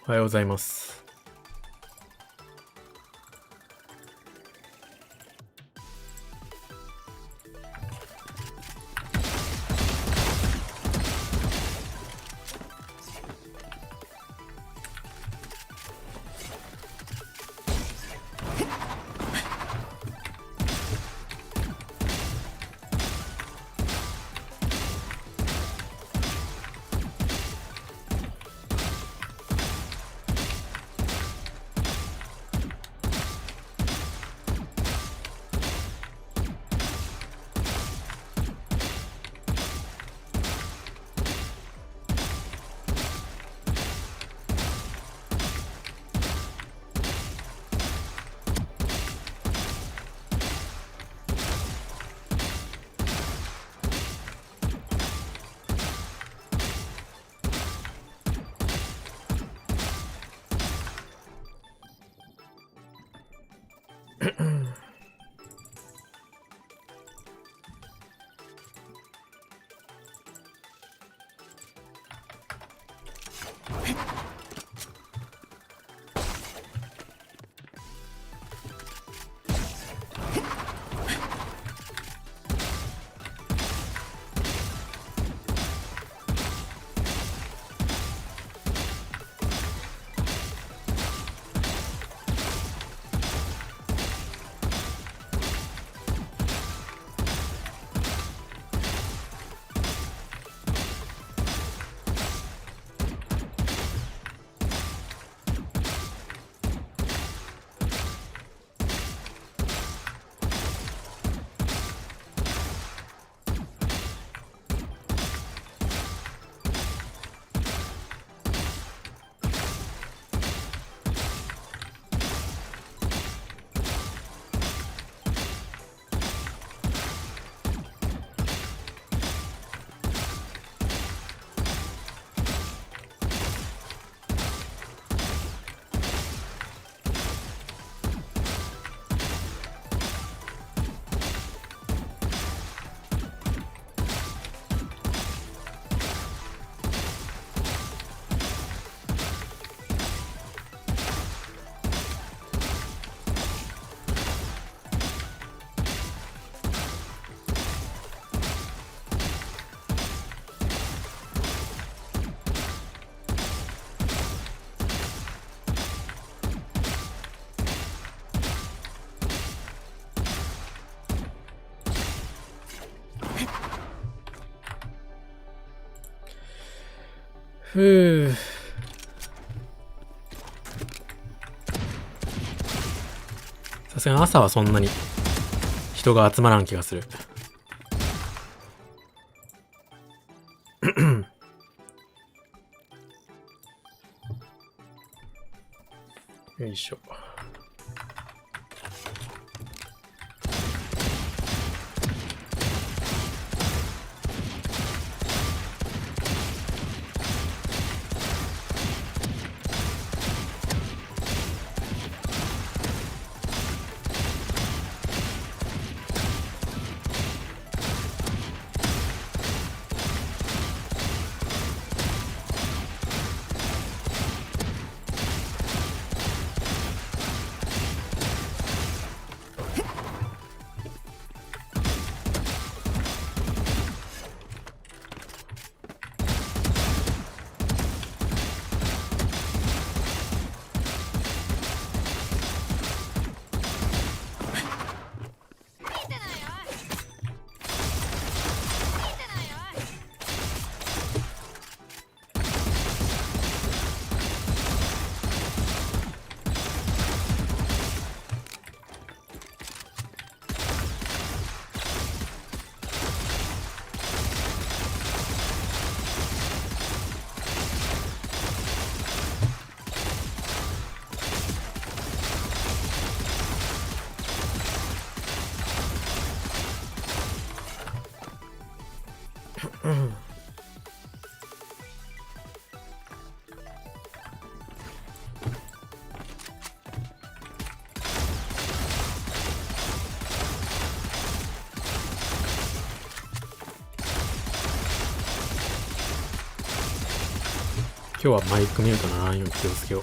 おはようございます。さすがに朝はそんなに人が集まらん気がする。よいしょ。日はマイクミュートならんように気をつけよう。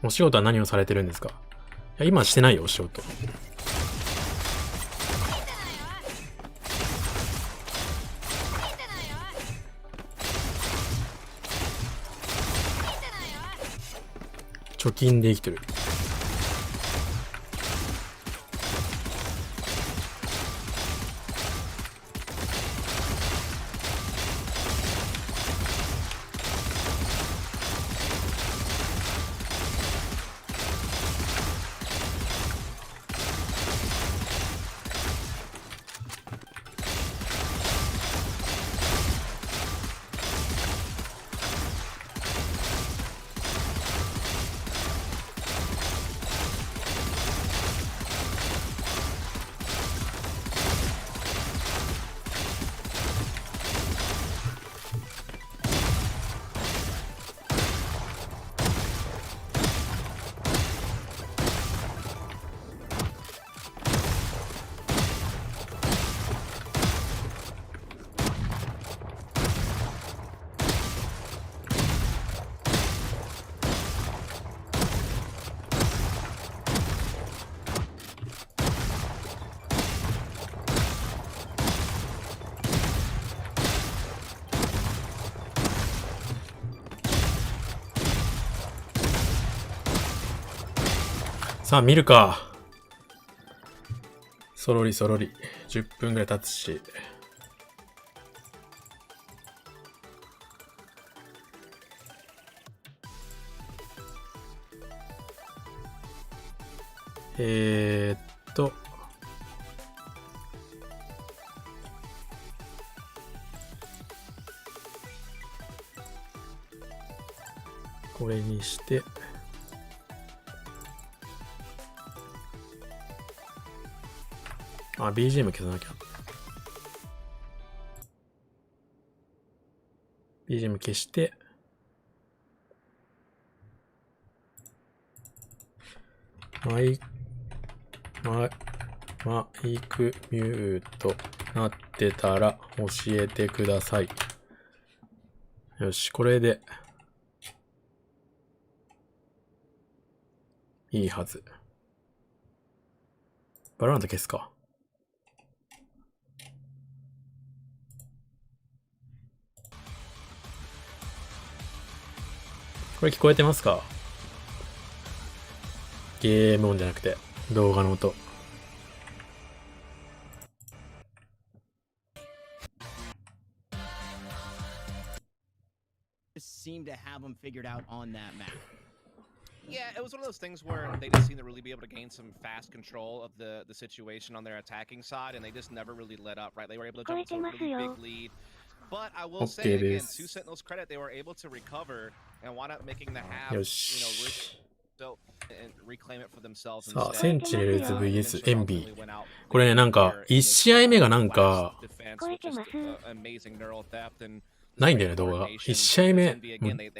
お仕事は何をされてるんですか？いや、今してないよ、お仕事。貯金で生きてる。さあ見るか。そろりそろり10分ぐらい経つし。これにしてBGM 消さなきゃ。BGM 消してマイクミュートなってたら教えてください。よし、これでいいはず。バロラント消すか。これ聞こえてますか？ゲーム音じゃなくて。動画の音。seemed to have them figured out on that map. Yeah, it was one of those things where they just seemed to really be able to gain some fast control of the situation on their attacking side, and they just never really let up, right? They were able to jump to a really big lead. But I will say again, to Sentinel's credit, they were able to recover and wind up making the half, you know, so and reclaim it for themselves. さあ、センチネルズ vs エンビー。これね、なんか、1試合目がなんか、ないんだよね、動画が。1試合目、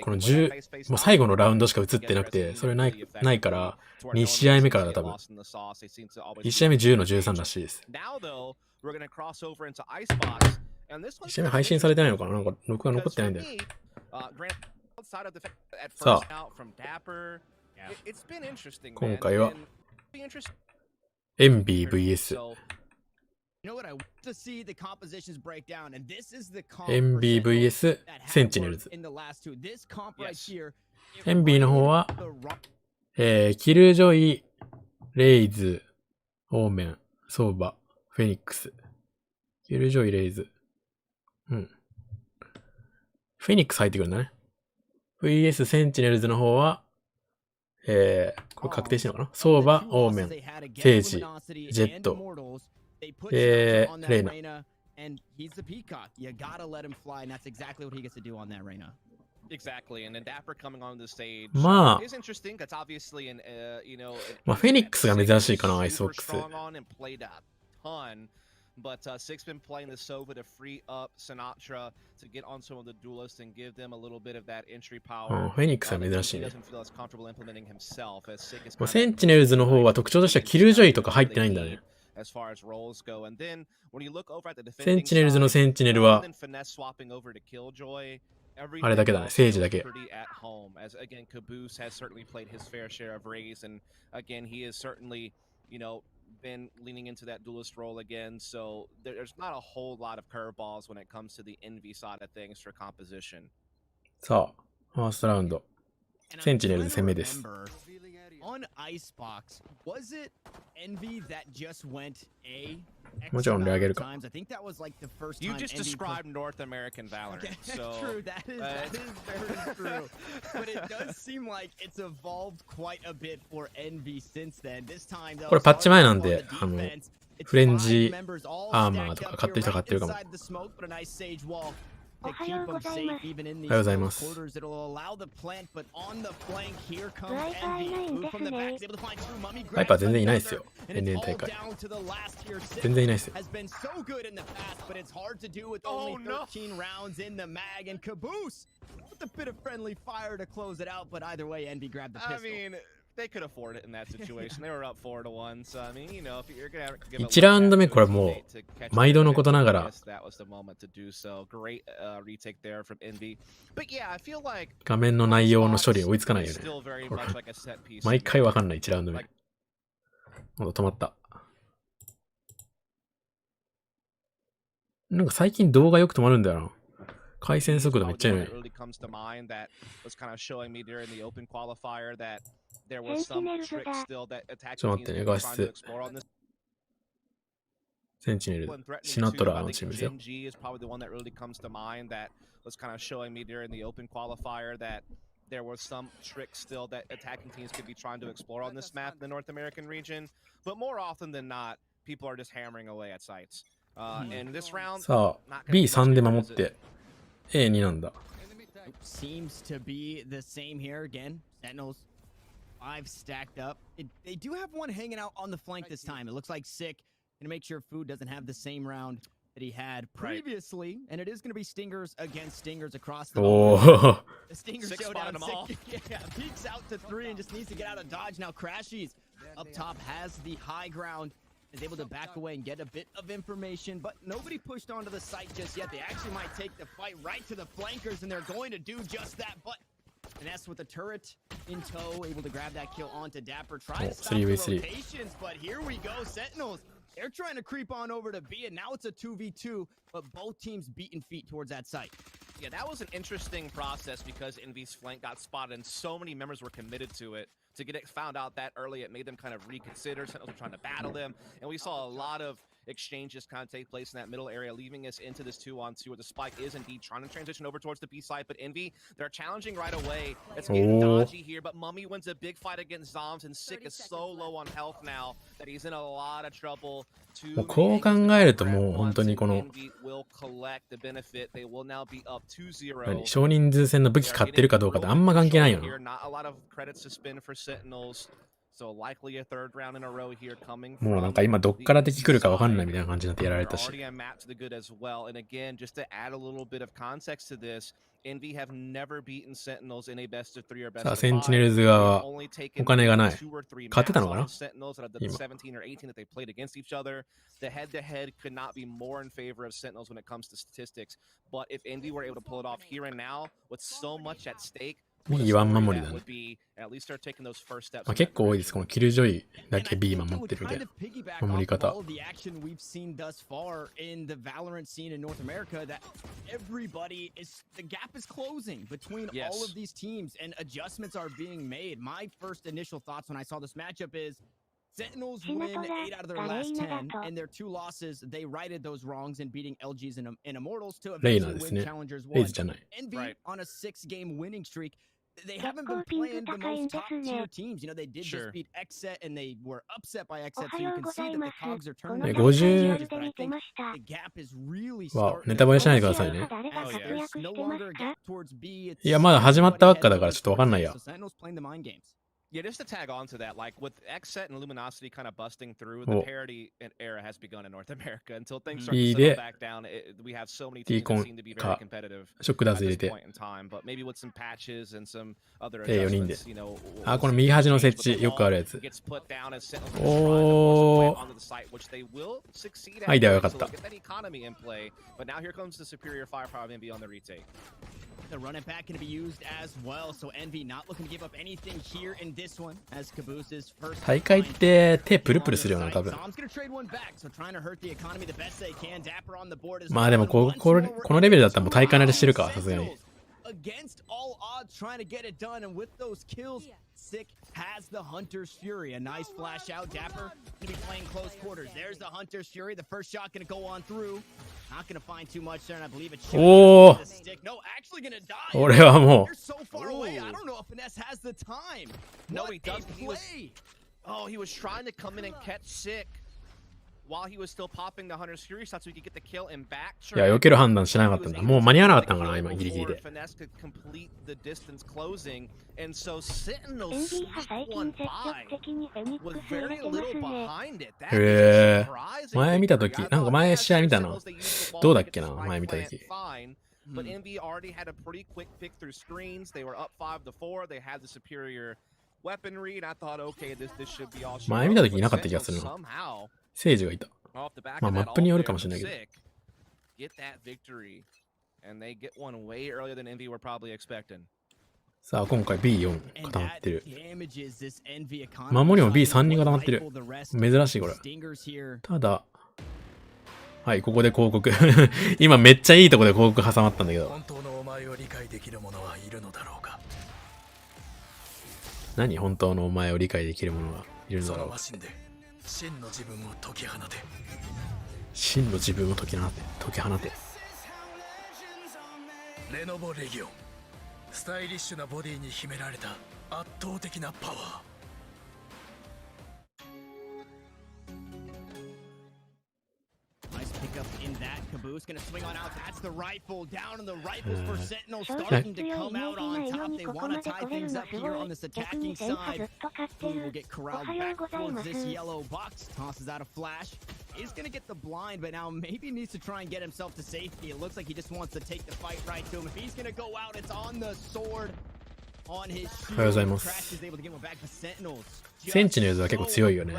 この10、もう最後のラウンドしか映ってなくて、それないから、2試合目からだ、多分。1試合目10の13らしいです。1試合目配信されてないのかな、なんか、録画残ってないんだよ。さあ、今回は、エンビー vs エンビー vs センチネルズ。エンビーの方は、キルジョイ、レイズ、オーメン、ソーバ、フェニックス。キルジョイ、レイズ。うん。フェニックス入ってくるんだね。vs センチネルズの方は、これ確定してるのかな？ソーバ、オーメン、セージ、ジェット、レイナ。And he's the peacock. You gotta let him fly, and that's exactly what he gets to do on that Reyna. Exactly, and then Dapper coming on the stage まあ、is interesting. That's obviously an you know. まあフェニックスが珍しいかな、アイスボックス。But Six been playing the Sova to free up Sinatra to get on some of the duelists and give them a little bit of that entry power. フェニックスは珍しいね。Doesn't feel as comfortable implementing himself as Sick is. センチネルズの方は特徴としてはキルジョイとか入ってないんだね。As far as roles go, and then when you look over at the defending センチネルズのセンチネルは、あれだけだね、セージだけ。As again, Caboose has certainly played his fair share of Raze, and again, he has certainly, you know, been leaning into that duelist role again. So there's not a whole lot of curveballs when it comes to the Envy side of things for composition. さあ、ファーストラウンド。センチネルズ攻めです。On Icebox, was it Envy that just went A? もちろんレアゲルか。I think that was like the first You time just described North American Valorant. Okay, So true, that is very true. But it does seem like it's evolved quite a bit for Envy since then. This time though, これパッチ前なんで、フレンジアーマーとか買ってる人買ってるかも。おはようございます。おはようございます。ワイパー全然いないですよ。NA 大会。全然いないですよ。Oh no! I mean, they could afford it in that situation. They were up 4-1, so I mean, you know, if you're gonna give 1ラウンド目これもう毎度のことながら画面の内容の処理追いつかないよね。毎回わかんない1ラウンド目。もう止まった。なんか最近動画よく止まるんだよな。回線速度めっちゃいいね。ちょっと待ってね、画質。センチネル、シナトラのチームですよ。There was some tricks still that attacking teams could be trying to explore on this map in the North American region, but more often than not, people are just hammering away at sites. In this round, さあ、B3 で守って、A2 なんだ。Seems to be the same here again. Sentinels 5 stacked up. They do have one hanging out on the flank this time. It looks like Sick gonna make sure Food doesn't have the same round that he had previously, and it is going to be Stingers against Stingers across the board. The Stingers showdown. Yeah, peeks out to 3 and just needs to get out of dodge. Now Crashies up top has the high ground, is able to back away and get a bit of information, but nobody pushed onto the site just yet. They actually might take the fight right to the flankers, and they're going to do just that, but Finesse with the turret in tow, able to grab that kill onto Dapper. Try to stop the rotations, but here we go. Sentinels, they're trying to creep on over to B, and now it's a 2v2, but both teams beating feet towards that site. Yeah, that was an interesting process because Envy's flank got spotted and so many members were committed to it to get it found out that early, it made them kind of reconsider. Sentinels were trying to battle them, and we saw a lot of exchanges kind of take place in that middle area, leaving us into this 2-on-2 where the spike is indeed trying to transition over towards the B side, but Envy, they're challenging right away. It's getting dodgy here, but Mummy wins a big fight against Zombs, and Sick is so low on health now that he's in a lot of trouble. もうこう考えるともう本当にこの少人数戦の武器買ってるかどうかってあんま関係ないよな。もうなんか今どっから敵来るか分かんないみたいな感じになってやられたし。さあ、センチネルズ側はお金がない。買ってたのかな今。The head-to-head could not be more in favor of Sentinels when it comes to statistics. But if Envy were able to pull it off here and now, with so much at stake, 右ワン守りだね。まあ、結構多いです。このキルジョイだけ B 守ってるみたいな守り方。Sentinels win 8 out of their last 10, and their 2 losses, they righted those wrongs in beating LGs and Immortals to eventually win Challengers 1. Envy on a 6-game winning streak. They haven't been playing the most top-tier teams. You know, they did just beat Xset, and they were upset by Xset, so you can see that the cogs are turning. 50 But I think the gap is really わ starting ネタバレしないでくださいね。 There's no longer a gap towards B. いや、まだ始まったばっかだからちょっとわかんないや。 So Sentinels playing the mind games. Yeah, just to tag on to that, like with Xset and Luminosity kind of busting through, the parity era has begun in North America. Until things start to settle back down, we have so many teams that seem to be very competitive at this point in time. But maybe with some patches and some other adjustments, you know, あ、この右端の設置よくあるやつ。おー。アイデアが良かった。But now here comes the superior firepower of Envy on the retake. The running back going to be used as well, so Envy not looking to give up anything here in this one as Cabooses first. 大会って手プルプルするよな多分。まあでもこのレベルだったらもう大会慣れしてるかさすがに。Against all odds, trying to get it done, and with those kills, Sick has the Hunter's Fury. A nice flash out. Dapper gonna be playing close quarters. There's the Hunter's Fury. The first shot gonna go on through. Not gonna find too much there, and I believe it's oh. the stick. No, actually gonna die. 俺はもう。 You're so far away. I don't know if Finesse has the time. No, he doesn't. He was trying to come in and catch Sick while he was still popping the Hunter's Fury shots so he could get the kill and back. いや、避ける判断しなかったんだ。もう間に合わなかったんかな、今ギリギリで。Finesse could complete the distance closing, and so Sentinels sneak one by with very little behind it. That is surprising. 前見たとき、なんか前試合見たの。どうだっけな、前見たとき。But Envy already had a pretty quick pick through screens. They were up 5-4. They had the superior weaponry, and I thought, okay, this should be all. 前見たときいなかった気がするな。セージがいた。まあマップによるかもしれないけど。さあ今回 B4 固まってる。守りも B3 人固まってる。珍しいこれ。ただ、はいここで広告。今めっちゃいいとこで広告挟まったんだけど。何本当のお前を理解できる者はいるのだろうか。真の自分を解き放て。真の自分を解き放て。レノボレギオン。スタイリッシュなボディに秘められた圧倒的なパワー。Nice pickup in that. Caboose gonna swing on out. That's the rifle. Down on the rifles for Sentinel starting to come out on top. They want to tie things up here on this attacking side. Food will get corralled back towards this yellow box. Tosses out a flash. Is gonna get the blind, but now maybe needs to try and get himself to safety. It looks like he just wants to take the fight right to him. If he's gonna go out, it's on the sword. On his shield. おはようございます。センチネルズは結構強いよね。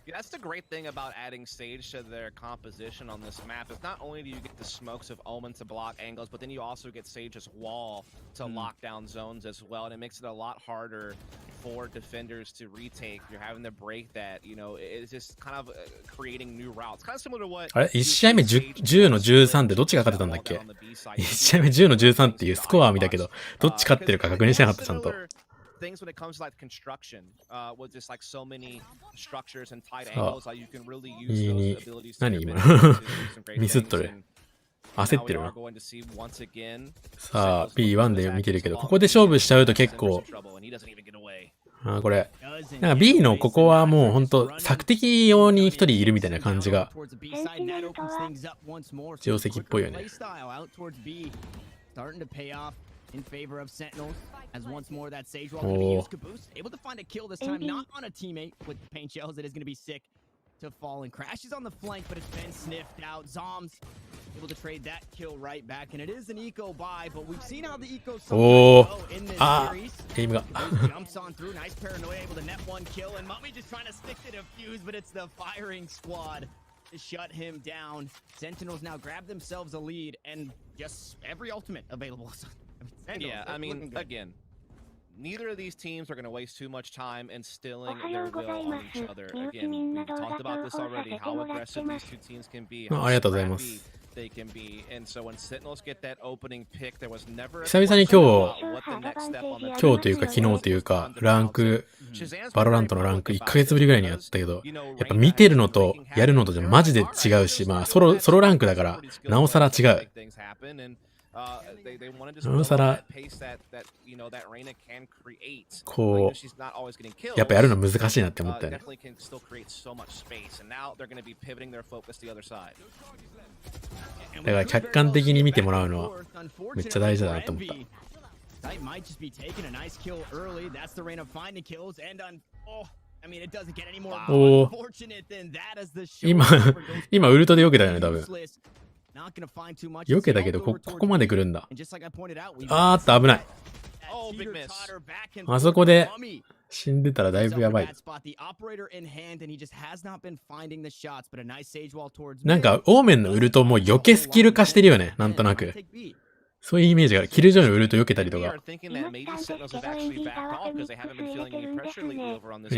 Yeah, that's the great thing about adding stage to their composition on this map is not only do you get the smokes of Omen to block angles, but then you also get Sage's wall to lock down zones as well, and it makes it a lot harder for defenders to retake. You're having to break that, you know, it's just kind of creating new routes. Kind of similar to what あれ1試合目 10の13ってどっちが勝ってたんだっけ ?1 試合目10の13っていうスコアを見たけど、どっち勝ってるか確認しなかったちゃんと。things when it comes to like construction, with just like so many structures and tight angles, like you can really use those abilities to your benefit to do some great things. And 焦 now って we る are な。 going to see once again. さあ、B1 で見てるけど、ここで勝負しちゃうと結構、 trouble, and he doesn't even get away. これ、なんか B のここはもうほんと、索敵用に一人いるみたいな感じが、定石っぽいよね。Starting to pay off in favor of Sentinels as once more that Sage Wall going to be used. Caboose able to find a kill this time, not on a teammate with the paint shells. It is going to be sick to fall and crashes on the flank, but it's been sniffed out. Zoms able to trade that kill right back, and it is an eco buy, but we've seen how the eco sometimes go in this series. Jumps on through, nice paranoia, able to net one kill, and Mummy just trying to stick to defuse, but it's the firing squad to shut him down. Sentinels now grab themselves a lead, and just every ultimate available. Yeah, I mean, again, neither of these teams are going to waste too much time instilling their will on each other. Again, we've talked about this already, how aggressive these two teams can be, how scrappy they can be. And so when Sentinels get that opening pick, there was never a 久々に今日、 what the next step on the 今日というか昨日というか、ランク、バロラントのランク1ヶ月ぶりぐらいにやったけど、やっぱ見てるのとやるのとじゃマジで違うし、まあソロランクだからなおさら違う。なおさら、こう、やっぱやるの難しいなって思ったよね。だから客観的に見てもらうのはめっちゃ大事だなと思った。おー、今ウルトで避けたよね、多分。避けたけどここまで来るんだ。あーっと危ない。あそこで死んでたらだいぶやばい。なんかオーメンのウルトも避けスキル化してるよね、なんとなく。そういうイメージがある。キルジョイのウルト避けたりとか。フェニッ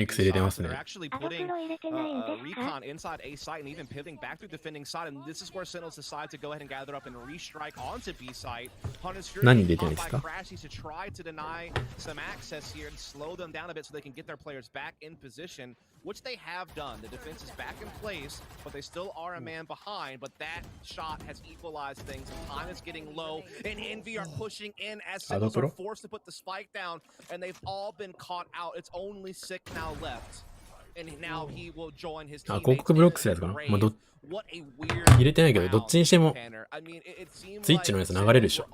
クス入れてますね。何入れてないですか？Which they have done. The defense is back in place, but they still are a man behind. But that shot has equalized things. Time is getting low, and Envy are pushing in as Sentinels are forced to put the spike down, and they've all been caught out. It's only Sick now left, and now he will join his teammates. 広告ブロックするやつかな。まあ、入れてないけど、どっちにしてもツイッチのやつ流れるでしょ。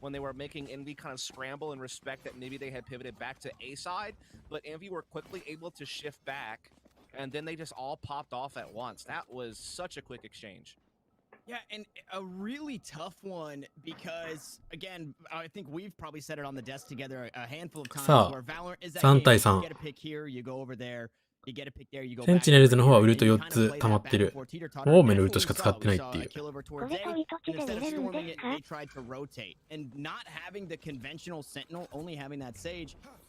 When they were making Envy kind of scramble and respect that maybe they had pivoted back to A side, but Envy were quickly able to shift back, and then they just all popped off at once. That was such a quick exchange. Yeah, and a really tough one because, again, I think we've probably said it on the desk together a handful of times where Valorant is that game, you get a pick here, you go over there. センチネルズの方はウルト4つ溜まってる。オーメンのウルトしか使ってないっていう。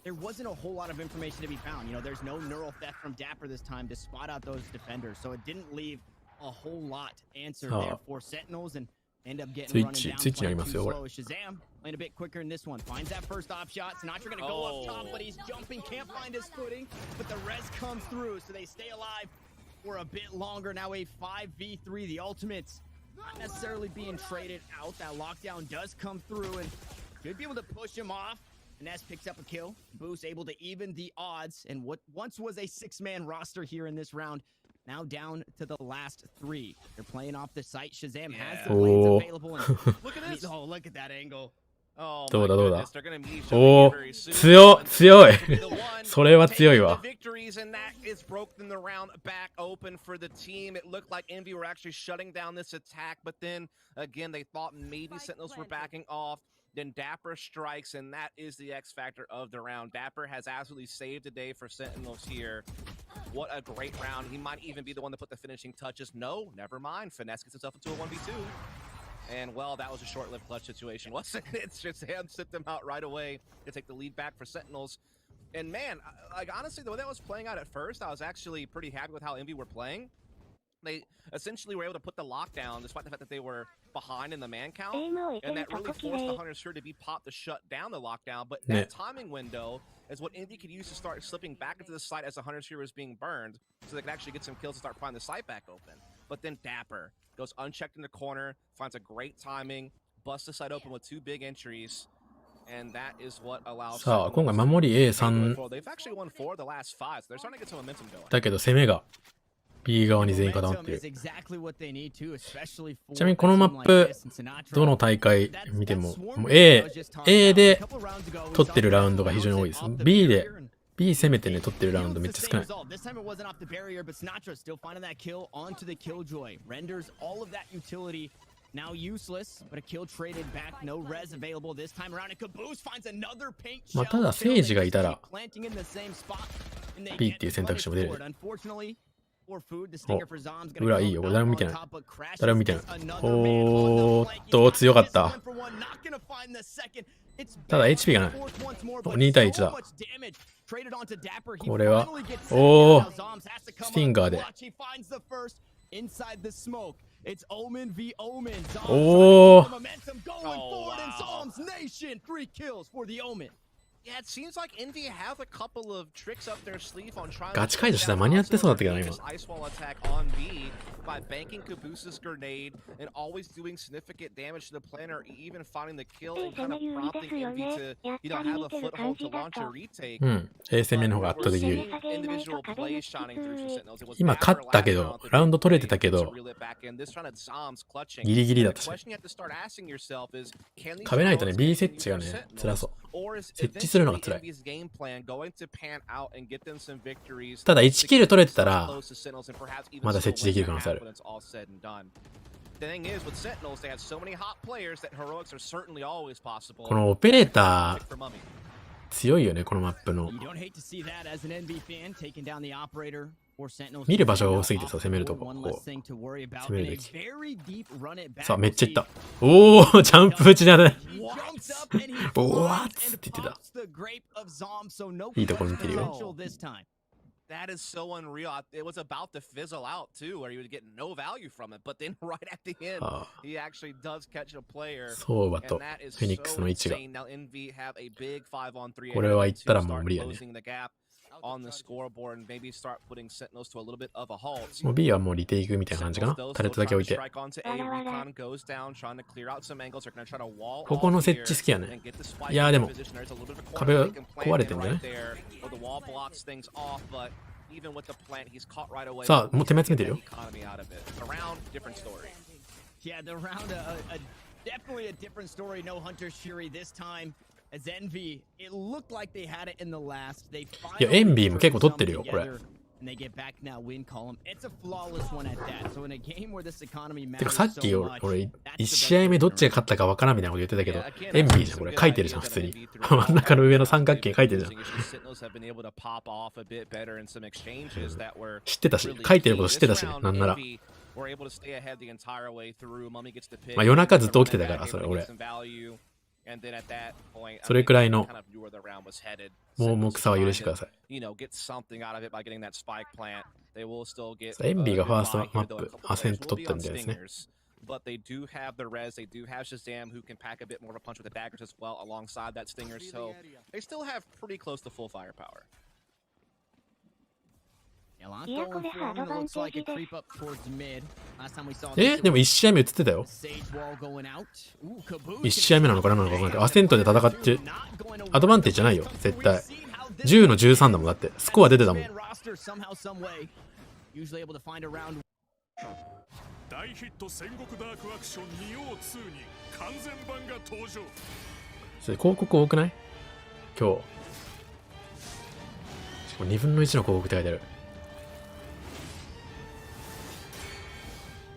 There wasn't a whole lot of information to be found. You know, there's no neural theft from Dapper this time to spot out those defenders, so it didn't leave a whole lot answered there for Sentinels and end up getting running down too slow. Shazam playing a bit quicker in this one. Finds that first op shot. Sinatra gonna go up top, but he's jumping, can't find his footing. But the res comes through, so they stay alive for a bit longer. Now a 5v3. The ultimates not necessarily being traded out. That lockdown does come through and should be able to push him off. Ness picks up a kill. Boost able to even the odds. And what once was a 6-man roster here in this round, now down to the last 3. They're playing off the site. Shazam has the blades available. And look at this. Oh, look at that angle. Oh, どうだどうだ。おお、強い。それは強いわ。Victories and that is broken the round back open for the team. It looked like Envy were actually shutting down this attack, but then again they thought maybe Sentinels were backing off. Then Dapper strikes, and that is the X factor of the round. Dapper has absolutely saved the day for Sentinels here. What a great round. He might even be the one to put the finishing touches. No, never mind. Finesse gets himself into a 1v2. And, well, that was a short-lived clutch situation, wasn't it? It's just Ham sent them out right away to take the lead back for Sentinels. And, man, like, honestly, the way that was playing out at first, I was actually pretty happy with how Envy were playing. they essentially were able to put the lockdown despite the fact that they were behind in the man count, エイムを入 and れる that と really こき forced れ the い。 Hunters here to be popped to shut down the lockdown. But Yeah. that timing window is what Indy could use to start slipping back into the site as the Hunters here was being burned, so they could actually get some kills and start prying the site back open. But then Dapper goes unchecked in the corner, finds a great timing, busts the site open with 2 big entries. And that is what allows さあ、今回守り A3 They've actually won 4 of the last 5, so they're starting to get some momentum going. だけど攻めが B 側に全員固まってる。 Momentum is exactly what they need to, especially for ちなみにこのマッ a team プ like this in Sinatra. どの大会見ても、もう A で取ってるラウンドが非常に多いです。B で B 攻めてね取ってるラウンドめっちゃ少ない。 This time it wasn't off the barrier, but Sinatra still finding that kill onto the Killjoy. Renders all of that utility now useless, but a kill traded back, no res available this time around. And Caboose finds another paint まあ shell. ただセイジがいたら Planting in the same spot, and they B get っていう選択肢も出る。 Unfortunately, for food, the stinger for Zom's gonna 裏いい go よ。 out 誰も on 見てない。 top, but crashes 誰も見てない。 another man お on the ー flank. っと強かっ He's た one for one, not gonna find the second. It's ただ HP がない。2対1だ。これはおースティンガーで Inside the smoke, it's Omen v Omen. Zom's Oh. trying to keep the momentum going forward, and Zom's Nation 3 kills for the Omen. Yeah, it seems like Indy have a couple of tricks up their sleeve on trying ガチ解除したら間に合ってそうだったけどな今。 ice wall attack on B by banking Caboose's grenade and always doing significant damage to the planner, even finding the kill and kind of prompting Envy to, have a foothold to launch a retake. うん。A 攻めの方が圧倒的有利。 Individual plays shining through for Sentinels. It was 今勝ったけど、ラウンド取れてたけど、 ギリギリだったし。壁ないとね、B 設置がね、辛そう。設置するのが辛い。ただ1キル取れてたら、まだ設置できる可能性ある。このオペレーター、強いよね、このマップの。見る場所が多すぎてさ、攻めるとこ。こう攻めるとき。さあ、めっちゃいった。おー、ジャンプ打ちだね。おわっつって言ってた。いいとこ見てるよ。That is so unreal. It was about to fizzle out too, where he would get no value from it. But then right at the end, he actually does catch a player. そうばとフェニックスの位置が。 Now Envy have a big 5-on-3. これは言ったらもう無理やね。 On the scoreboard and maybe start putting Sentinels to a little bit of a halt. もう B はもうリテイクみたいな感じかな。タレットだけ置いて。ここの設置好きやね。いやーでも壁が壊れてんじゃないさあ、もう手前詰めてるよ。Yeah, the round, definitely a different story. No Hunter Shuri this time. As Envy, it looked like they had it in the last. They いや、エンビーも結構取ってるよ、これ。 and they get back now win column. It's a flawless one at that. So in a game where this economy て matters かさっき so 俺 much, 1試合目どっちが勝ったかわからんみたいなこと言ってたけど、エンビーじゃん、これ書いてるじゃん、普通に。真ん中の上の三角形書いてるじゃん。知ってたし、書いてること知ってたしね、なんなら。まあ夜中ずっと起きてたから、それ俺。それくらいの盲目さは許してください。エンビーがファーストマップ、アセント取ったみたいですね。But they do have the res, they do have Shazam who can pack a bit more of a punch with the daggers as well alongside that stinger, so they still have pretty close to full firepower. でも1試合目映ってたよ。1試合目なのかなのか分かんないけど、アセントで戦ってアドバンテージじゃないよ、絶対。10の13だもん、だって。スコア出てたもん。大ヒット戦国ダークアクション 2O2 に完全版が登場。それ広告多くない？今日。しかも2分の1の広告って書いてある。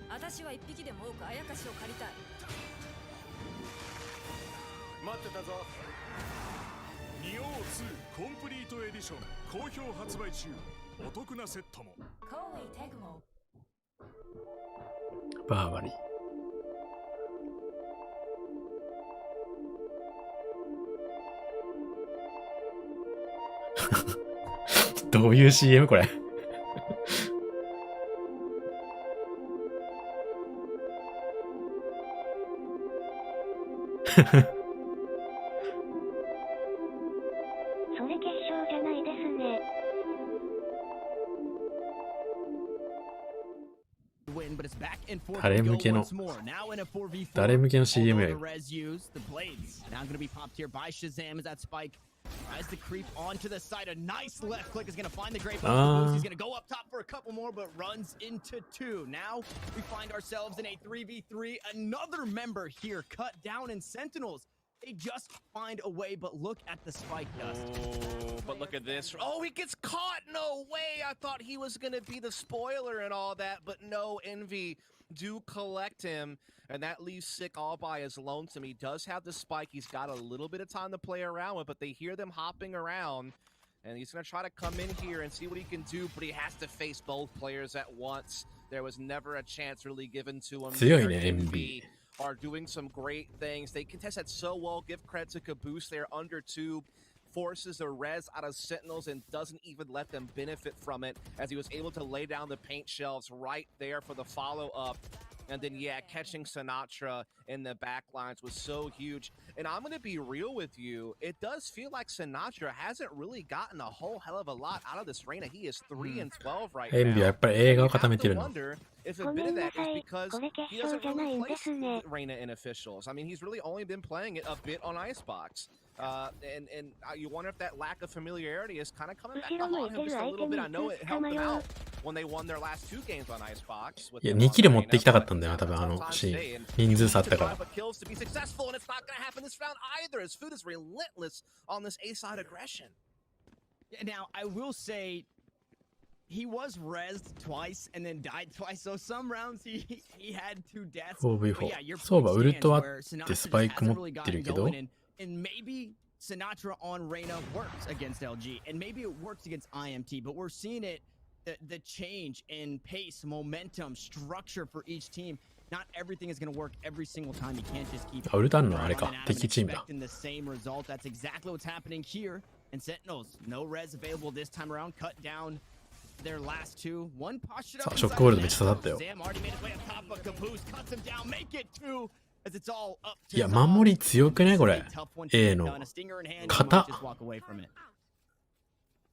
私は1匹でも多くあやかしを借りたい。待ってたぞ。2O2 コンプリートエディション好評発売中。お得なセットも。バーバリー。どういう CM これそれ決勝じゃないですね。誰向けの CM やよ。Tries to creep onto the side. A nice left click is going to find the great Ah. boost. He's going to go up top for a couple more, but runs into two. Now we find ourselves in a 3v3. Another member here cut down in Sentinels. They just find a way, but look at the spike dust. Oh, but look at this. Oh, he gets caught. No way. I thought he was going to be the spoiler and all that, but no, Envy do collect him. And that leaves Sick all by his lonesome. He does have the spike. He's got a little bit of time to play around with, but they hear them hopping around. And he's going to try to come in here and see what he can do, but he has to face both players at once. There was never a chance really given to him. 強いね、MB。 are doing some great things. They contest that so well. Give credit to Caboose there under tube. Forces a res out of Sentinels and doesn't even let them benefit from it as he was able to lay down the paint shelves right there for the follow-up. And then, yeah, catching Sinatra in the back lines was so huge. And I'm going to be real with you. It does feel like Sinatra hasn't really gotten a whole hell of a lot out of this Reina. He is 3-12 right now. MB はやっぱり映画を固めてるの。 wonder if a bit of that is because he doesn't really play Reina in officials. I mean, he's really only been playing it a bit on Icebox. And you wonder if that lack of familiarity is kind of coming back to haunt him just a little bit. I know it helped them out when they won their last 2 games on Icebox. いや、2キル持ってきたかったんだよな、多分あのシーン。人数差あったから。 kills to be successful, and it's not going to happen this round either. His food is relentless on this A-side aggression. Now, I will say, he was rezzed twice and then died twice, so some rounds he had 2 deaths. 4v4。そうば、ウルトあってスパイク持ってるけど。 And maybe Sinatra on Reina works against LG, and maybe it works against IMT, but we're seeing it, the change in pace, momentum, structure for each team. Not everything is going to work every single time. You can't just keep ウルトあるのあれか、敵チームだ。 expecting the same result. That's exactly what's happening here. And Sentinels, no res available this time around. Cut down their last 2. One pushed it up. ショックホールドめっちゃ刺さったよ。 Zam already made his way up top, but Caboose cuts him down. Make it 2. いや、守り強くねこれ。A の型。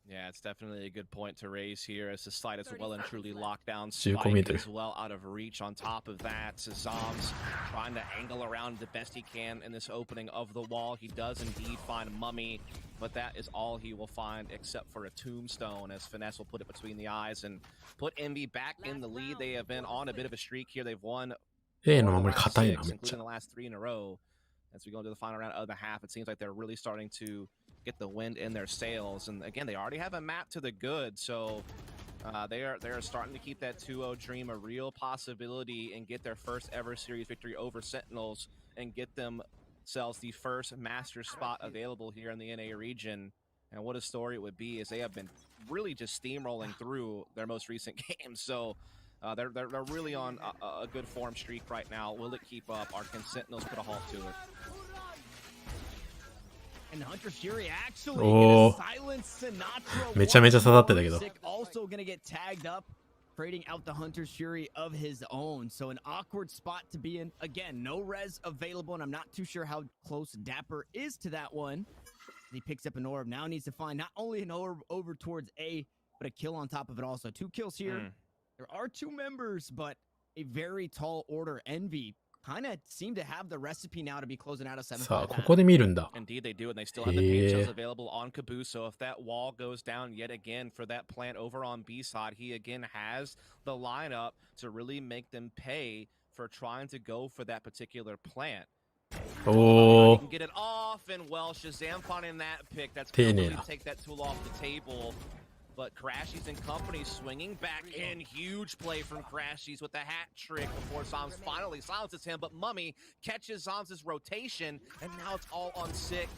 Yeah, it's definitely a good point to raise here as the slide is well and truly locked down. Spike as well out of reach on top of that. Zom's trying to angle around the best he can in this opening of the wall. He does indeed find Mummy, but that is all he will find except for a tombstone as Finesse will put it between the eyes and put Envy back in the lead. They have been on a bit of a streak here. They've won A の守り硬いな、めっちゃ。 including the last 3 in a row. As we go into the final round of the half, it seems like they're really starting to get the wind in their sails. And again, they already have a map to the good, so they are starting to keep that 2-0 dream a real possibility and get their first ever series victory over Sentinels and get themselves the first master spot available here in the NA region. And what a story it would be, as they have been really just steamrolling through their most recent games. So they're really on a good form streak right now. Will it keep up? Or can Sentinels put a halt to it? And Hunter Fury actually gonna silence Sinatra. めちゃめちゃ刺さってたけど。 Also gonna get tagged up, trading out the Hunter Fury of his own. So an awkward spot to be in. Again, no res available, and I'm not too sure how close Dapper is to that one. He picks up an orb. Now needs to find not only an orb over towards A, but a kill on top of it also. 2 kills here. There are 2 members, but a very tall order. Envy kind of seem to have the recipe now to be closing out a 7-5. さあ、ここで見るんだ。 Indeed, they do, and they still have the paint shells available on Caboose. So if that wall goes down yet again for that plant over on B side, he again has the lineup to really make them pay for trying to go for that particular plant. Oh. You can get it off, and well, Shazam finding that pick. That's going to really take that tool off the table. But Crashies and company swinging back in. Huge play from Crashies with the hat trick before Zoms finally silences him. But Mummy catches Zoms' rotation, and now it's all on Sick.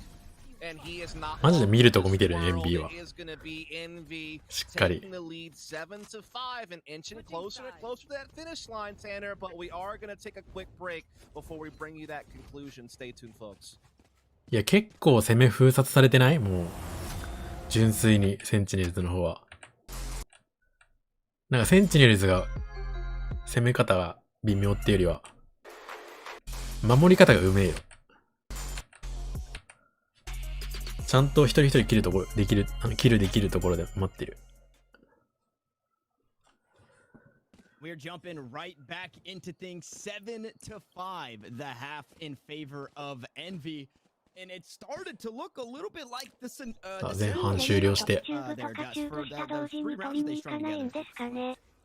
And he is not. マジで見るとこ見てるね、NB は。 Is going to be Envy しっかり。 taking the lead 7-5 and inching closer and closer to that finish line, Tanner. But we are going to take a quick break before we bring you that conclusion. Stay tuned, folks. いや、結構攻め封殺されてない？もう。純粋にセンチネルズの方は。なんかセンチネルズが攻め方が微妙っていうよりは、守り方がうめえよ。ちゃんと一人一人切るところ、できるところで待ってる。We're jumping right back into things 7-5, the half in favor of Envy. And it started to look a little bit like the 前半終了して。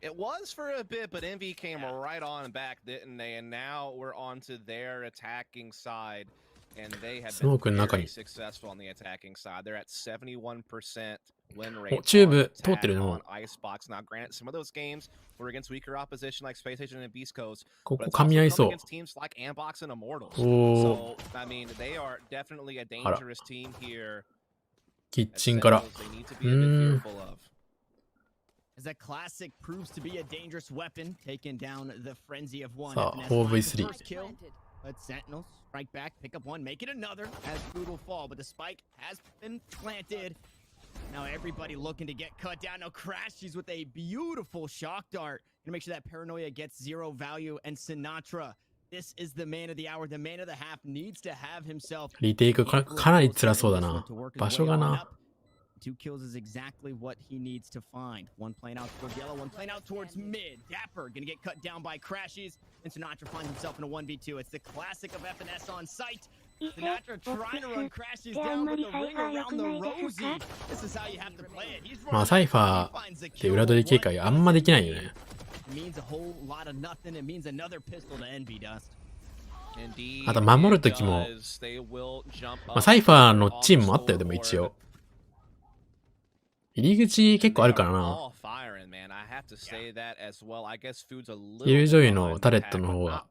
It was for a bit, but Envy came right on back, didn't they? And now we're on to their attacking side. And they have been very successful on the attacking side. They're at 71% win rate. チューブ通ってるの。 Icebox. Now, granted, some of those games were against weaker opposition like Space Station and Beast Coast. ここ噛み合いそう。 Against teams like Ambox and Immortals. So, I mean, they are definitely a dangerous team here. キッチンから。As that classic proves to be a dangerous weapon, taking down the frenzy of one. さあ、4v3。But Sentinels strike back, pick up one, make it another, as food will fall, but the spike has been planted. Now everybody looking to get cut down. Now Crashies with a beautiful shock dart. Gonna make sure that Paranoia gets 0 value. And Sinatra, this is the man of the hour. The man of the half needs to have himself. リテイクかなり辛そうだな。場所がな。2 kills is exactly what he needs to find. One playing out towards yellow, one playing out towards mid. Dapper gonna get cut down by Crashies, and Sinatra finds himself in a 1v2. It's the classic of FNS on site. Sinatra trying to run Crashies down with the ring around the rosy. This is how you have to play it. He's まあサイファーって裏取り警戒あんまできないよね。Means a whole lot of nothing. It means another pistol to Envy Dust. あと守るときも、まあ、サイファーのチームもあったよでも一応。入り口結構あるからな。キルジョイのタレットの方が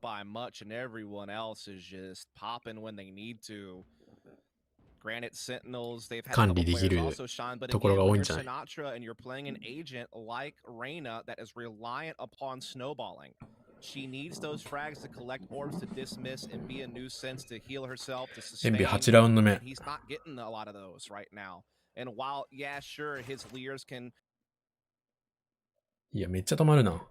管理できるところが多いんじゃない？ She needs those frags to collect orbs to dismiss and be a nuisance to heal herself to sustain. エンビ8ラウンド目。 He's not getting a lot of those right now. And while, yeah, sure, his leers can. いや、めっちゃ止まるな。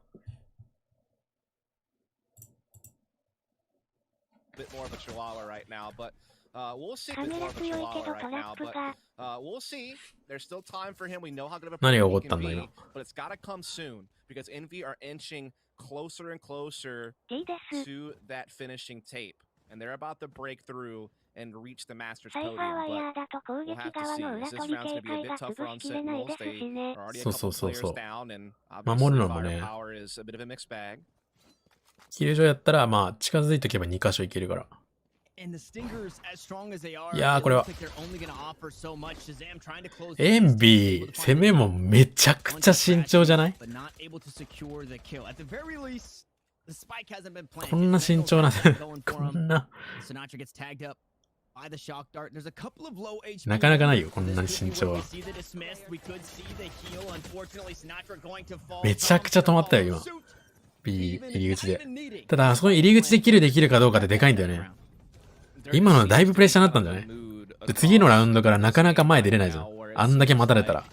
Bit more of a chihuahua right now, but we'll see. Bit more of a chihuahua right now, but we'll see. There's still time for him. We know how good of a player he can be, but it's got to come soon because Envy are inching closer and closer to that finishing tape, and they're about to break through and reach the Masters podium. But we'll have to see. This round's gonna be a bit tougher on Sentinels. They are already a couple players down, and obviously firepower is a bit of a mixed bag. キルジョイやったらまあ近づいておけば2箇所いけるから。いやーこれはエンビー攻めもめちゃくちゃ慎重じゃない？こんな慎重なこんななかなかないよこんなに慎重は。めちゃくちゃ止まったよ今 B 入り口で。ただあそこに入り口でキルできるかどうかってでかいんだよね。今のだいぶプレッシャーになったんじゃない？で次のラウンドからなかなか前出れないじゃん。あんだけ待たれたら。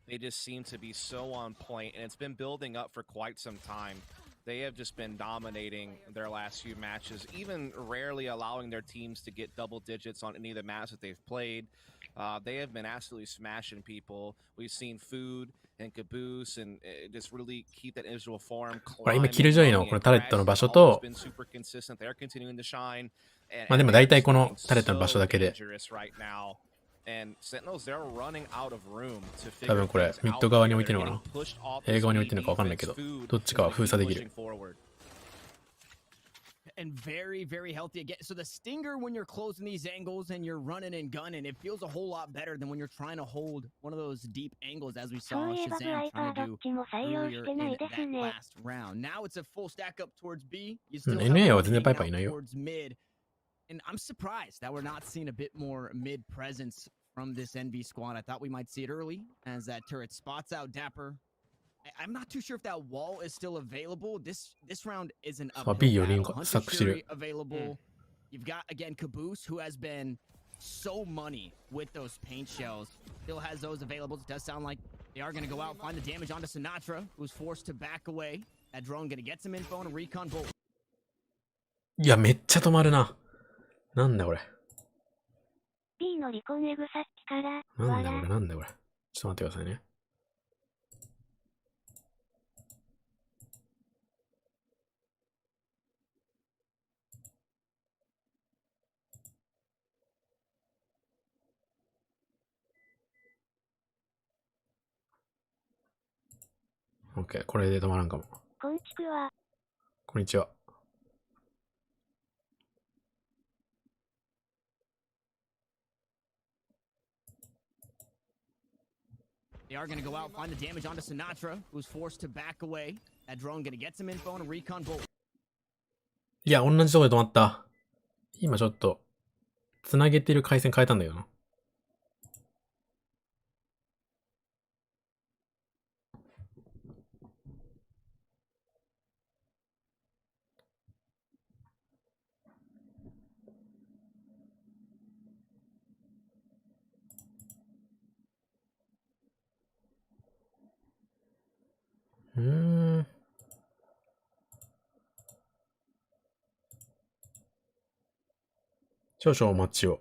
They just seem to be so on point, and it's been building up for quite some time. They have just been dominating their last few matches, even rarely allowing their teams to get double digits on any of the maps that they've played. They have been absolutely smashing people. We've seen Food and Caboose and just really keep that individual form. これ今キルジョイのこのタレットの場所と、まあでも大体このタレットの場所だけで。多分これミッド側に置いてるのかな A 側に置いてるのか分かんないけどどっちかは封鎖できる。 And very, very healthy again. So the stinger when you're closing these angles and you're running and gunning, it feels a whole lot better than when you're trying to hold one of those deep angles as we saw Shazam trying to do earlier in that last round. Now it's a full stack up towards B. You still NA は全然パイパイいないよ。 towards mid. And I'm surprised that we're not seeing a bit more mid presence from this NV squad. I thought we might see it early as that turret spots out Dapper. I'm not too sure if that wall is still available. This round isn't up available. You've got again Caboose, who has been so money with those paint shells. Still has those available. It does sound like they are going to go out and find the damage onto Sinatra, who's forced to back away. That drone going to get some info and a recon bolt. いやめっちゃ止まるな。なんだこれ。B の離婚エグさっきから、なんだこれ、なんだこれ。ちょっと待ってくださいね。OK、これで止まらんかも。こんちくわ。こんにちは。They are going to go out, find the damage onto Sinatra, who's forced to back away. That drone going to get some info on a recon bolt. いや、同じとこで止まった。今ちょっと、つなげてる回線変えたんだけどな。少々お待ちを。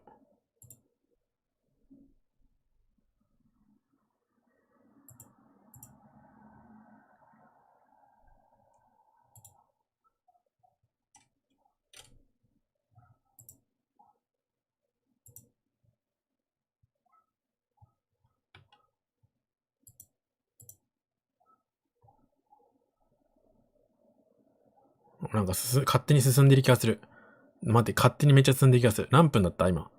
なんか勝手に進んでる気がする。待って、勝手にめっちゃ進んでる気がする。何分だった今。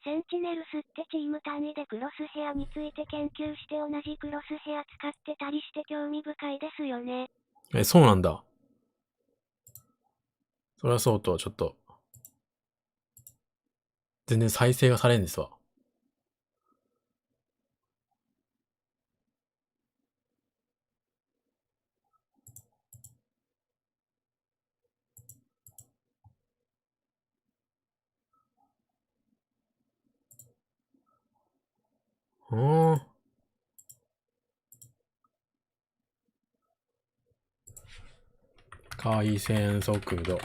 センチネルスってチーム単位でクロスヘアについて研究して同じクロスヘア使ってたりして興味深いですよね。そうなんだ。それはそうと、ちょっと、全然再生がされんですわ。回線速度。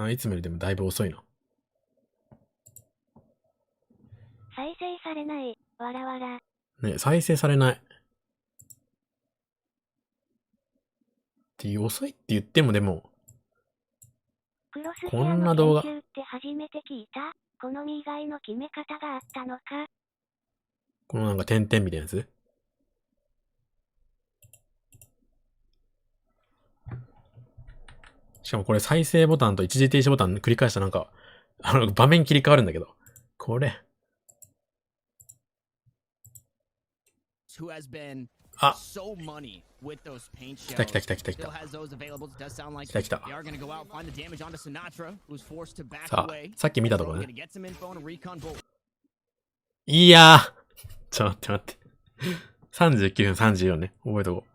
いつもよりでもだいぶ遅いな。再生されない。わらわら。ね、再生されない。っていう遅いって言ってもでも、クロスヘこアのんな動画研究って初めて聞いた。好み以外の決め方があったのか。このなんか点々みたいなやつ。しかもこれ再生ボタンと一時停止ボタン繰り返したなんか、場面切り替わるんだけど。これ。あ、来た来た来た来た来た。来た来た。さあ、さっき見たところね。いやー。ちょっと待って待って。39分34ね。覚えとこう。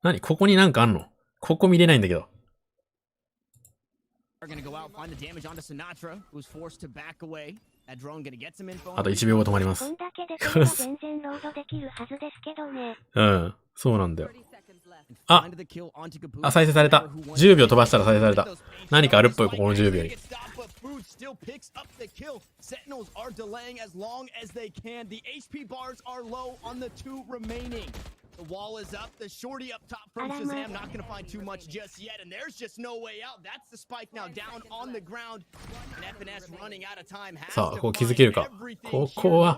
何ここになんかあんの？ここ見れないんだけど。あと1秒後止まります。こんだけで全然ロードできるはずですけどね。うん、そうなんだよ。あ、再生された。10秒飛ばしたら再生された。何かあるっぽい、ここの10秒に。The wall is up, the shorty up top from Shazam, not going to find too much just yet, and there's just no way out. That's the spike now down on the ground, and FNS running out of time has to find everything here. No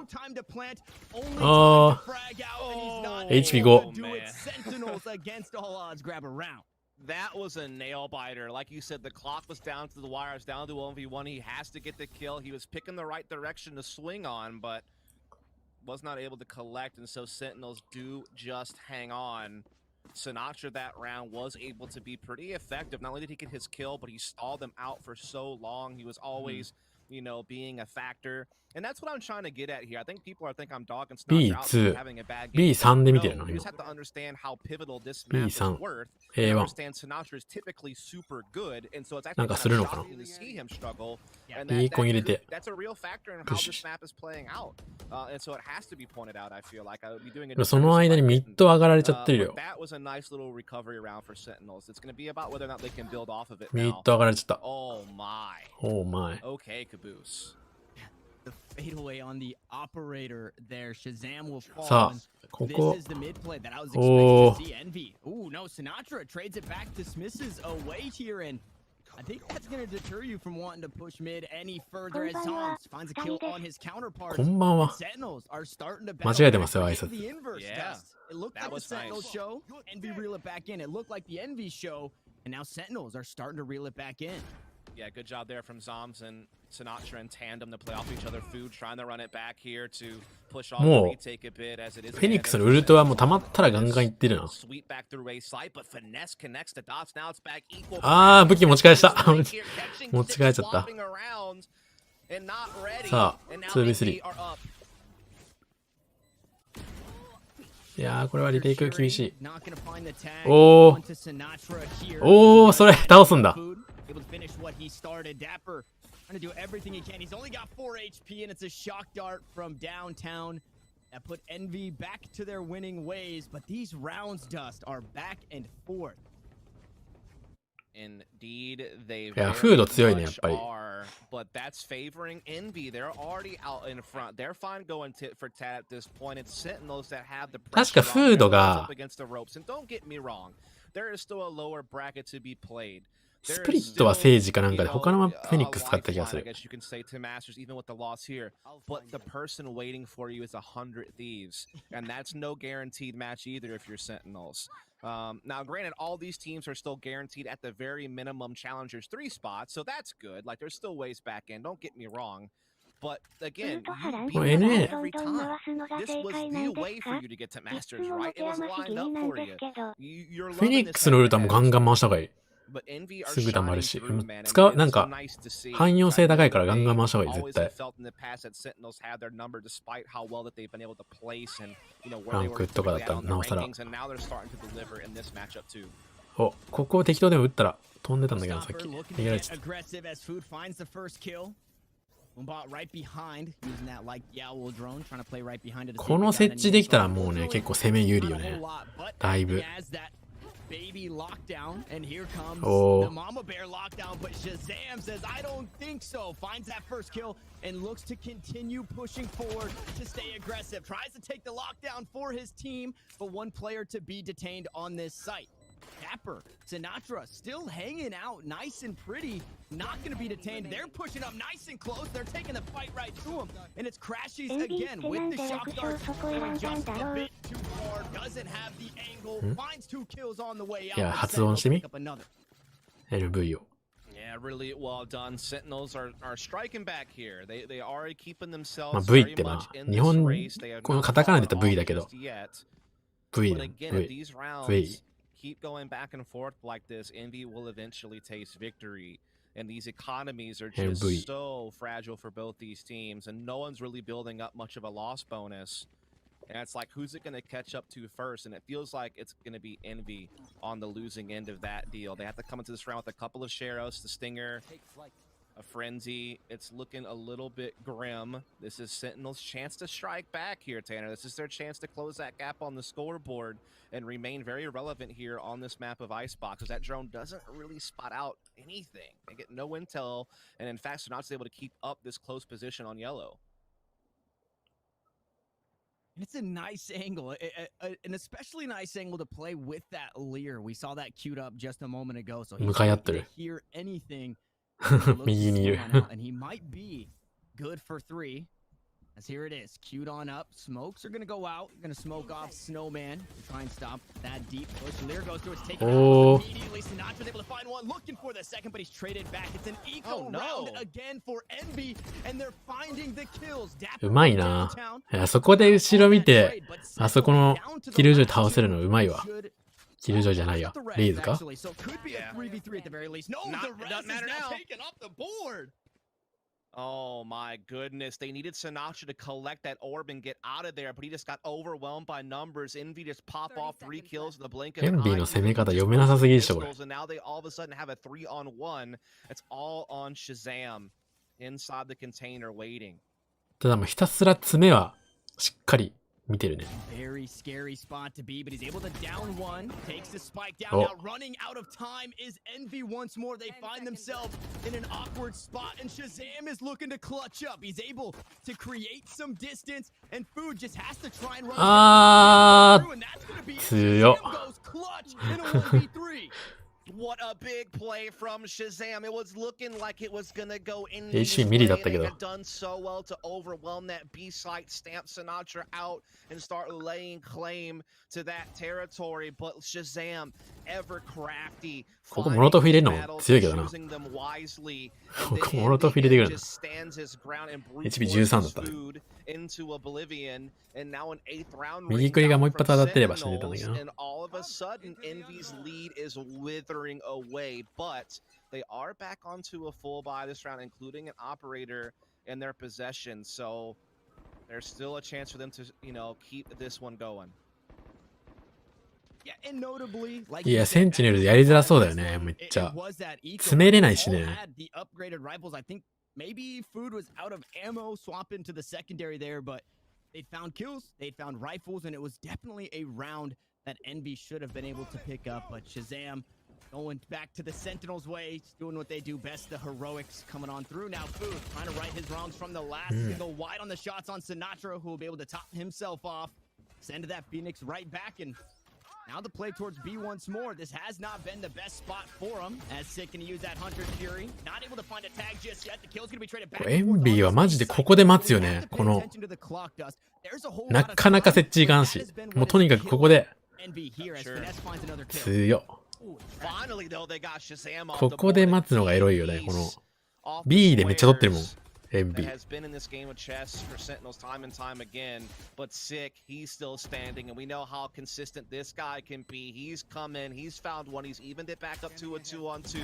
time to plant, only time to frag out, and he's not able to do it. Sentinels against all odds grab a round. That was a nail biter. Like you said, the clock was down to the wire. It's down to 1v1. He has to get the kill. He was picking the right direction to swing on, but was not able to collect, and so Sentinels do just hang on. Sinatra that round was able to be pretty effective. Not only did he get his kill, but he stalled them out for so long. He was always, you know, being a factor. And that's what I'm trying to get at here. I think people are thinking I'm dogging Sinatra out for having a bad game. B3 で見てる No, の you 今 just have to understand how pivotal this map is B3 worth. A1 Understand Sinatra is typically super good, and so it's なん actually か kind する of のかな shocking to see him struggle. And いい子入れて that's a real factor in how プッシュ this map is playing out. And so it has to be pointed out, I feel like. I would be doing a でもその disservice 間 if に I ミッ didn't. ド上がられちゃってる But よ。 that was a nice little recovery round for Sentinels. It's going to be about whether or not they can build off of it ミッ now. ド上がられちゃった。 Oh my. おーまい。 Okay, Caboose. The fadeaway on the operator there. Shazam will fall. さあ、こ This こ is the mid play that I was Oh. expecting to see. Envy. Ooh, no, Sinatra trades it back to Smith's away here, and I think that's going to deter you from wanting to push mid any further as Zombs finds a kill on his counterpart. こんばんは。 Sentinels are starting to 間 battle 違えてますよ、挨 back. 拶。 The inverse Yeah. does. It looked That like the was Sentinels nice. show. Envy reel it back in. It looked like the Envy show, and now Sentinels are starting to reel it back in. Yeah, good job there from Zombs and Sinatra in tandem to play off each other. Food trying to run it back here to push off the もう retake a bit as it is. フェニックスのウルトはもう溜まったらガンガンいってるな。 Sweep back through a slight, but finesse connects the dots. Now it's back equal. あー、武器持ち返した。持ち帰っちゃった。 And not ready. さあ、 And now 2v3 NB。are up. いやー、これはリテイク厳しい。 Not gonna find the tag おー onto Sinatra here. おー、それ倒すんだ。 Able to finish what he started. Dapper trying to do everything he can. He's only got 4 HP, and it's a shock dart from downtown that put Envy back to their winning ways. But these rounds, Dust, are back and forth. Indeed, they いや、 very フード強いね、やっ much ぱり。 are, but that's favoring Envy. They're already out in front. They're fine going tit for tat at this point. It's Sentinels that have the 確か pressure フ on ード their が up against the ropes. And don't get me wrong, there is still a lower bracket to be played. スプリットはセージかなんかで他のマップフェニックス使った気がする。 I guess you can say to Masters, even with the loss here, but the person waiting for you is 100 Thieves, and that's no guaranteed match either if you're Sentinels. Now, granted, all these teams are still guaranteed at the very minimum Challengers 3 spots, so that's good. Like, there's still ways back in. Don't get me wrong. But again, you beat them NA every time. This was the way for you to get to Masters, right? It was lined up for you. You're フェニ loving ッ this クスのウルトはもうガンガン回した方がいい。 But Envy are すぐ溜まる shining し through, man. 使う And なん it's か so nice to see. 汎用性高いからガンガン回した方がいい Always 絶対 felt in the past that Sentinels had their number despite how well that they've been able to place and you know where ラ they ン were クとかだったら on the なおさら rankings, and now they're starting to deliver in this matchup too. お、ここを適当でも打ったら飛んでたんだけどさっ Stopper き looking 逃 to げられ get ちゃった aggressive as Food finds the first kill. Umbot right behind, using that like Yowl drone, trying to play right behind it. この設置できたらもうね結構攻め有利よねだいぶ Baby lockdown, and here comes Oh. the Mama Bear lockdown, but Shazam says, I don't think so. Finds that first kill and looks to continue pushing forward to stay aggressive. Tries to take the lockdown for his team, but one player to be detained on this site. Dapper, Sinatra still hanging out nice and pretty, not going to be detained. They're pushing up nice and close. They're taking the fight right to him. And it's Crashies again with the shock dart. Going just a bit too far, doesn't have the angle, finds 2 kills on the way out. いや発音してみ Pick up another. LV を Yeah, really well done. Sentinels are striking back here. They are keeping まあ themselves V very ってま much あ in 日 this 本 race. They have この not カタカナで fallen 言った V off だけど just yet. V But だ again, if V these rounds V keep going back and forth like this, Envy will eventually taste victory. And these economies are just NB. so fragile for both these teams, and no one's really building up much of a loss bonus. And it's like, who's it going to catch up to first? And it feels like it's going to be Envy on the losing end of that deal. They have to come into this round with a couple of Sheros, the Stinger, a Frenzy. It's looking a little bit grim. This is Sentinel's chance to strike back here, Tanner. This is their chance to close that gap on the scoreboard and remain very relevant here on this map of Icebox, because that drone doesn't really spot out anything. They get no intel, and in fact, Sonata's able to keep up this close position on yellow. And it's a nice angle, an especially nice angle to play with that Lear. We saw that queued up just a moment ago, so he's 向かい合っ not て going る to hear anything. He looks to 右にいる slow on out, and he might be good for 3. As here it is, queued on up. Smokes are going to go out. Going to smoke off Snowman to try and stop that deep push. Lear goes through, it's taken Oh. out immediately. Sinatra's able to find one, looking for the second, but he's traded back. It's an eco Oh, no. round again for Envy, and they're finding the kills. うまいな。いやそこで後ろ見てあそこのキルジョイ倒せるのうまいわ。キルジョイじゃないよ。レイズか Actually, so could be a 3v3 at the very least. No, Not- the it res doesn't is matter now now. taken off the board. Oh my goodness. They needed Sinatra to collect that orb and get out of there, but he just got overwhelmed by numbers. Envy just pop 30 off 3 seconds kills in the blink of エ an ンビー eye. の攻め方読めなさすぎでしょ、これ。 And now they all of a sudden have a 3-on-1. It's all on Shazam inside the container waiting. ただもうひたすら爪はしっかり見てるね。 Very scary spot to be, but he's able to down one, takes the spike down. Oh. Now running out of time is Envy once more. They find themselves in an awkward spot, and Shazam is looking to clutch up. He's able to create some distance, and Food just has to try and run. あ And that's gonna be it. 強っ。 Shazam goes clutch in a 1v3. What a big play from Shazam. It was looking like it was gonna go in. HP ミリだったけど。 They had done so well to overwhelm that B site, stamp Sinatra out, and start laying claim to that territory. But Shazam, ever crafty. ここモロトフ入れるのも強いけどな。 choosing them wisely. ここモロトフ入れてくるな。 Just stands his ground and HP brute 13だったね。 food into oblivion, and now an 8th round 右クリがもう一発当たってれば死んでたんだけどな。 and all of a sudden Envy's lead is withering away, but they are back onto a full buy this round, including an operator in their possession, so there's still a chance for them to, you know, keep this one going. Yeah, and notably, like いや、センチネルでやりづらそうだよね、めっちゃ。詰めれないしね。 The upgraded rifles, I think maybe Food was out of ammo, swap into the secondary there, but they found kills, they found rifles, and it was definitely a round that Envy should have been able to pick up. But Shazam going back to the Sentinels' way, doing what they do best, the heroics coming on through. Now Food trying to right his wrongs from the last single, wide on the shots on Sinatra, who will be able to top himself off, send that Phoenix right back, and now the play towards B once more. This has not been the best spot for him, as Sick can use that Hunter Fury. Not able to find a tag just yet. The kill's gonna be traded back. エンビーはマジでここで待つよね。このなかなか設置いかんし、もうとにかくここで強っ。ここで待つのがエロいよね。この B でめっちゃ取ってるもん。that has been in this game of chess for Sentinels time and time again, but Sick, he's still standing, and we know how consistent this guy can be. He's come in, he's found one, he's evened it back up to a 2-on-2.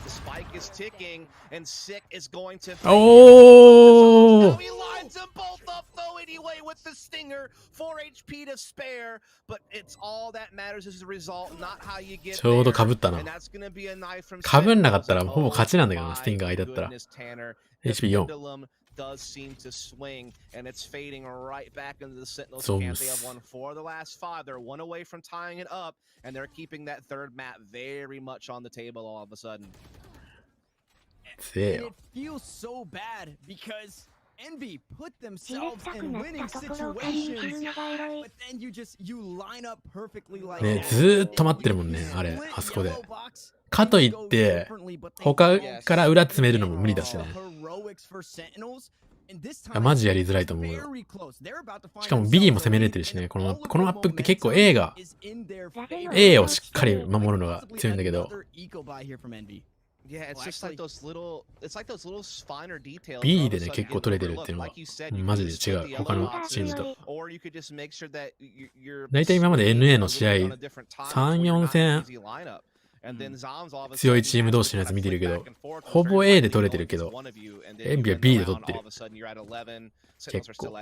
The spike is ticking, and Sick is going to... Oh! He lines them both up though anyway with the stinger. 4 HP to spare, but it's all that matters is the result, not how you get there. ちょうど被ったな。 And that's gonna be a knife from 被んなかったら Sentinels. ほぼ勝ちなんだけどな、 Oh スティンガー空いてたら。 my goodness, Tanner. HP 4。 Pendulum does seem to swing, and it's fading right back into the Sentinels Zooms. camp. They have won 4 of the last 5. They're 1 away from tying it up, and they're keeping that third map very much on the table all of a sudden. 強え And よ。 it feels so bad because Envy put themselves in winning situations, but then you line up perfectly like ね、 that. ずーっと待ってるもんね、あれ、あそこで。かといって、他から裏詰めるのも無理だしね。マジやりづらいと思うよ。しかも B も攻めれてるしね、このマップって結構 A が、A をしっかり守るのが強いんだけど、Yeah, it's just like those little, it's like those little finer details. B でね、結構取れてるっていうのは、マジで違う、他のチームと。大体今まで NA の試合、3、4戦、強いチーム同士のやつ見てるけど、ほぼ A で取れてるけど、エンビは B で取ってる。結構。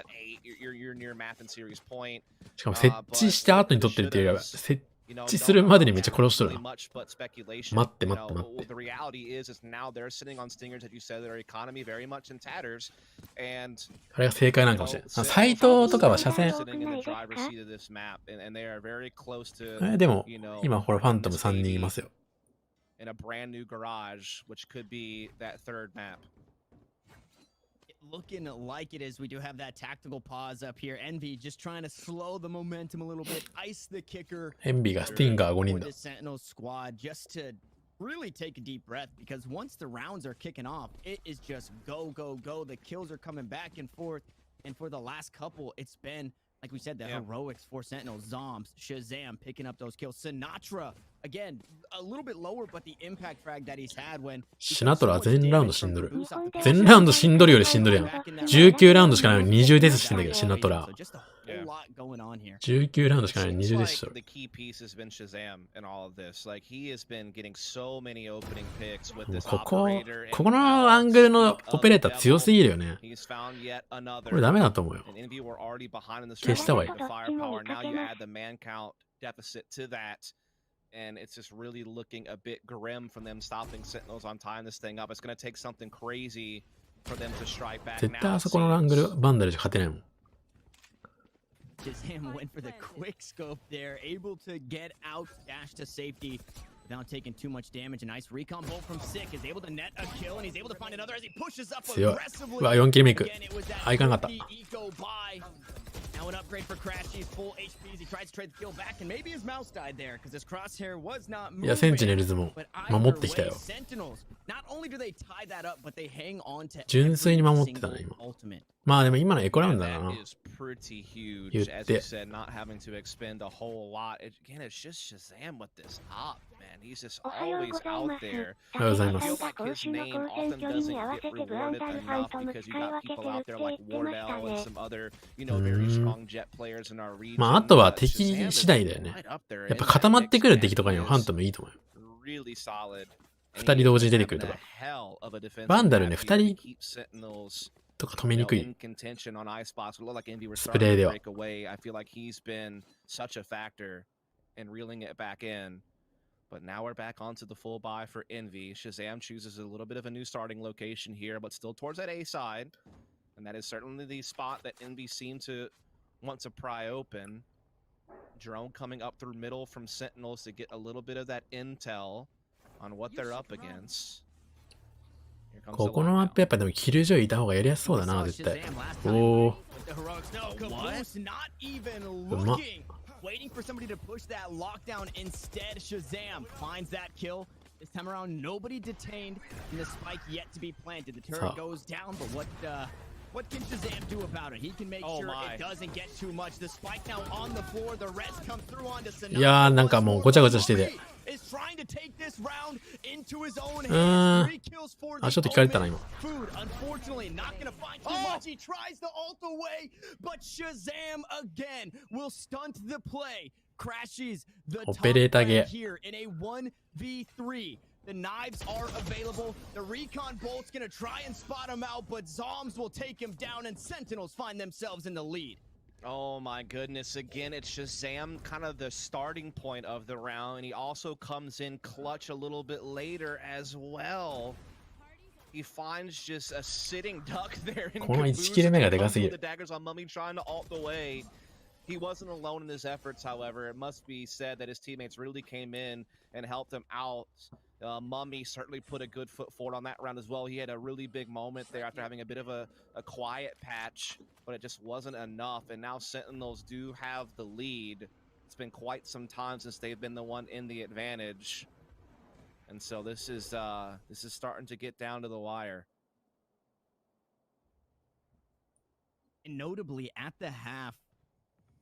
しかも設置した後に取ってるっていうよりは、設置するまでにめっちゃ殺しとるな。待って待って待って。あれが正解なんかもしれない。サイトとかは車線。でも、今これファントム3人いますよ。In a brand new garage, which could be that third map. Looking like it is, we do have that tactical pause up here. Envy just trying to slow the momentum a little bit, ice the kicker. エンビがスティンガー5人だ。 The Sentinel squad just to really take a deep breath, because once the rounds are kicking off, it is just go, go, go. The kills are coming back and forth. And for the last couple, it's been, like we said, the heroics for Sentinels, Zombs, Shazam picking up those kills. Sinatra, again, a little bit lower, but the impact frag that he's had when... シナトラ全ラウンド死んどる。全ラウンド死んどるより死んどるやん。19ラウンドしかないのに20デスしてんだけど、シナトラ。whole lot going on here. 19ラウンドしかない。 Seems 20で like した。 the key piece has been Shazam in all of this. Like he has been getting so many opening picks with もう this ここ operator. and ここの now アングルの speak オ of ペレーター the 強す devil, ぎるよね。 he's found yet これダ another. メだと思うよ。 And Envy were already behind in the 消した方がいい。 the firepower. Now you add the man count deficit to that. And it's just really looking a bit grim from them stopping Sentinels on tying this thing up. It's going to take something crazy for them to strike back 絶対 now. あそこのアングルバンダルじゃ勝てないもん。 Shazam went for the quick scope there, able to get out, dash to safety without taking too much damage. A nice recon bolt from Sick is able to net a kill, and he's able to find another as he pushes up 強い。 aggressively. うわ、4キルメイク。 Again, it was that あ、いかなかった。 rookie eco buy. Now an upgrade for Crash. He's full HP as he tries to trade the kill back, and maybe his mouse died there because his crosshair was not いや、 moving. センチネルズも But 守っ either てきた way, よ。 Sentinels, not only do they tie that up, but they hang on to 純粋に every 守ってたね、 single 今。 ultimate. まあでも今のエコラウンドだ That な。 is pretty huge, 言 as っ you て。 said, not having to expend a whole lot. Again, it's just Shazam with this op, man. He's just おはよう always ござい out ます。 there. おはようござい I ま feel す。 like 講 his 師の name 光線 often 距離 doesn't に合わ get せてブラン rewarded ダルファイ enough トの because you 使い got 分け people てる out って there 言 like ってました Wardell and ね。 some other, you know, very strong jet players in our region. まああとは But 敵 Shazam 次 is 第だよね。 right up there やっぱ in that 固まってくる mix, 敵とか man. には He ファン is トムいいと思うよ。 really solid. 2人同時に出てくるとか。 Hell of a defensive バンダルね、 map 2 here 人 to keep Sentinels とか止めに you く know, い。 in contention on eye spots. It looked like Envy were スプレー starting で to は。 break away. I feel like he's been such a factor in reeling it back in. But now we're back onto the full buy for Envy. Shazam chooses a little bit of a new starting location here, but still towards that A side. And that is certainly the spot that Envy seemed to want to pry open. Drone coming up through middle from Sentinels to get a little bit of that intel on what they're up against. Here comes こ the このマッ lockdown. プやっぱでもキルジョイいた方がやりやすそうだな、絶対。おー。 The heroics, no, Caboose not even What? looking, waiting for somebody to push that lockdown. Instead, Shazam finds that kill. This time around, nobody detained, and the spike yet to be planted. The turret goes down, but what can Shazam do about it? He can make sure it doesn't get too much. The spike now on the floor. The res come through onto Sinatra. いやーなんかもうごちゃごちゃしてて。 Is trying to take this round into his own うーん。 hands. 3 kills for あ、 the ちょっと聞かれたな、 Omen. 今。 Food, unfortunately, not gonna find too much. He tries the ult away, but Shazam again will stunt the play. Crashes the top Operator player get. here in a 1v3. The knives are available. The recon bolt's gonna try and spot him out, but Zombs will take him down, and Sentinels find themselves in the lead. Oh my goodness, again, it's Shazam kind of the starting point of the round, and he also comes in clutch a little bit later as well. He finds just a sitting duck there in この1 Caboose キル目が to でか come すぎ through る。 the daggers on Mummy trying to ult the way. He wasn't alone in his efforts, however. It must be said that his teammates really came in and helped him out. Mummy certainly put a good foot forward on that round as well. He had a really big moment there after having a bit of a quiet patch, but it just wasn't enough. And now Sentinels do have the lead. It's been quite some time since they've been the one in the advantage. And so this is starting to get down to the wire. And notably, at the half,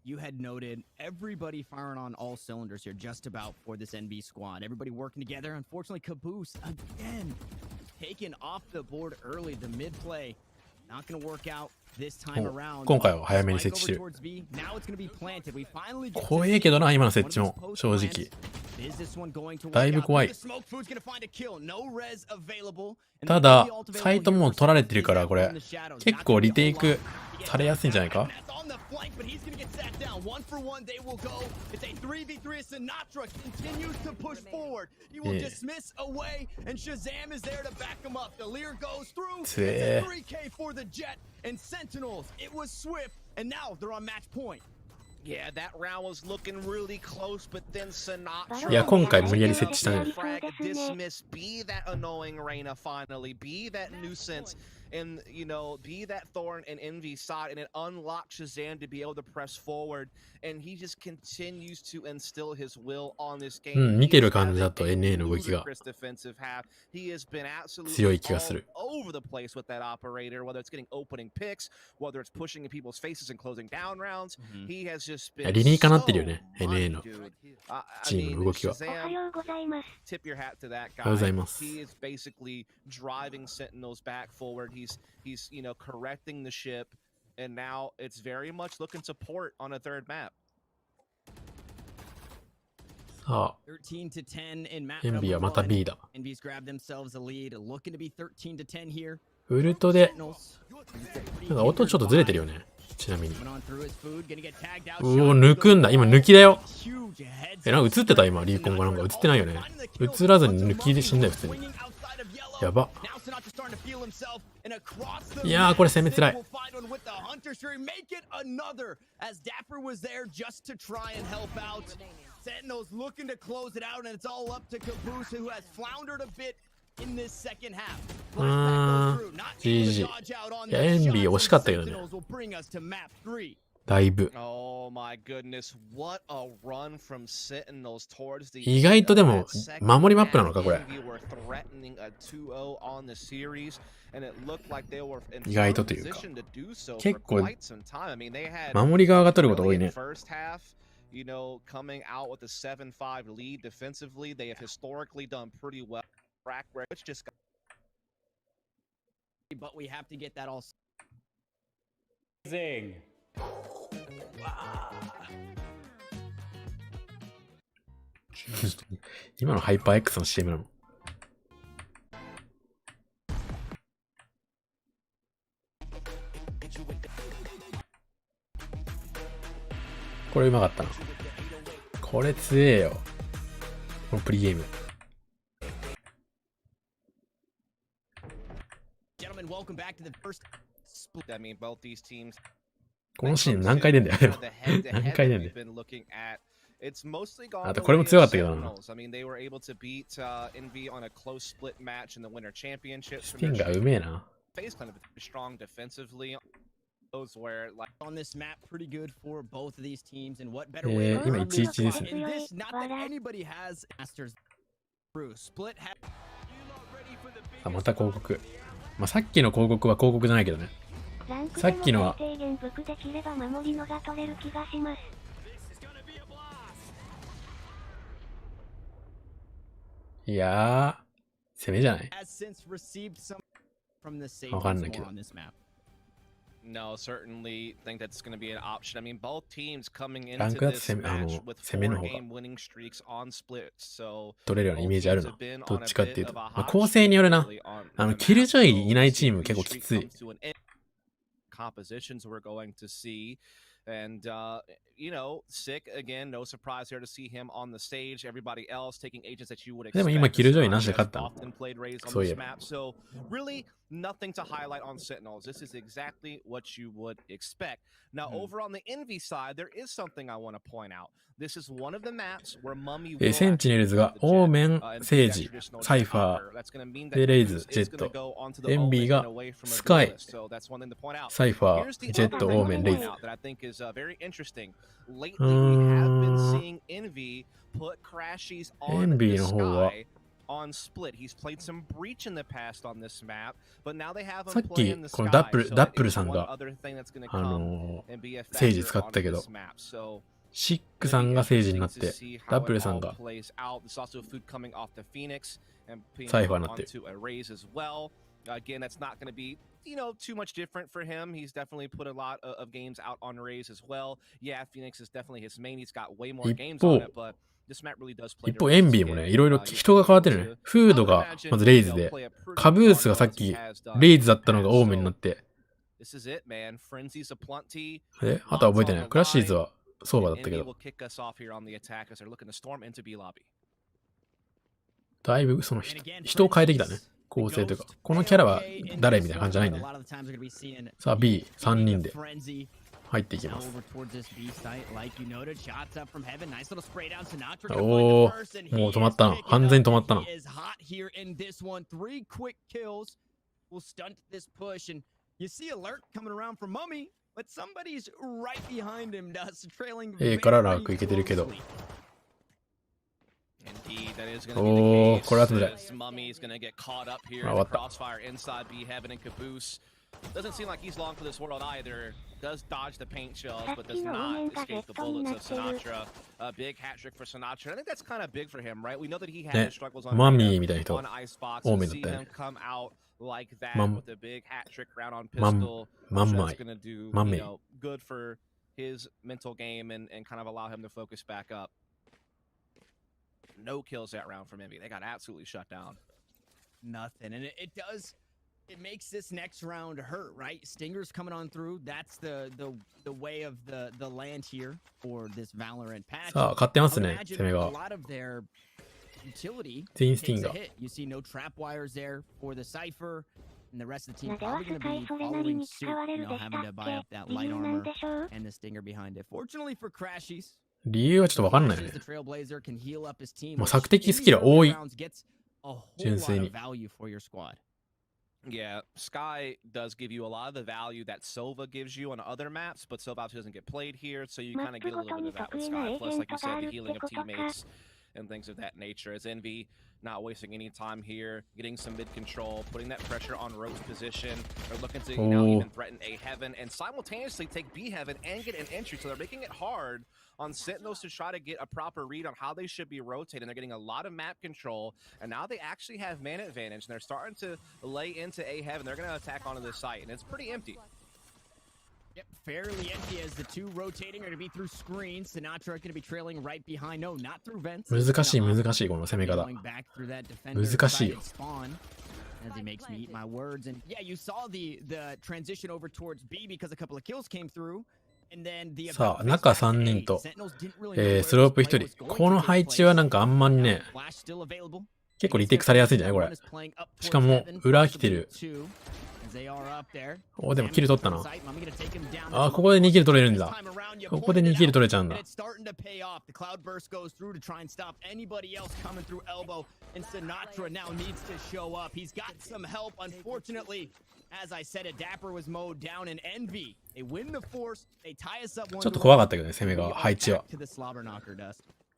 you had noted everybody firing on all cylinders here, just about, for this NB squad. Everybody working together. Unfortunately, Caboose, again, taken off the board early. The mid play, not going to work out this time around. 今回は早めに設置してる。 Now it's going to be planted. We finally get 怖えけどな、今の設置も、正直。 Is this one going to work だいぶ out? 怖い。 The smoke food's going to find a kill. No res available. ただ、サイトも取られてるから、これ、結構リテイクされやすいんじゃないか？ But he's gonna get sat down. 1 for 1, they will go. It's a 3v3 as Sinatra continues to push forward. He will dismiss away, and Shazam is there to back him up. The Lear goes through. It's a 3K for the Jet and Sentinels. It was swift, and now they're on match point. Yeah, that round was looking really close, but then Sinatra. いや、今回無理やり設置したね。 Dismiss, be that annoying Reina finally, be that nuisance, and you know, be that thorn in Envy's side, and it unlocks Shazam to be able to press forward, and he just continues to instill his will on this game. 見てる感じだと NA の動きが He has been absolutely 強い気がする。 all over the place with that operator, whether it's getting opening picks, whether it's pushing in people's faces and closing down rounds. He has just been 理にかなってるよね、 so NA の dude. チームの動きは。 おはようございます。 Tip your hat to that guy. おはようございます。 He is basically driving Sentinels back forward. He's you know, correcting the ship, and now it's very much looking to port on a third map. さあ、 13 to 10 in map エンビー number はまた 1. B だ。 Envy's grabbed themselves a lead, looking to be 13 to 10 here. ウルトで、 Sentinels. なんか音ちょっとずれてるよね。ちなみに。 Coming on through his food, gonna get tagged out. うお、抜くんだ。今抜きだよ。 Huge heads え、なんか映ってた今、リーコンがなんか映ってないよね。映らずに抜きで死んだよ、普通に。 swinging outside of yellow. やば。 Now Sinatra starting to feel himself and across the いやー、これ攻めづらい。 will find one with the hunter shuri, make it another as Dapper was there just to try and help out. Sentinels looking to close it out, and it's all up to Caboose, who has floundered a bit in this second half. Flashback goes through, not able to dodge out on いや、 that エンビー shot, 惜しかったけどね。 Sentinels will bring us to map 3. だいぶ。 Oh my goodness, what a run from Sentinels towards the 意外とでも second 守りマップなのか half. これ。 Envy were threatening a 2-0 on the series, and it looked like they were in 意外と firm というか。 position to do so 結 for 構 quite some time. I mean, they had 守り側が取ること多い really ね in。first half, you know, coming out with a 7-5 lead defensively. They have historically done pretty well. Rack where it's just got But we have to get that all. 今のハイパー X の CM なの。これうまかったな。これ強えよ。このプリゲーム。 Gentlemen, welcome back to the first split. I mean, both these teams このシーン何回出んだよ。何回出んだよ。 It's mostly gone あとこれも強かったけどな。 Sentinels. I mean, they were able to beat Envy on a close split match in the Winter Championships. スピンがうめえな。 Face kind of strong defensively. Those were like On this map, pretty good for both of these teams. And what better way to 今 earn 1-1ですね。 in this? Not that anybody has Masters through split. あ、また広告。まあ、さっきの広告は広告じゃないけどね。さっきのは最低限服できれば守りのが取れる気がします。いやー、攻めじゃない。 Has since received some from the safety わかんないけど。 on this map. no, certainly think that's going to be an option. I mean, both teams coming ラン into クだと this 攻め、match with 攻めの 4 方が game winning streaks on splits. So 取れるようなイメージあるな。 both teams have been どっ on a ちかっていう bit と。 of a まあ、 hot 構成によるな。 streak on the キルジョイ map. いない So チーム the 結構き streak つい。 comes to an end. Compositions we're going to see. And, you know, Sick, again, no surprise here to see him on the stage. Everybody else taking agents that you would でも expect. 今キルジョイ This なしで has 勝ったの。 often played Raze on そういえ this ば。 map. So, really, nothing to highlight on Sentinels. This is exactly what you would expect. Now, over on the Envy side, there is something I want to point out. This is one of the maps where Mummy will センチネルズがオーメン、セージ、サイファー、でレイズ、ジェット、エンビーがスカイ、サイファー、ジェット、オーメン、レイズ。エンビーの方は on split. He's played some breach in the past on this map, but now they have さ him っ play き in the この sky. ダップル So さん it's が one other thing that's going to come and be a セージ factor 使った on けど this map. So シックさんがセージになってダップルさんが plays out. There's also food coming off the Phoenix and being サイファーになってる。 onto a Raze as well. Again, that's not going to be, you know, too much different for him. He's definitely put a lot of games out on Raze as well. Yeah, Phoenix is definitely his main. He's got way more 一 games 方 on it, but this map really does play 一 to 方 Raze's エンビーもね game. いろいろ He's 人が変わってる able ね to, フード I would が imagine, まずレイズ you know, で play a pretty カブースが on さっ well as き he has done レイズだったの in が the オーメンにな past. って So this is it, man. Frenzy's a plenty. であとは覚えてないクラッシーズは相場だったけ Envy ど will kick us off here on the attack as they're looking to storm into B lobby. だいぶその人を変えてきたね構成というかこのキャラは誰みたいな感じじゃないねさあ B3 人で入っていきますおおもう止まったな完全に止まったな will stunt this push, and you see alert coming around from Mummy, but somebody's right behind him, trailing A からラークいけてるけど Indeed, that is going to be お the おこれ後で case. Mummy is going to get caught up here あ in 終 the わった crossfire inside B Heaven and Caboose. Doesn't seem like he's long for this world either. Does dodge the paint shells, but does not escape the bullets of Sinatra. A big hat trick for Sinatra. I think that's kind of big for him, right? We know that he had his struggles on Icebox. And see him come out like that with a big hat trick round on pistol. That's going to do good for his mental game and kind of allow him to focus back up. No kills that round from Envy. They got absolutely shut down. Nothing. And it makes this next round hurt, right? Stingers coming on through. That's the way of the land here for this Valorant patch. さあ、勝ってますね、攻めが。 A lot of their utility 全員スティンガー。 hit. You see no trap wires there for the Cypher, and the rest of the team probably going to be following suit, having to buy up that light armor and the Stinger behind it. Fortunately for Crashies, 理由はちょっとわかんないよね。 the Trailblazer can heal up his team. もう索敵スキル多い。 純粋に。Value for your squad. Yeah, Sky does give you a lot of the value that Sova gives you on other maps, but Sova doesn't get played here, so you kind of get a little bit of that with Sky. Plus, like you said, the healing of teammates and things of that nature. As Envy not wasting any time here, getting some mid control, putting that pressure on Rope's position. They're looking to now even threaten A Heaven and simultaneously take B Heaven and get an entry, so they're making it hard on Sentinels to try to get a proper read on how they should be rotating. They're getting a lot of map control, and now they actually have man advantage, and they're starting to lay into A Heaven. They're going to attack onto this site, and it's pretty empty. Yep, fairly empty as the two rotating are going to be through screens. Sinatra going to be trailing right behind. No, not through vents. 難しいこの攻め方。難しいよ。 As he makes me eat my words, and yeah, you saw the transition over towards B because a couple of kills came through. さあ、中3人と、スロープ1人。この配置はなんかあんまりね、結構リテイクされやすいんじゃないこれ。しかも、裏来てる。お、でもキル取ったな。あ、ここで2キル取れるんだ。ここで2キル取れちゃうんだ。As I said, a Dapper was mowed down in Envy. They win the force. They tie us up. ちょっと怖かったけどね、攻めが、配置は。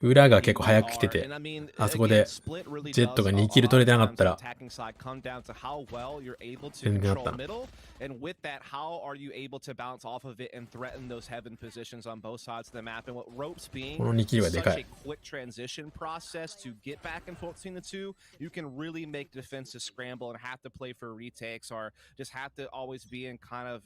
裏が結構早く来てて、あそこでジェットが2キル取れてなかったら、全然あったな。And with that, how are you able to bounce off of it and threaten those heaven positions on both sides of the map? And what Ropes being such a quick transition process to get back and forth between the two, you can really make defenses scramble and have to play for retakes or just have to always be in kind of,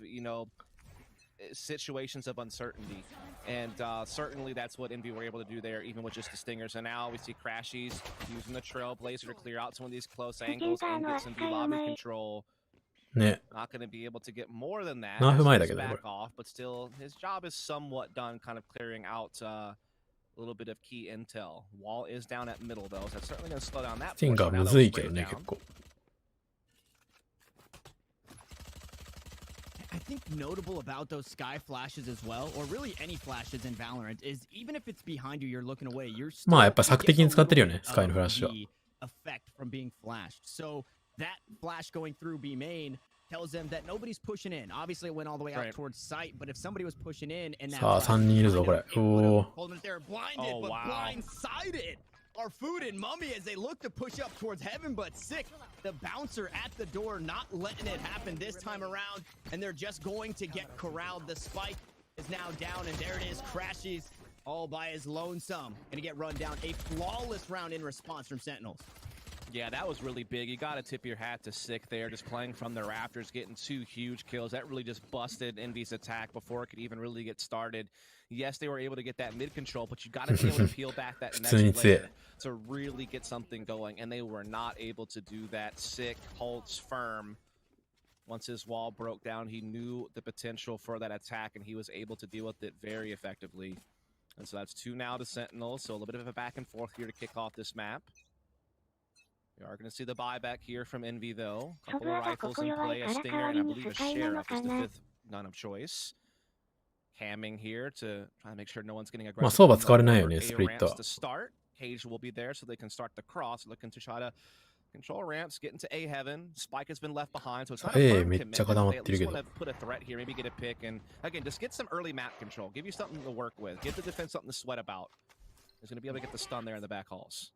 situations of uncertainty. And certainly that's what Envy were able to do there, even with just the Stingers. And now we see Crashies using the Trailblazer to clear out some of these close angles and get some lobby control. ね。 Not going to be able to get more than that. 何分前だけどね、これ。 Back off, but still, his job is somewhat done, kind of clearing out a little bit of key intel. Wall is down at middle, though, so that's certainly going to slow down that. ティンガーむずいけどね、結構。 I think notable about those sky flashes as well, or really any flashes in Valorant, is even if it's behind you, you're looking away. You're still まあやっぱ索敵に使ってるよね、スカイのフラッシュは。 effect from being flashed. So that flash going through B main tells them that nobody's pushing in. Obviously, it went all the way out towards sight, but if somebody was pushing in and that さあ、3人いるぞ、これ。おお。 they're blinded, but blindsided. Our food and mummy as they look to push up towards heaven, but sick. The bouncer at the door, not letting it happen this time around, and they're just going to get corralled. The spike is now down, and there it is, Crashies all by his lonesome. Gonna get run down. A flawless round in response from Sentinels. Yeah, that was really big. You got to tip your hat to Sick there, just playing from the Rafters, getting 2 huge kills. That really just busted Envy's attack before it could even really get started. Yes, they were able to get that mid control, but you got to be able to peel back that next layer to really get something going, and they were not able to do that. Sick holds firm. Once his wall broke down, he knew the potential for that attack, and he was able to deal with it very effectively. And so that's 2 now to Sentinels, so a little bit of a back and forth here to kick off this map. We are going to see the buyback here from Envy, though. A couple of rifles in play, a Stinger, and I believe a Sheriff is the 5th gun of choice. Camming here to try to make sure no one's getting aggressive. まあ、相場使われないよね、スプリットは。 To start, Cage will be there so they can start the cross, looking to try to control ramps, get into A Heaven. Spike has been left behind, so it's not a firm commitment. They at least want to put a threat here, maybe get a pick, and again, just get some early map control. Give you something to work with. Give the defense something to sweat about. He's going to be able to get the stun there in the back halls.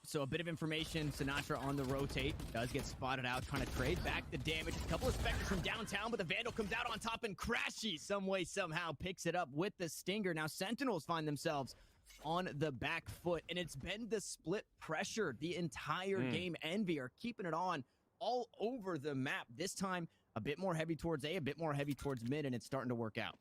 So a bit of information, Sinatra on the rotate, does get spotted out, trying to trade back the damage. A couple of Spectres from downtown, but the Vandal comes out on top and Crashy some way, somehow picks it up with the Stinger. Now Sentinels find themselves on the back foot, and it's been the split pressure the entire game. Envy are keeping it on all over the map. This time, a bit more heavy towards A, a bit more heavy towards mid, and it's starting to work out.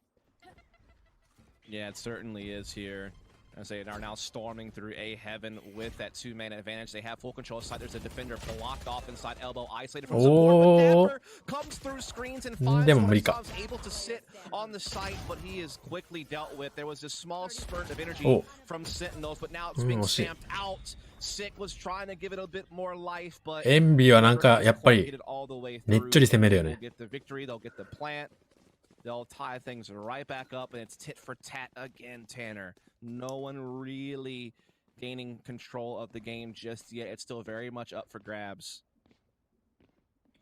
Yeah, it certainly is here. As they are now storming through A heaven with that 2-man advantage. They have full control of side. There's a defender blocked off inside elbow, isolated from support. But Dapper comes through screens and finds himself able to sit on the site, but he is quickly dealt with. There was a small spurt of energy from Sentinels, but now it's being stamped out. Sick was trying to give it a bit more life, but Envy はなんかやっぱりねっちょり攻めるよね。 They'll get the victory, they'll get the plant. They'll tie things right back up, and it's tit for tat again, Tanner. No one really gaining control of the game just yet. It's still very much up for grabs.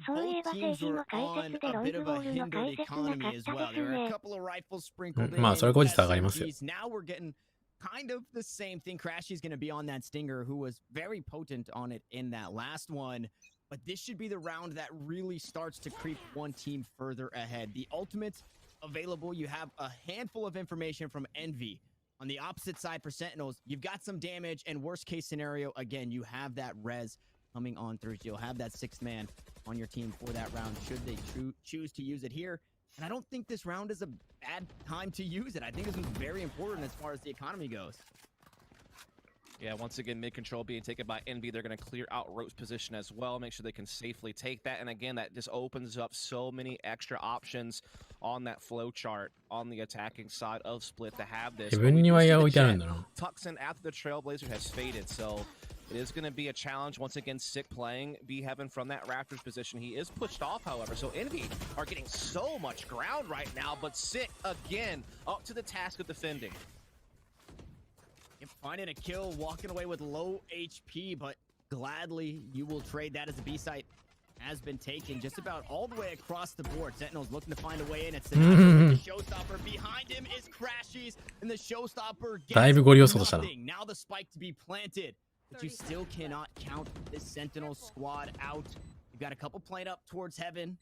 Both teams were on a bit of a hindered economy as well. There were a couple of rifles sprinkled in. まあそれ後日上がりますよ。 Now we're getting kind of the same thing. Crashy's going to be on that Stinger, who was very potent on it in that last one. But this should be the round that really starts to creep one team further ahead. The ultimates available. You have a handful of information from Envy. On the opposite side for Sentinels, you've got some damage, and worst case scenario, again, you have that res coming on through. You'll have that 6th man on your team for that round, should they choose to use it here. And I don't think this round is a bad time to use it. I think this is very important as far as the economy goes. Yeah, once again, mid-control being taken by Envy. They're going to clear out Rote's position as well, make sure they can safely take that. And again, that just opens up so many extra options on that flow chart on the attacking side of Split to have this. Tucks in after the Trailblazer has faded, so it is going to be a challenge. Once again, Sick playing B Heaven from that Raptors position. He is pushed off, however, so Envy are getting so much ground right now, but Sick, again, up to the task of defending. Finding a kill, walking away with low HP, but gladly you will trade that as a B site has been taken just about all the way across the board. Sentinels looking to find a way in. It's the showstopper. Behind him is Crashies, and the showstopper gets nothing. Now the spike to be planted, but you still cannot count this Sentinel squad out. You've got a couple playing up towards heaven.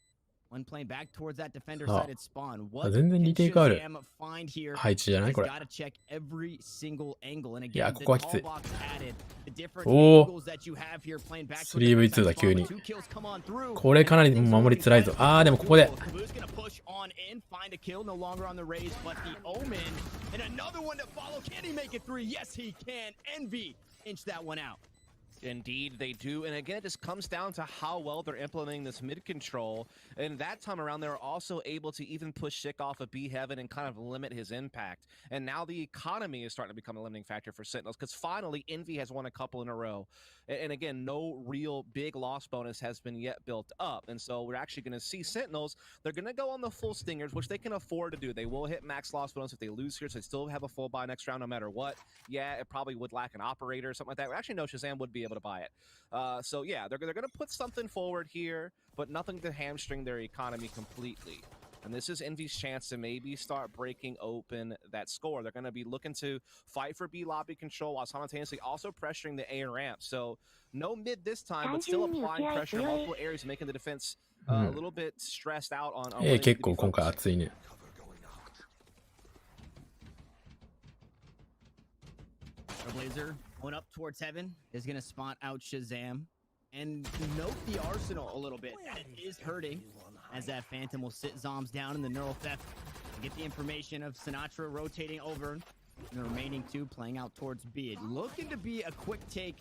One playing back towards that defender-sided spawn. What can Shazam find here? He's got to check every single angle. And again, the tall box added, the different angles that you have here playing back towards the defender spawn. 2 kills come on through. これかなり守りづらいぞ。あー、でもここで。Kabu's gonna push on in, find a kill, no longer on the raise, but the Omen. And another one to follow. Can he make it 3? Yes, he can. Envy inch that one out. Indeed, they do. And again, it just comes down to how well they're implementing this mid-control. And that time around, they were also able to even push Sick off of B Heaven and kind of limit his impact. And now the economy is starting to become a limiting factor for Sentinels, because finally, Envy has won a couple in a row. And again, no real big loss bonus has been yet built up. And so we're actually going to see Sentinels, they're going to go on the full Stingers, which they can afford to do. They will hit max loss bonus if they lose here, so they still have a full buy next round no matter what. Yeah, it probably would lack an operator or something like that. Actually, no, Shazam would be able to buy it. So yeah, they're going to put something forward here, but nothing to hamstring their economy completely. And this is Envy's chance to maybe start breaking open that score. They're going to be looking to fight for B lobby control while simultaneously also pressuring the A ramp. So no mid this time, but still applying pressure in multiple areas, making the defense a little bit stressed out on. 結構今回熱いね。Blazer going up towards heaven is going to spot out Shazam and note the arsenal a little bit. That is hurting as that Phantom will sit Zombs down in the neural theft to get the information of Sinatra rotating over and the remaining 2 playing out towards B. Looking to be a quick take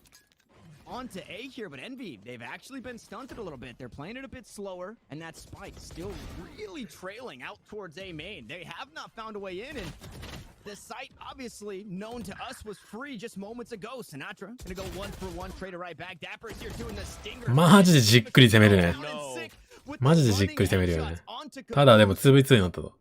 onto A here, but Envy, they've actually been stunted a little bit. They're playing it a bit slower, and that spike still really trailing out towards A main. They have not found a way in, and the site, obviously known to us, was free just moments ago. Sinatra gonna go 1-for-1, trade it right back. Dapper is here doing the stinger. マジでじっくり攻めるね。マジでじっくり攻めるよね。ただでも 2v2 になったぞ。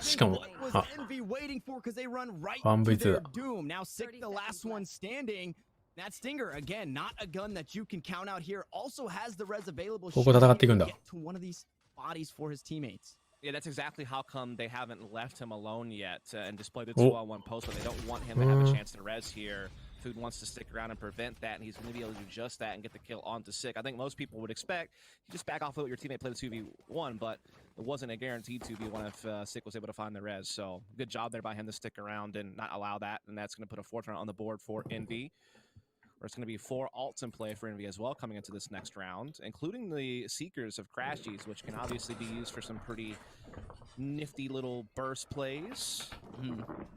しかも、あ、1v2 だ。Now Sick, the last one standing. That Stinger, again, not a gun that you can count out here, also has the res available. ここ戦っていくんだ。 To one of these bodies for his teammates. Yeah, that's exactly how come they haven't left him alone yet and displayed the 2-on-1 post, but they don't want him to have a chance to res here. Food wants to stick around and prevent that, and he's going to be able to do just that and get the kill onto Sick. I think most people would expect you just back off of your teammate, play the 2v1, but it wasn't a guaranteed 2v1 if Sick was able to find the res. So good job there by him to stick around and not allow that, and that's going to put a 4th round on the board for Envy. Where it's going to be 4 alts in play for Envy as well coming into this next round, including the Seekers of Crashies, which can obviously be used for some pretty nifty little burst plays,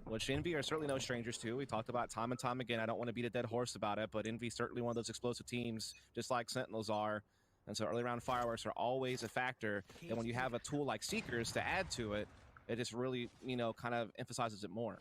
which Envy are certainly no strangers to. We talked about time and time again. I don't want to beat a dead horse about it, but Envy's certainly one of those explosive teams, just like Sentinels are. And so early round fireworks are always a factor. And when you have a tool like Seekers to add to it, it just really, you know, kind of emphasizes it more.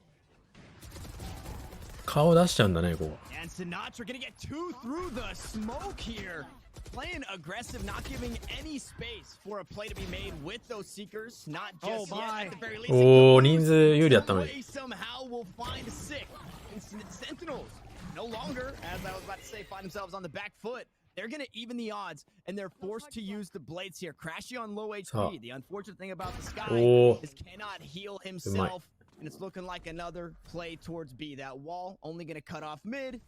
顔出しちゃうんだね、ここ。 And Sinatra gonna get 2 through the smoke here. Playing aggressive, not giving any space for a play to be made with those Seekers. Not just yet, at the very least. おー、人数有利だったのに。 Somehow will find Sick. And Sentinels no longer, as I was about to say, find themselves on the back foot. They're gonna even the odds, and they're forced to use the blades here. Crashy on low HP. The unfortunate thing about the Sky is cannot heal himself. And it's looking like another play towards B. That wall only going to cut off mid.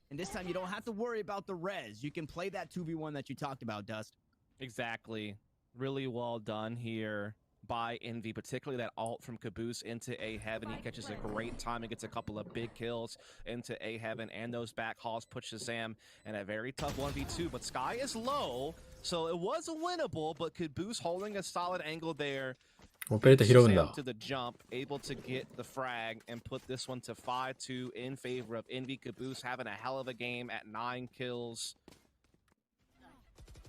And this time you don't have to worry about the res. You can play that 2v1 that you talked about, Dust. Exactly. Really well done here by Envy, particularly that ult from Caboose into A Heaven. He catches a great time and gets a couple of big kills into A Heaven, and those back hauls put Shazam in a very tough 1v2. But Sky is low, so it was winnable, but Caboose holding a solid angle there. オペレーター拾うんだ。 To the jump, able to get the frag and put this one to 5-2 in favor of Envy. Caboose having a hell of a game at 9 kills.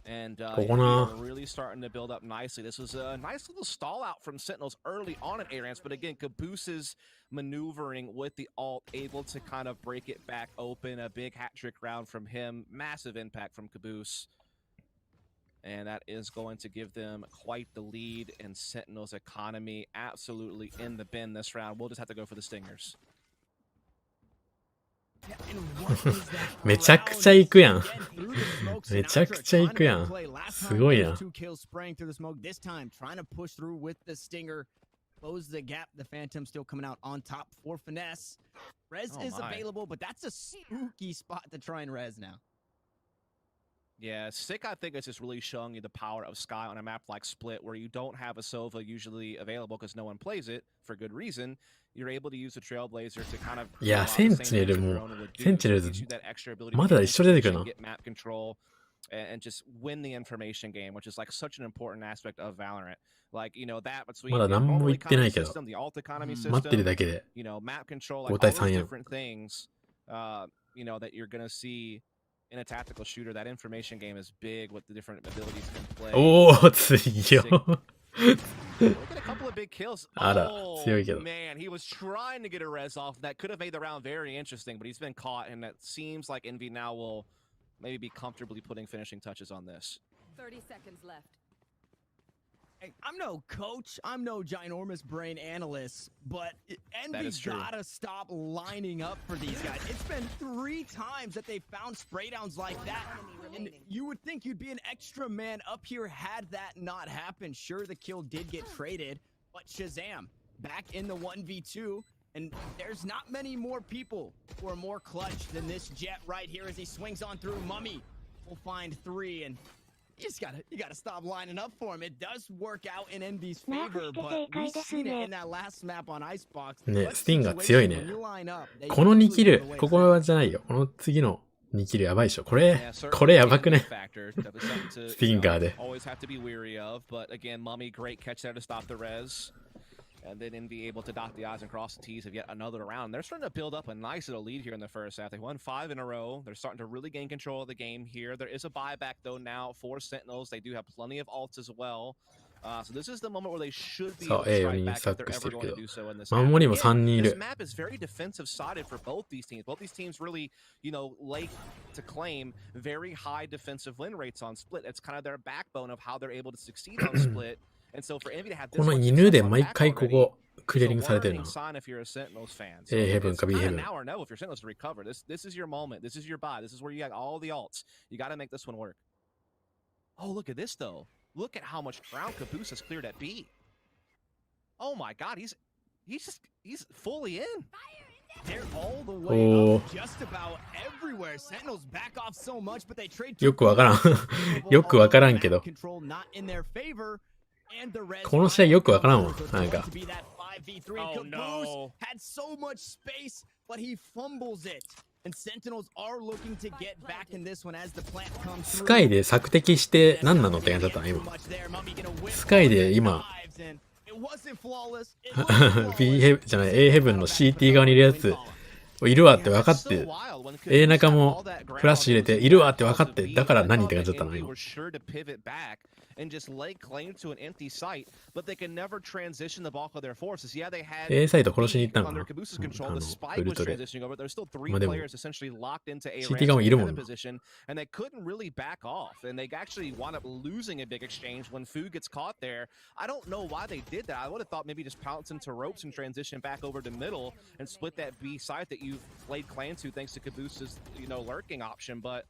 And we're really starting to build up nicely. This was a nice little stall out from Sentinels early on at A-Ramps, but again, Caboose's maneuvering with the ult, able to kind of break it back open. A big hat trick round from him. Massive impact from Caboose. And that is going to give them quite the lead, and Sentinel's economy absolutely in the bin this round. We'll just have to go for the Stingers. めちゃくちゃ行くやん。めちゃくちゃ行くやん。すごいな。 2 kills spraying through the smoke. This time trying to push through with the Stinger. Close the gap. The Phantom still coming out on top for finesse. Res is available, but that's a spooky spot to try and res now. Yeah, Sick, I think, is just really showing you the power of Sky on a map like Split, where you don't have a Sova usually available because no one plays it for good reason. You're able to use the Trailblazer to kind of... いや、センチネルも、センチネルズ、まだ一緒出てくるな。 map control and just win the information game, which is like such an important aspect of Valorant. Like, you know, that between まだ何も言ってないけど、 the alt economy system, 待ってるだけで、 you know, map control, 5 like 対 all 3 those やん。 different things, you know, that you're going to see in a tactical shooter. That information game is big with the different abilities you can play. おー、強い。 Look at a couple of big kills. あら、 Oh, 強いけど。 man, he was trying to get a res off. That could have made the round very interesting, but he's been caught, and it seems like Envy now will maybe be comfortably putting finishing touches on this. 30 seconds left. Hey, I'm no coach, I'm no ginormous brain analyst, but Envy's gotta stop lining up for these guys. It's been 3 times that they found spray downs like that, and you would think you'd be an extra man up here had that not happened. Sure, the kill did get traded, but Shazam back in the 1v2, and there's not many more people who are more clutch than this Jet right here as he swings on through. Mummy will find 3, and you gotta stop lining up for him. It does work out in Envy's favor, but we've seen it in that last map on Icebox. ね、スティンが強いね。この2キル、ここじゃないよ。この次の2キルやばいでしょ。これやばくね。スティンガーで。Always have to be wary of, but again, Mummy, great catch there to stop the res. And then Envy able to dot the I's and cross the T's of yet another round. They're starting to build up a nice little lead here in the first half. They won 5 in a row. They're starting to really gain control of the game here. There is a buyback, though, now for Sentinels. They do have plenty of ults as well. So this is the moment where they should be able to strike back if they're ever going to do so in this map. This map is very defensive-sided for both these teams. Both these teams really, you know, like to claim very high defensive win rates on Split. It's kind of their backbone of how they're able to succeed on Split. この犬で毎回ここクリアリングされてるな。A Heaven か B Heaven. Now or no if you're Sentinels to recover. This is your moment. This is your buy. This is where you got all the ults. You got to make this one work. Oh, look at this though. Look at how much ground Caboose has cleared at B. Oh my God, he's fully in. They're all the way Oh. up just about everywhere. Sentinels back off so much, but they trade よくわからん。よくわからんけど。 control not in their favor. And the Reds この試合よくわからんわ。なんか。 to be that 5v3. Oh, no. Caboose had so much space, but he fumbles it. And Sentinels are looking to get back in this one as the plant comes ス through. カイで索敵して何なのって感じだったな、今。スカイで今、B ヘブじゃない、A ヘブンの CT 側にいるやつ、いるわって分かって、A 中もフラッシュ入れて、いるわって分かって、だから何って感じだったな、今。And just lay claim to an empty site, but they can never transition the bulk of their forces. Yeah, they had A サイト殺しに行ったのか under な Caboose's control. あの The spy ウル was トで。 transitioning over. There's still three まあでも players essentially locked into A CT 側もいるもんな。 position, and they couldn't really back off. And they actually wound up losing a big exchange when Fu gets caught there. I don't know why they did that. I would have thought maybe just pounce into ropes and transition back over to middle and split that B site that you've laid claim to thanks to Caboose's, lurking option. But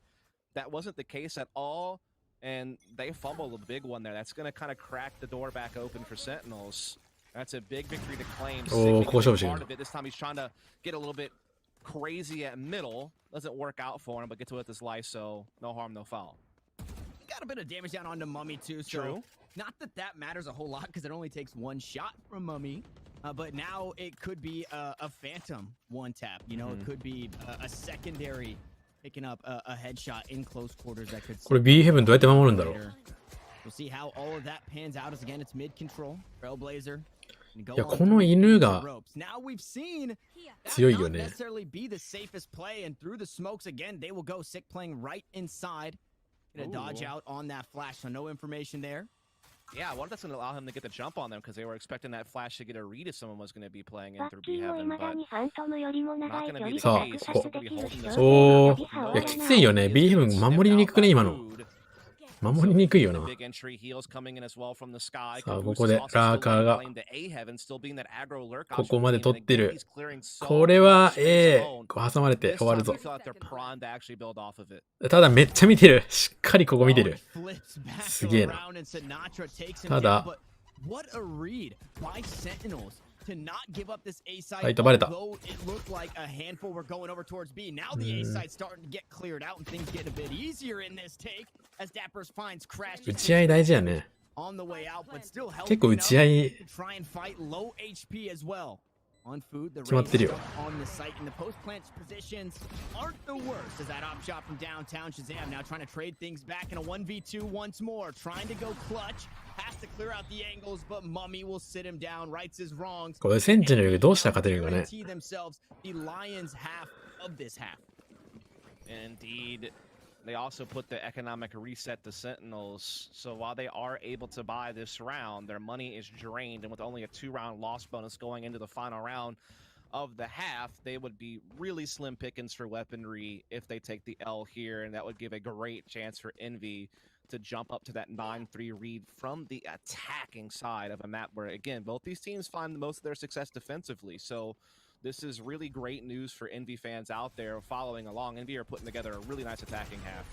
that wasn't the case at all. And they fumbled a big one there. That's going to kind of crack the door back open for Sentinels. That's a big victory to claim. Oh, Sick close being part of it. This time he's trying to get a little bit crazy at middle. Doesn't work out for him, but gets away with his life, so no harm, no foul. He got a bit of damage down onto Mummy too, so True. not that matters a whole lot because it only takes one shot from Mummy. But now it could be a phantom one tap. It could be a secondary picking up a headshot in close quarters that could. これ B ヘブンどうやって守るんだろう。 We'll see how all of that pans out as again it's mid control. Trailblazer. いや、この犬が Now we've seen 強いよ not ね。 necessarily be the safest play, and through the smokes again, they will go Sick playing right inside. Gonna dodge out on that flash, so no information there. Yeah, I wonder if that's going to allow him to get the jump on them because they were expecting that flash to get a read if someone was going to be playing in バッ through キ B ーも heaven, 未だ but にファントムよりも長い距離でさあ爆殺できるしおー、いや、きついよね。B ヘブン守りにくくね、今の。守りにくいよな。さあ、ここでラーカーがここまで取ってる。これは A 挟まれて終わるぞ。ただめっちゃ見てる。しっかりここ見てる。すげえな。ただto not give up this A side, はい、飛ばれた。 although it looked like a handful were going over towards B. Now the A side's starting to get cleared out and things get a bit easier in this take as Dappers finds crash. 打ち合い大事やね。 On the way out, but still 結構打ち合い to try and fight low HP as well. On food, the 決まってるよ。 on the site and the post plant positions aren't the worst as that op shot from downtown. Shazam now trying to trade things back in a 1v2 once more, trying to go clutch. Has to clear out the angles, but Mummy will sit him down, rights his wrongs. これセンチネルどうしたら勝てるのかね。 Guarantee themselves the Lions half of this half. Indeed. They also put the economic reset to Sentinels, so while they are able to buy this round, their money is drained, and with only a 2-round loss bonus going into the final round of the half, they would be really slim pickings for weaponry if they take the L here, and that would give a great chance for Envy to jump up to that 9-3 read from the attacking side of a map where, again, both these teams find most of their success defensively, so this is really great news for Envy fans out there following along. Envy are putting together a really nice attacking half.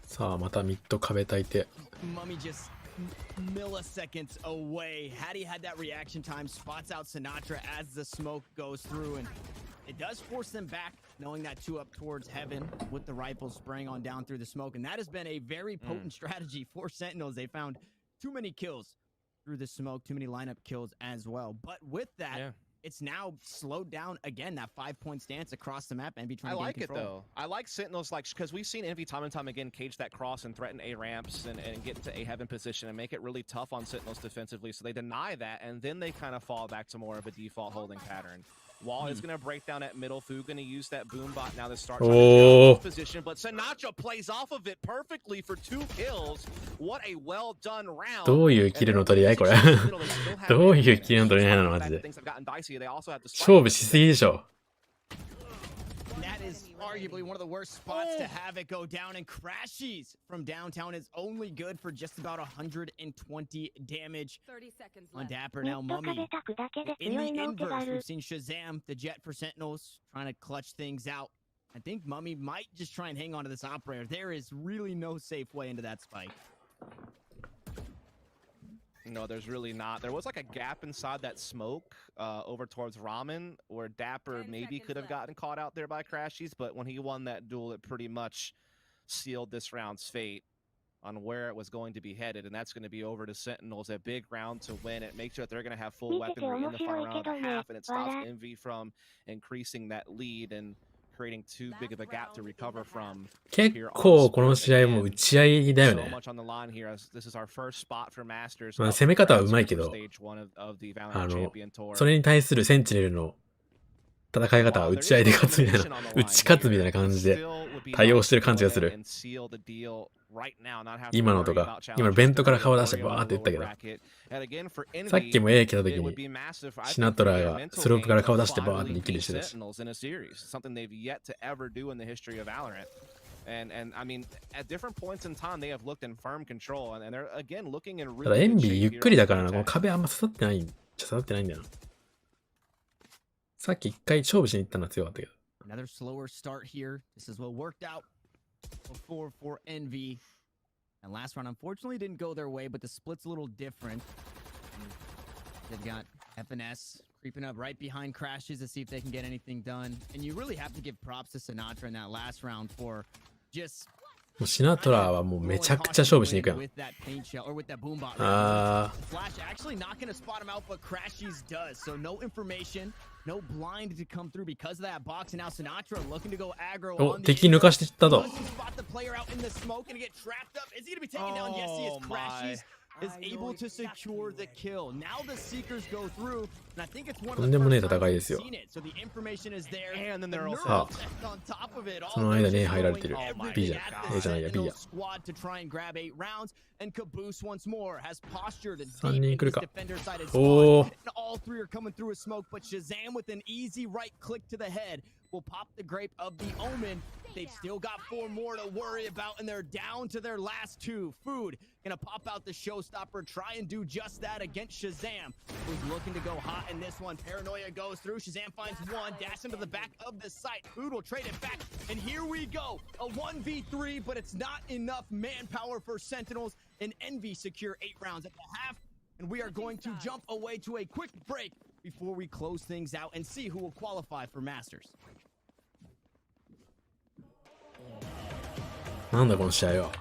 さあ、またミッド壁焚いて。 Mummy just milliseconds away. Had he had that reaction time, spots out Sinatra as the smoke goes through, and it does force them back, knowing that 2 up towards heaven with the rifles spraying on down through the smoke. And that has been a very potent strategy for Sentinels. They found too many kills through the smoke, too many lineup kills as well. But with that, it's now slowed down again, that 5-point stance across the map. Envy trying to gain control. I like it though. I like Sentinels, because we've seen Envy time and time again cage that cross and threaten A ramps and get into A heaven position and make it really tough on Sentinels defensively. So they deny that, and then they kind of fall back to more of a default holding pattern. Wall is going to break down at middle. Fu going to use that boom bot now to start trying to get position, but Sinatra plays off of it perfectly for 2 kills. What a well done round. どういうキルの取り合いこれ。どういうキルの取り合いなのマジで。勝負しすぎでしょ。 That is arguably one of the worst spots to have it go down, and Crashies from downtown is only good for just about 120 damage 30 seconds on left. Dapper. ミ Now ッド Mummy 壁たくだけで in 強 the いの受けがあ inverse. る We've seen Shazam, the Jet for Sentinels, trying to clutch things out. I think Mummy might just try and hang on to this operator. There is really no safe way into that spike. No, there's really not. There was like a gap inside that smoke over towards Ramen where Dapper 10 maybe seconds could have left. gotten caught out there by Crashies, but when he won that duel, it pretty much sealed this round's fate on where it was going to be headed, and that's going to be over to Sentinels. A big round to win it. Make sure that they're going to have full weaponry in the final round and a half, and it stops Envy from increasing that lead and creating too big of a gap to recover from. 結構この試合も打ち合いだよ So ね。 much on the line here. As this is our first spot for Masters. まあ攻め方は上手いけど、 Stage 1 of the Valorant Champion Tour. それに対するセンチネルの戦い方は打ち合いで勝つみたいな、打ち勝つみたいな感じで対応してる感じがする。今のとか、今のベントから顔出してバーって言ったけど、さっきも A 来た時にシナトラがスロープから顔出してバーって見切りしてたし。And I mean, at different points in time, they have looked in firm control, and they're again looking in ただ really エン good ビー shape ゆっ here くりだ with からな、 the この attack. 壁あんま刺さってないんだよな。さっき一回勝負しに行ったのは強かったけど。 Another slower start here. This is what worked out before for Envy. And last round, unfortunately, didn't go their way, but the split's a little different. They've got FNS creeping up right behind Crashes to see if they can get anything done. And you really have to give props to Sinatra in that last round for just もうシナトラはもうめちゃくちゃ勝負しに行くやん。 with that paint shell or with that boom bot. あ Flash actually not going to spot him out, but Crashies does. So no information, no blind to come through because of that box. And now Sinatra looking to go aggro ー。お、 on the 敵抜かしていったと。 Does he spot the player out in the smoke and get trapped up? Is he going to be taken down? Yes, he is. Oh, Crashies my. is able to secure the kill. Now the Seekers go through, and I think it's one と of ん the でもねえ first times 戦いで we've すよ。 seen it. So the information is there. And then The they're also- neural effect on top of it all. その間に They're 入られてる throwing everything B じゃん at the 。A じゃないや B や。 Sentinel squad to try and grab 8 rounds. And Caboose once more has postured deep 3 人 in 来る this か。 defender sided お spawn. ー。 And all three are coming through with smoke, but Shazam with an easy right click to the head will pop the grape of the Omen. They've still got 4 more to worry about, and they're down to their last 2. Food gonna pop out the showstopper, try and do just that against Shazam, who's looking to go hot in this one. Paranoia goes through. Shazam finds 1, dash into the back of the site. Food will trade it back, and here we go. A 1v3, but it's not enough manpower for Sentinels, and Envy secure 8 rounds at the half. And we are going to jump away to a quick break before we close things out and see who will qualify for Masters. なんだこの試合は。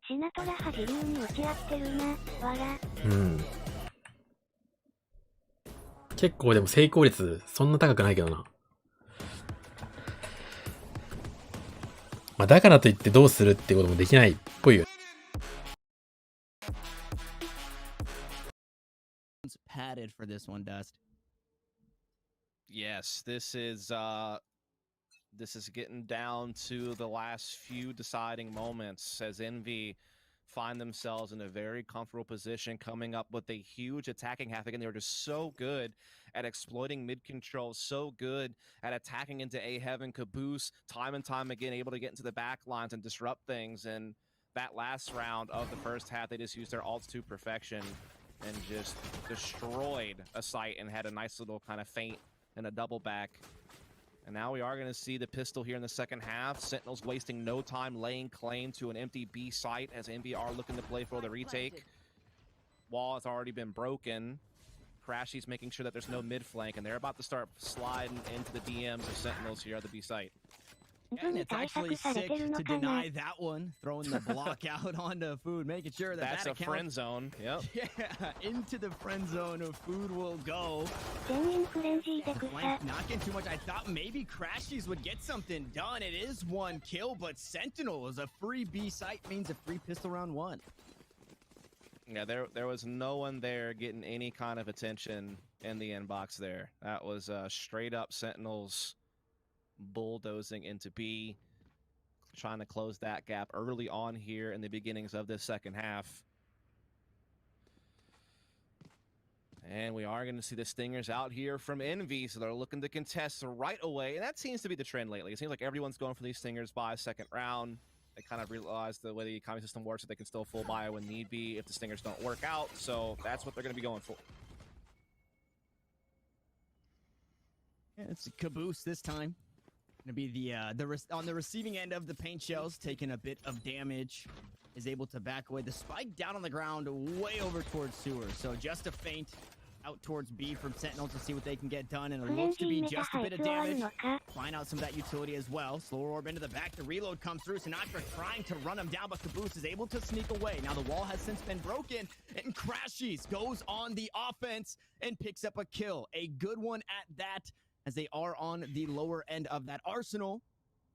シナトラは自流に打ち合ってるな、わら。うん。結構でも成功率そんな高くないけどな。まあだからといってどうするってこともできないっぽいよ。 Padded for this one, Dust. Yes, this is getting down to the last few deciding moments as Envy find themselves in a very comfortable position, coming up with a huge attacking half. Again, they were just so good at exploiting mid control, so good at attacking into A Heaven. Caboose, time and time again, able to get into the back lines and disrupt things. And that last round of the first half, they just used their ults to perfection and just destroyed a site and had a nice little kind of feint and a double back. And now we are going to see the pistol here in the second half. Sentinels wasting no time laying claim to an empty B site as Envy are looking to play for the retake. Wall has already been broken. Crashy's making sure that there's no mid flank, and they're about to start sliding into the DMs of Sentinels here at the B site. And it's actually sick to deny that one, throwing the block out onto Food, making sure that That's that a account, friend zone. Yep. yeah, into the friend zone of Food will go. 全員フレンジーで The 草。 flank not getting too much. I thought maybe Crashies would get something done. It is 1 kill, but Sentinel is a free B site means a free pistol round 1. Yeah, there was no one there getting any kind of attention in the inbox there. That was straight up Sentinels bulldozing into B, trying to close that gap early on here in the beginnings of this second half. And we are going to see the Stingers out here from Envy, so they're looking to contest right away. And that seems to be the trend lately. It seems like everyone's going for these Stingers by second round. They kind of realize the way the economy system works, that they can still full buy when need be if the Stingers don't work out. So that's what they're going to be going for. Yeah, it's a Caboose this time. Gonna be on the receiving end of the paint shells, taking a bit of damage. Is able to back away. The spike down on the ground, way over towards sewer. So just a feint out towards B from Sentinels to see what they can get done, and it looks to be just a bit of damage. Find out some of that utility as well. Slower orb into the back. The reload comes through. Sinatra trying to run him down, but Caboose is able to sneak away. Now the wall has since been broken, and Crashies goes on the offense and picks up a kill. A good one at that, as they are on the lower end of that arsenal.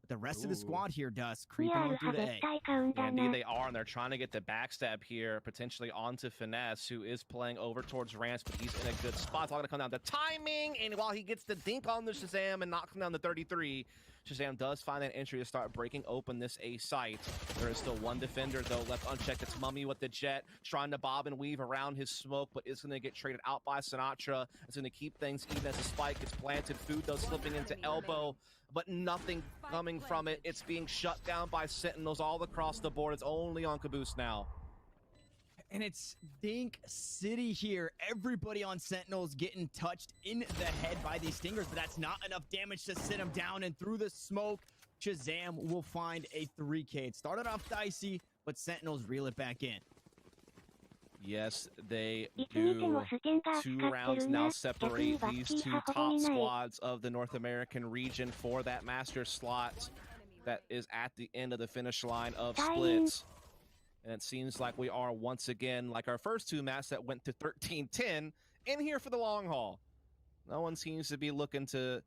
But the rest of the squad here, does creeping on through the A. Yeah, indeed they are, and they're trying to get the backstab here, potentially onto Finesse, who is playing over towards Rance, but he's in a good spot. It's all going to come down to timing, and while he gets the dink on the Shazam and knocks him down to 33, Shazam does find that entry to start breaking open this A site. There is still one defender, though, left unchecked. It's Mummy with the jet, trying to bob and weave around his smoke, but is going to get traded out by Sinatra. It's going to keep things even as the spike gets planted. Food, though, slipping into elbow, but nothing coming from it. It's being shut down by Sentinels all across the board. It's only on Caboose now. And it's Dink City here. Everybody on Sentinels getting touched in the head by these stingers, but that's not enough damage to sit him down. And through the smoke, Shazam will find a 3K. It started off dicey, but Sentinels reel it back in. Yes, they do. 2 rounds now separate these 2 top squads of the North American region for that master slot that is at the end of the finish line of splits. And it seems like we are once again, like our first 2 maps that went to 13-10, in here for the long haul. No one seems to be looking to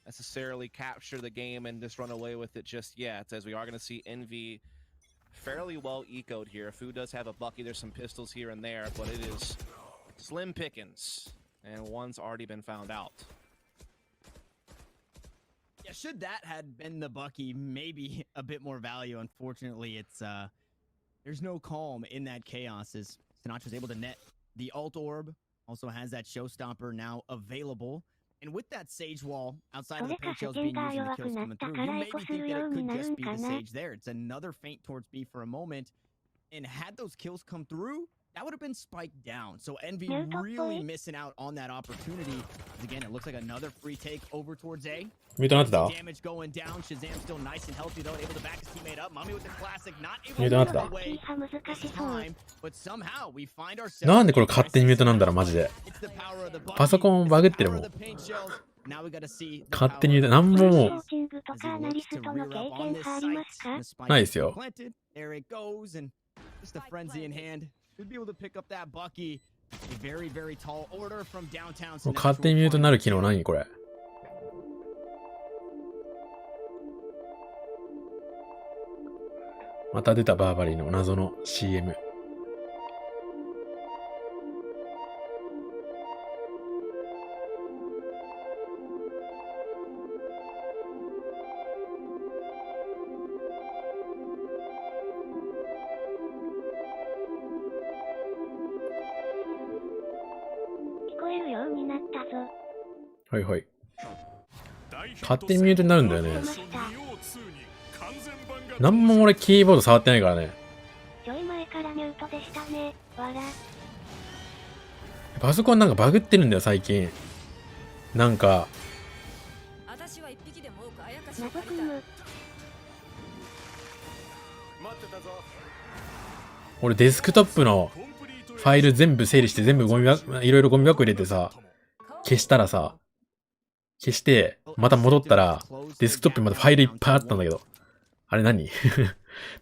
necessarily capture the game and just run away with it just yet, as we are going to see Envy fairly well ecoed here. Fu does have a Bucky. There's some pistols here and there, but it is slim pickings, and one's already been found out. Yeah, should that had been the Bucky, maybe a bit more value. Unfortunately, it's there's no calm in that chaos as Sinatra's able to net the alt orb. Also has that showstopper now available. And with that Sage wall outside of the paint shells being used and the kills coming through, you maybe think that it could just be the Sage there. It's another feint towards B for a moment. And had those kills come through, that would have been spiked down. So Envy really missing out on that opportunity. Again, it looks like another free take over towards A. Damage going down. Shazam still nice and healthy though, able to back his teammate up. Mummy with the classic, not able to get away this time, but somehow we find ourselves. なんでこれ勝手にミュートなんだろうマジで。パソコンバグってるもん。勝手にミュートなんももうないですよ。 Just a frenzy in hand. Should be able to pick up that Bucky. A very, very tall order from downtown. もう勝手にミュートになる機能何これ。また出たバーバリーの謎の CM。はいはい。勝手にミュートになるんだよね。なんも俺キーボード触ってないからね。ちょい前からミュートでしたね。わら。パソコンなんかバグってるんだよ最近。なんか。俺デスクトップのファイル全部整理して全部ゴミ箱、いろいろゴミ箱入れてさ、消したらさ、消して、また戻ったら、デスクトップにまだファイルいっぱいあったんだけど。あれ何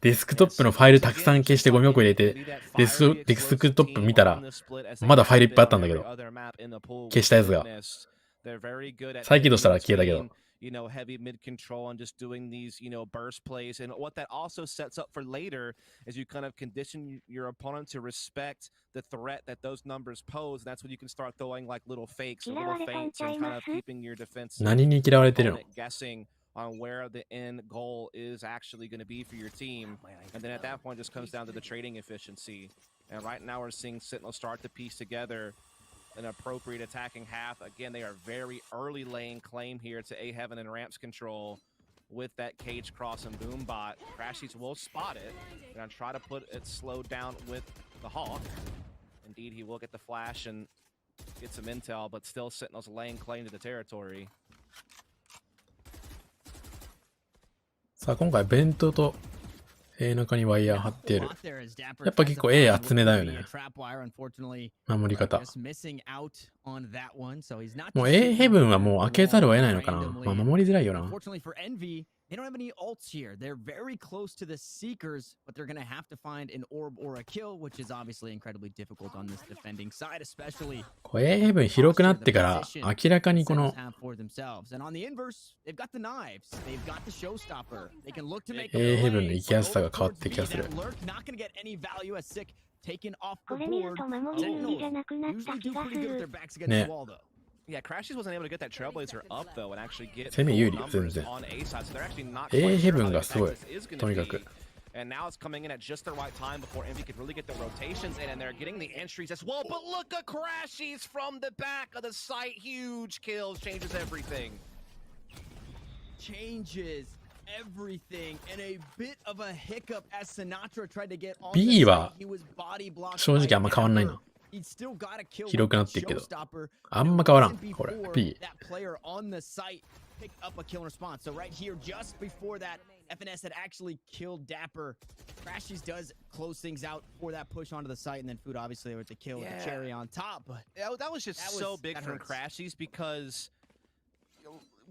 デスクトップのファイルたくさん消してゴミ箱入れて、デスクトップ見たら、まだファイルいっぱいあったんだけど。消したやつが。再起動したら消えたけど。You know, heavy mid control and just doing these, you know, burst plays. And what that also sets up for later is you kind of condition your opponent to respect the threat that those numbers pose. And that's when you can start throwing like little fakes or little feints and kind of keeping your defense guessing on where the end goal is actually going to be for your team. And then at that point, it just comes down to the trading efficiency. And right now we're seeing Sentinel start to piece together an appropriate attacking half. Again, they are very early laying claim here to A Heaven and Ramps control with that cage cross and Boombot. Crashies will spot it and try to put it slowed down with the Hawk. Indeed, he will get the flash and get some intel, but still Sentinels laying claim to the territory. さあ、今回ベントと A 中にワイヤー張っている。やっぱ結構 A 厚めだよね。守り方。もう A ヘブンはもう開けざるを得ないのかな。まあ守りづらいよな。They don't have any ults here. They're very close to the Seekers, but they're going to have to find an orb or a kill, which is obviously incredibly difficult on this defending side, especially. A ヘブン広くなってから明らかにこの And on the inverse, they've got the knives. They've got the showstopper. They can look to make A ヘブンの行きやすさが変わってきがする。 Not going to get any value as Sick taken off こ the れ見る board. と守り組じゃなくなった Usually 気 do が pretty す good with る their backs against the wall, though. Yeah, Crashies wasn't able to get that Trailblazer up though and actually get 攻め有利、 numbers 全然。 on A side, so they're actually not A quite ヘ sure ブ how ン the がすごい。 attack is とに gonna かく。 be. And now it's coming in at just the right time before Envy could really get the rotations in, and they're getting the entries as well. But look at Crashies from the back of the site. Huge kills, changes everything. Changes everything and a bit of a hiccup as Sinatra tried to get on B theは site. He was body blocked 正直あんま変わんないな。 He'd still got a kill 広くなってるけど。 showstopper. あんま変わらん。 It これ wasn't before B。 that player on the site picked up a kill in response. So right here, just before that, FNS had actually killed Dapper. Crashies does close things out for that push onto the site, and then Food obviously with the kill with the cherry on top. But That was just so big that from hurts. Crashies because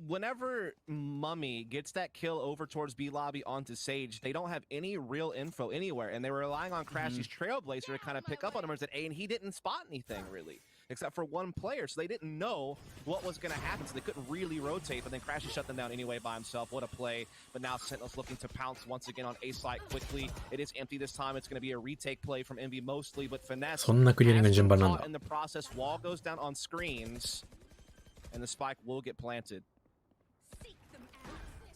whenever Mummy gets that kill over towards B lobby onto Sage, they don't have any real info anywhere, and they were relying on Crashy's Trailblazer to kind of pick up on numbers at A, and he didn't spot anything really, except for one player, so they didn't know what was going to happen, so they couldn't really rotate, but then Crashy shut them down anyway by himself. What a play. But now Sentinel's looking to pounce once again on A site quickly. It is empty this time. It's going to be a retake play from Envy mostly, but Finesse そんなクリアリングの順番なんだ。 in the process. Wall goes down on screens, and the spike will get planted.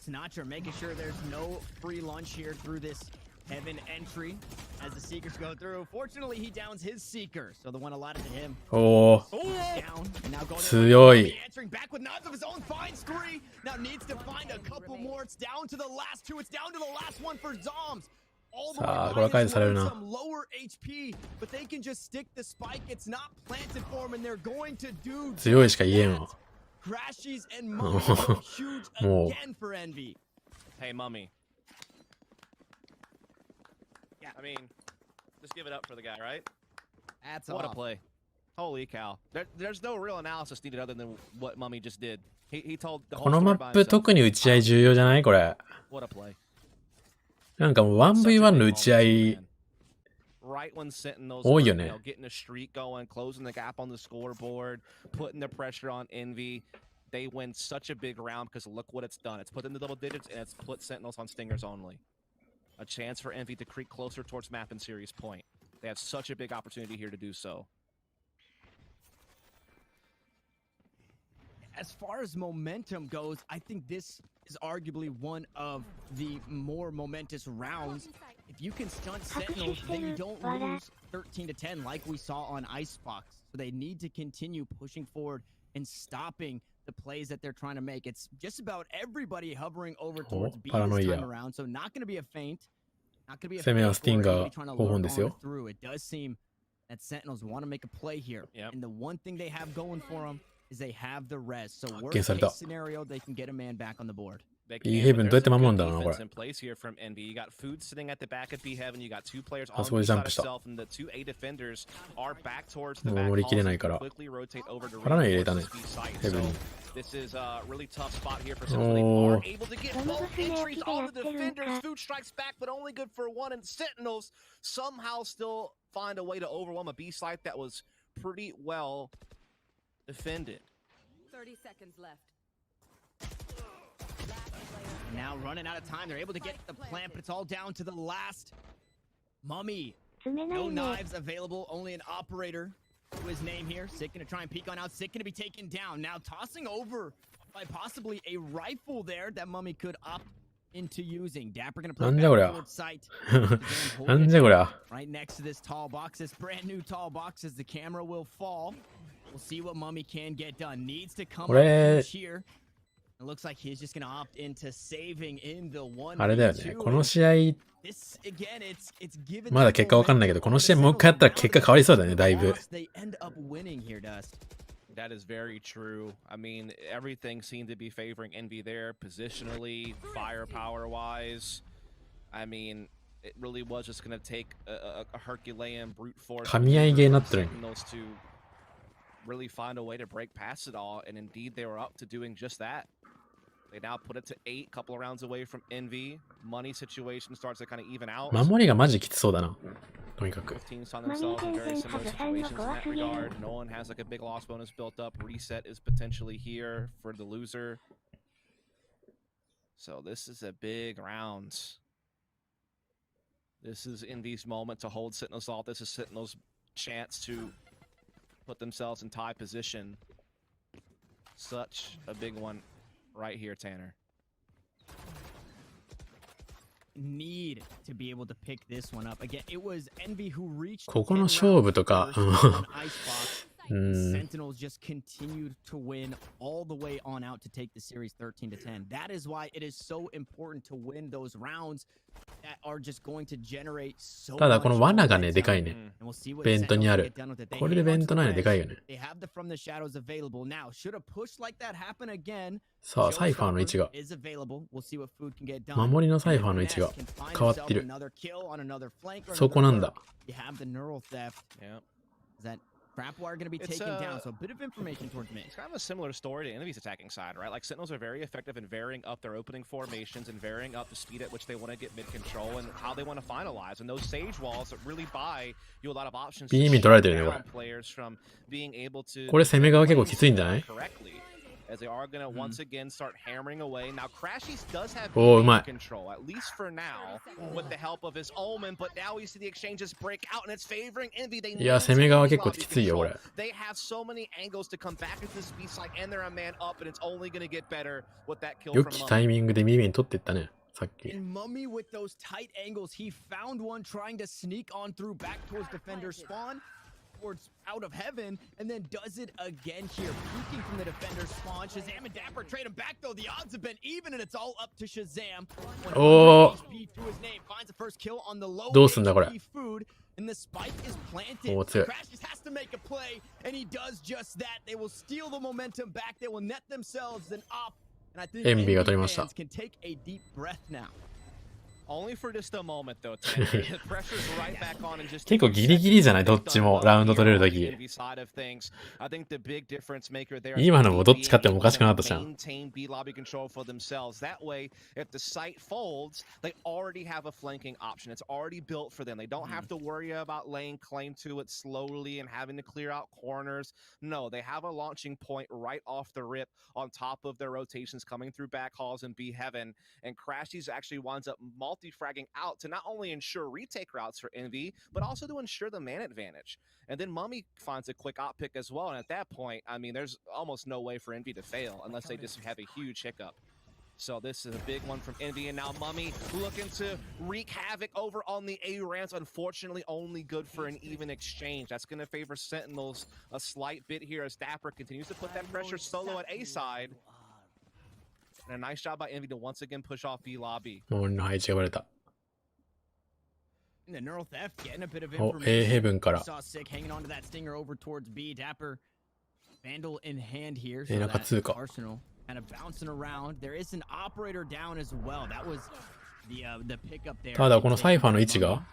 Sinatra making sure there's no free lunch here through this heaven entry as the Seekers go through. Fortunately, he downs his Seeker, so the one allotted to him. おー、 Down, and now going 強い。 answering back with knives of his own. Fine scree. Now needs to find a couple more. It's down to the last two. It's down to the last one for Zoms. All the way さあ、これは behind 解 is 除されるな。 some lower HP, but they can just stick the spike. It's not planted for him, and they're going to do 強いしか言えんわ。 Crashies and Mummy huge again for Envy. Hey, Mummy. Yeah, I mean, just give it up for the guy, right? That's What a off. play. Holy cow. There's no real analysis needed other than what Mummy just did. He told the こ whole の story マ by ップ himself. 特に打ち合い重要じゃないこれ。 What a play. なんかもう 1v1 の打ち合い Right when Sentinels 多 were, いよ you ね。 know, getting a streak going, closing the gap on the scoreboard, putting the pressure on Envy. They win such a big round because look what it's done. It's put them to double digits and it's put Sentinels on stingers only. A chance for Envy to creep closer towards map and series point. They have such a big opportunity here to do so. As far as momentum goes, I think this is arguably one of the more momentous rounds. If you can stunt Sentinels, then you don't lose 13 to 10 like we saw on Icebox. So they need to continue pushing forward and stopping the plays that they're trying to make. It's just about everybody hovering over towards B this time around. So not going to be a feint. Not going to be a feint. Through. It does seem that Sentinels want to make a play here. Yep. And the one thing they have going for them is they have the res. So worst case scenario, they can get a man back on the board. B heaven どうやって守るんだろうなこれ。 in place here from Envy. You got Food sitting at the back of B heaven. You got two players on the side itself, and the two A defenders are back towards the back. Quickly rotate over to B side. So this is a really tough spot here for Sentinels. They are able to get both entries on the defenders. Food strikes back, but only good for one. And Sentinels somehow still find a way to overwhelm a B site that was pretty well defended. 30 seconds left. Now running out of time, they're able to get the plant, but it's all down to the last. Mummy. No knives available, only an operator to his name here. Sick gonna try and peek on out. Sick gonna be taken down. Now tossing over by possibly a rifle there that Mummy could opt into using. Dapper gonna play back towards sight. Right next to this tall box, this brand new tall box as the camera will fall. We'll see what Mummy can get done. Needs to come up here. It looks like he's just going to opt into saving in the 1v2. あれだよね。この試合 This again, it's given まだ結果わかんないけど、この試合もう一回やったら結果変わりそうだね、だいぶ。They end up winning here, Dust. That is very true. I mean, everything seemed to be favoring Envy there, positionally, firepower wise. I mean, it really was just going to take a Herculean brute force 噛み合いゲーになってる。 Sentinels to really find a way to break past it all, and indeed they were up to doing just that. They now put it to 8, couple of rounds away from Envy. Money situation starts to kind of even out. 守りがマジきつそうだな。とにかく。 Teams find themselves in very similar situations in that regard. No one has like a big loss bonus built up. Reset is potentially here for the loser. So this is a big round. This is Envy's moment to hold Sentinels off. This is Sentinels' chance to put themselves in tie position. Such a big one right here, Tanner. Need to be able to pick this one up. Again, it was Envy who reached ここの勝負とか、 Sentinels just continued to win all the way on out to take the series 13-10. That is why it is so important to win those rounds that are just going to generate so ただこの much 罠がね、でかいね。 And we'll see what ベントにあ Sentinels る get done with it. They これで hang ベ on ン to ト the ないのでかい ledge. よね。 They have the from the shadows available now. Should a push like that happen again? さあ、サイファーの位置が。 Is available. We'll see what food can get done. 守りのサイファーの位置が変わってる。そこなんだ。 You have the neural theft. Yeah. Is that trap wire going to be taken down? So a bit of information towards me. It's kind of a similar story to Envy's attacking side, right? Like Sentinels are very effective in varying up their opening formations and varying up the speed at which they want to get mid control and how they want to finalize. And those sage walls that really buy you a lot of options to Beam 取られてるね、これ。 shut down players from being able to これ攻め側結構きついんじゃない？ correctly. As they are going to once again start hammering away. Now, Crashies does have control, at least for now, with the help of his Omen. But now we see the exchanges break out, and it's favoring Envy. They いや、攻め側結構きついよ、これ。 They have so many angles to come back into this B side, and they're a man up, and it's only going to get better with that kill 良 from きタイミングで耳に取っていったね、さっき。 And Mummy with those tight angles, he found one trying to sneak on through back towards defender spawn. Towards out of heaven, and then does it again here, peeking from the defender's spawn. Shazam and Dapper trade him back though. The odds have been even, and it's all up to Shazam. おー、 HP to his name, finds the first kill on the low どうすんだこれ。 HP food, and the spike is planted. おー、強い。 Crash just has to make a play, and he does just that. They will steal the momentum back. They will net themselves an op, and I think Envy が Envy 取りました。 fans can take a deep breath now. Only for just a moment, though. The pressure's right back on and just 結構ギリギリじゃないどっちもラウンド取れるとき。 今のもどっちかってもおかしくなかったじゃん。 That way, if the site folds, they already have a flanking option. It's already built for them. They don't have to worry about laying claim to it slowly and having to clear out corners. No, they have a launching point right off the rip on top of their rotations coming through back halls and B heaven. And Crashies actually winds up multi-fragging out to not only ensure retake routes for Envy, but also to ensure the man advantage. And then Mummy finds a quick op pick as well. And at that point, I mean, there's almost no way for Envy to fail unless they just have a huge hiccup. So this is a big one from Envy, and now Mummy looking to wreak havoc over on the A ramps. Unfortunately, only good for an even exchange. That's going to favor Sentinels a slight bit here as Dapper continues to put that pressure solo at A side. And a nice job by Envy to once again push off B lobby. もう俺の配置が割れた。 The neural theft getting a bit of お、A ヘブンから。 Saw Sick hanging onto that stinger over towards B. Dapper Vandal in hand here. A 中通過。 Arsenal kind of bouncing around. There is an operator down as well. That was the pickup there. ただこのサイファーの位置が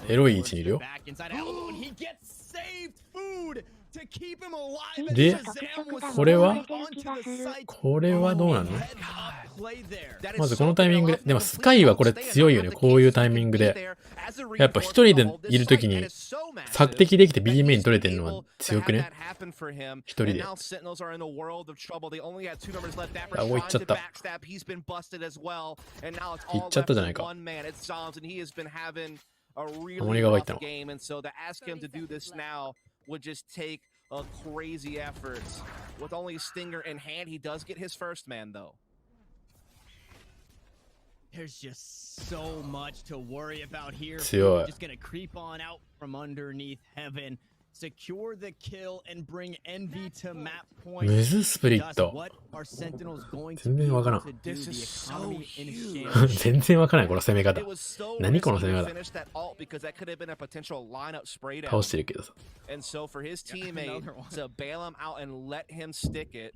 エロい位置にいるよ。 Back inside elbow and he gets saved food to keep him alive. で、 Shazam was これは onto the site. これはどうなの？ Head up play there. まずこのタイミングで、でもスカイはこれ強いよね。こういうタイミングで。やっぱ一人でいるときに索敵できて B メイン取れてるのは強くね。一人で。あ、おいっちゃった。いっちゃったじゃないか。守りが湧いたの。would just take a crazy effort. With only Stinger in hand, he does get his first man, though. There's just so much to worry about here. 強い。 Just gonna creep on out from underneath heaven. secure the kill and bring Envy to map point. むずスプリット。 What are Sentinels going to 全 be 然わ able からん。 to do? The economy in exchange. 全然わからない、この攻め方 It。was so 何この risky 攻め to 方。 finish that ult because that could have been a potential lineup spray 倒 down. してるけどさ。 And so for his teammate Another one. to bail him out and let him stick it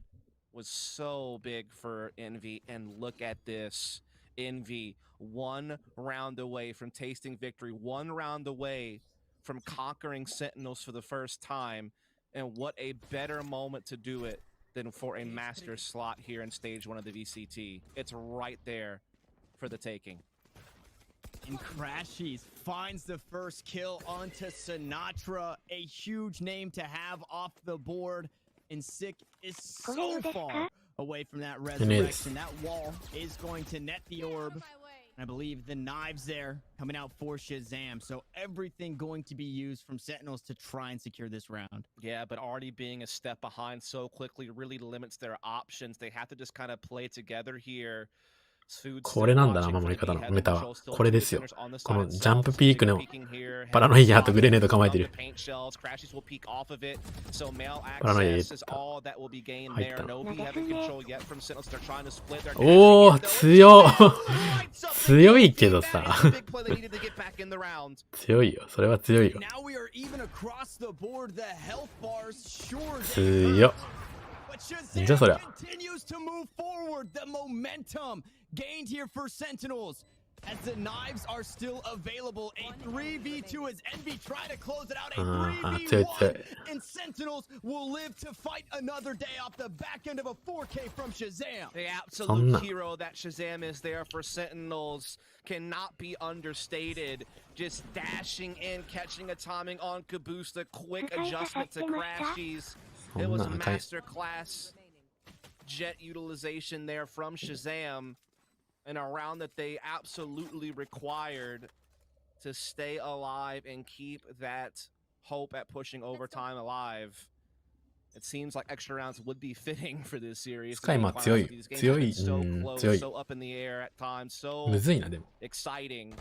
was so big for Envy. And look at this. Envy, 1 round away from tasting victory, 1 round away from conquering Sentinels for the first time. And what a better moment to do it than for a master slot here in stage 1 of the VCT. It's right there for the taking. And Crashies finds the first kill onto Sinatra, a huge name to have off the board. And Sick is so far away from that resurrection. That wall is going to net the orb. And I believe the knives there coming out for Shazam. So everything going to be used from Sentinels to try and secure this round. Yeah, but already being a step behind so quickly really limits their options. They have to just kind of play together here. これなんだな、守り方のメタは。これですよ。このジャンプピークのパラノイアとグレネード構えてる。パラノイア入れた。入ったの。おー、強いけどさ。強いよ。それは強いよ。強っ。じゃあそりゃ。Gained here for Sentinels as the knives are still available. A 3v2 as Envy try to close it out. A 3v1 and Sentinels will live to fight another day off the back end of a 4K from Shazam. The absolute hero that Shazam is there for Sentinels cannot be understated. Just dashing in, catching a timing on Caboose, the quick adjustment to Crashies. It was a masterclass jet utilization there from Shazam. In a round that they absolutely required to stay alive and keep that hope at pushing overtime alive. It seems like extra rounds would be fitting for this series. スカイマ強い。強い。強い。 So up in the air at times. So むずいな、でも。 exciting.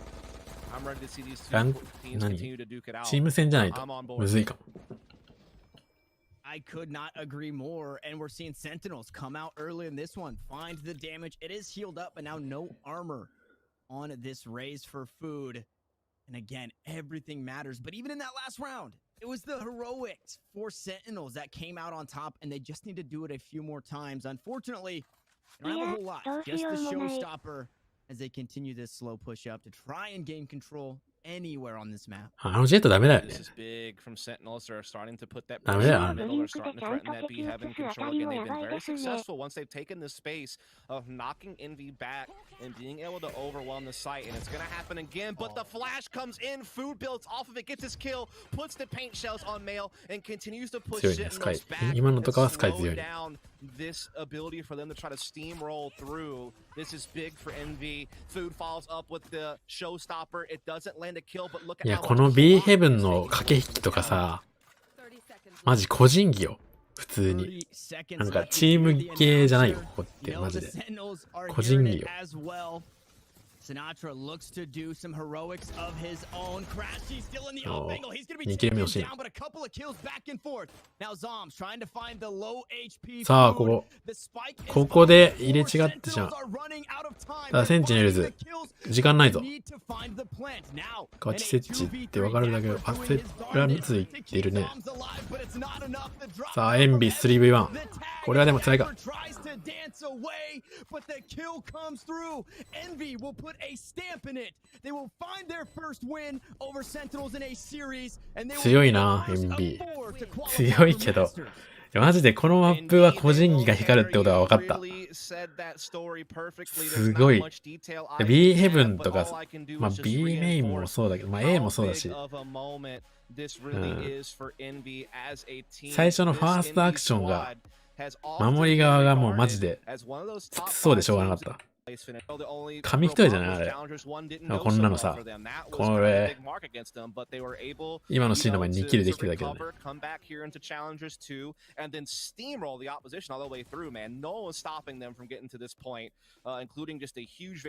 I'm ready to see these ラン two teams continue to duke it out. チーム戦じゃないとむずいかも。I could not agree more, and we're seeing Sentinels come out early in this one, find the damage. It is healed up, but now no armor on this raise for food. And again, everything matters. But even in that last round, it was the heroics for Sentinels that came out on top, and they just need to do it a few more times. Unfortunately, they don't have a whole lot. Just the showstopper as they continue this slow push up to try and gain control anywhere on this map. あのジェットダメだよね。 This is big from Sentinels. They're starting to put that ダメだよ。 pressure in the middle. They're starting to threaten that B having control again. They've been very successful once they've taken the space of knocking Envy back and being able to overwhelm the site. And it's going to happen again. But the flash comes in. Food builds off of it, gets his kill, puts the paint shells on Mail, and continues to push Sentinels back. 今のとこはスカイ強い。 Down this ability for them to try to steamroll through. This is big for Envy. Food follows up with the showstopper. It doesn't land a kill, but look at いや、この B ヘブンの駆け引きとかさ、マジ個人技よ。普通に。なんかチーム系じゃないよ、ここってマジで。個人技よ。 Sinatra looks to do some heroics of his own. Crashy still in the up angle. He's going to be taken down, but a couple of kills back and forth. Now Zombs trying to find the low HP. さあ、ここで入れ違ってしまう。ただセンチネルズ、時間ないぞ。ガチ設置って分かるんだけど、焦らずいっているね。さあ、エンビ 3v1。これはでも辛いか。強いな、エンビ。強いけど。マジでこのマップは個人技が光るってことが分かった。すごい。B ヘブンとか、まあ B メインもそうだけど、まあ A もそうだし。最初のファーストアクションが、守り側がもうマジで、そうでしょうがなかった。紙一重じゃないあれ。こんなのさ、これ、今のシーンの前に2キルできてたけどね。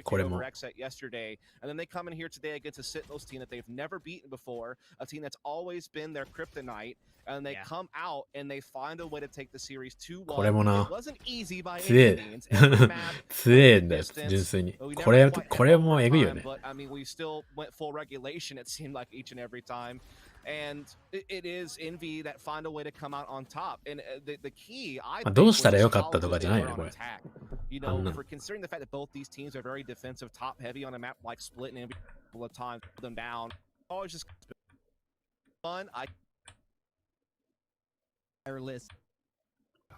これも。これもな、強え。強えんだよ、純粋に。これもえぐいよね。どうしたらよかったとかじゃないよね、これ。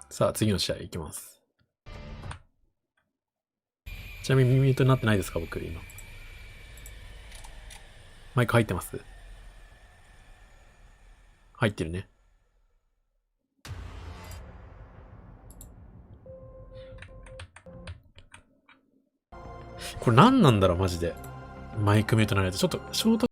さあ、次の試合いきます。ちなみにミュートになってないですか、僕、今。マイク入ってます？入ってるね。これ何なんだろう、マジで。マイクミュートになると、ちょっと、ショート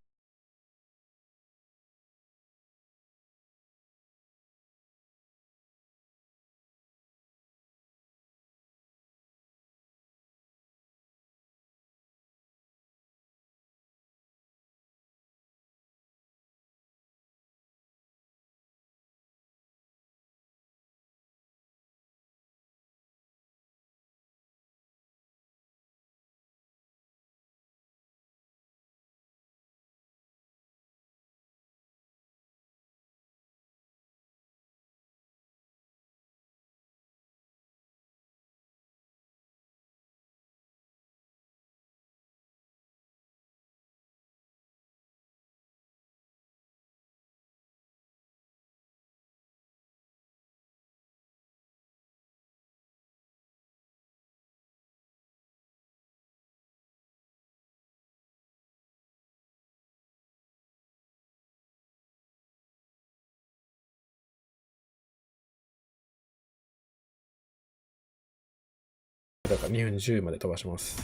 だから2分10まで飛ばします。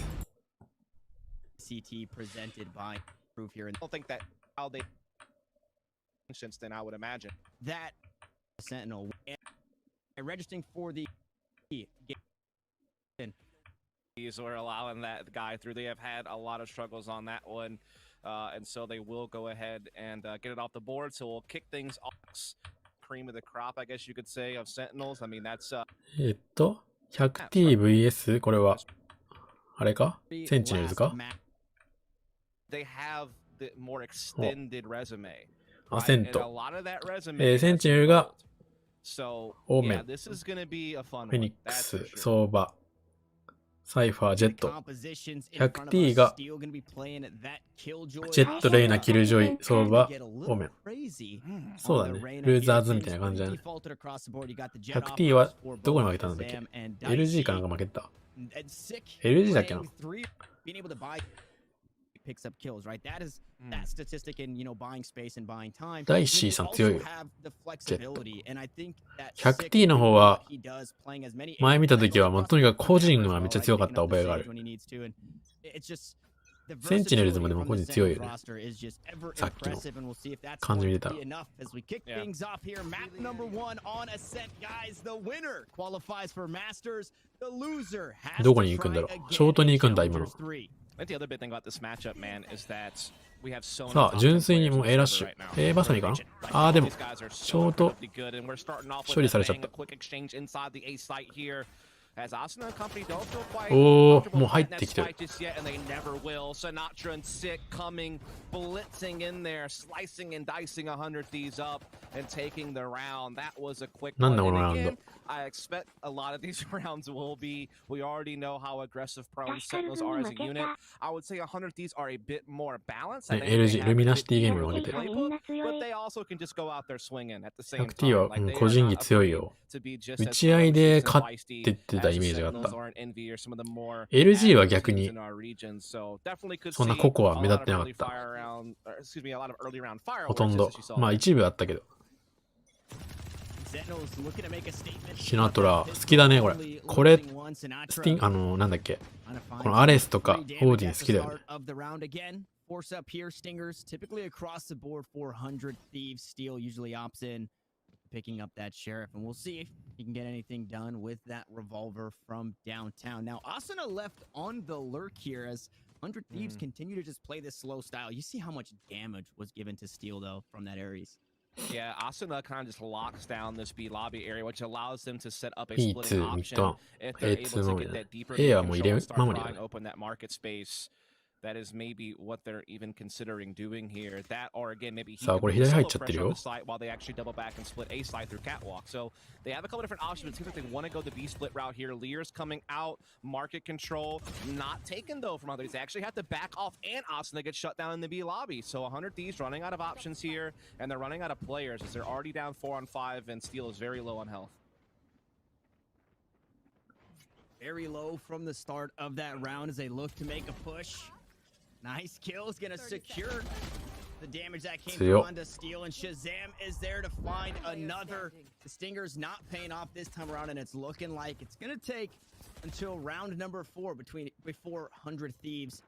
CT presented by proof here, and I don't think that how they since then I would imagine that Sentinel and registering for the game. These are allowing that guy through. They have had a lot of struggles on that one, and so they will go ahead and get it off the board. So we'll kick things off. Cream of the crop, I guess you could say, of Sentinels. I mean, that's 100T vs これはあれか？センチネルズか？ They have the more extended resume. アセント。センチネルがオーメン、フェニックス、相場、サイファー、ジェット。100T がジェット、レイナ、キルジョイ、相場、オーメン。そうだね。ルーザーズみたいな感じだね。100T はどこに負けたんだっけ？ LG かなんか負けた。LG だっけな。ダイシーさん強いよ。ジェット。100T の方は前見たときはもうとにかく個人がめっちゃ強かった覚えがある。センチネルズもでも個人強いよね。さっきの感じ見てたら。どこに行くんだろう。ショートに行くんだ今の。さあ、純粋にもう A ラッシュ。A バサミかな？あーでも、ショート処理されちゃった。おー、もう入ってきてる。なんだこのラウンド。I expect a lot of these rounds will be. We already know how aggressive prone Sentinels are as a unit. I would say 100 of these are a bit more balanced. LG ルミナシティゲームを負けてる。But they also can just go out there swinging at the same time. 100T は個人技強いよ。打ち合いで勝ってってたイメージがあった。LG は逆にそんな個々は目立ってなかった。ほとんど。まあ一部あったけど。シナトラ好きだねこれ。これスティンなんだっけ、このアレスとかオーディン好きだよね。Force up here, Stingers typically across the board. 400 Thieves Steel usually opts in, picking up that Sheriff, and we'll see if he can get anything done with that revolver from downtown. Now, Asuna left on the lurk here as 100 Thieves continue to just play this slow style. You see how much damage was given to Steel though from that Ares. Yeah, Asuna kind of just locks down this B lobby area, which allows them to set up a splitting option if they're able to get that deeper control and start prying open that market space. That is maybe what they're even considering doing here. That, or again, maybe he can put solo pressure on the site while they actually double back and split A side through Catwalk. So they have a couple different options. It seems like they want to go the B split route here. Lear's coming out, market control, not taken though from others. They actually have to back off, and Asuna gets shut down in the B lobby. So 100 Thieves running out of options here, and they're running out of players as they're already down 4-on-5, and Steel is very low on health. Very low from the start of that round as they look to make a push. Nice kill is gonna secure the damage that came from onto Steel, and Shazam is there to find another. The Stinger's not paying off this time around, and it's looking like it's gonna take until round number 4 before 100 Thieves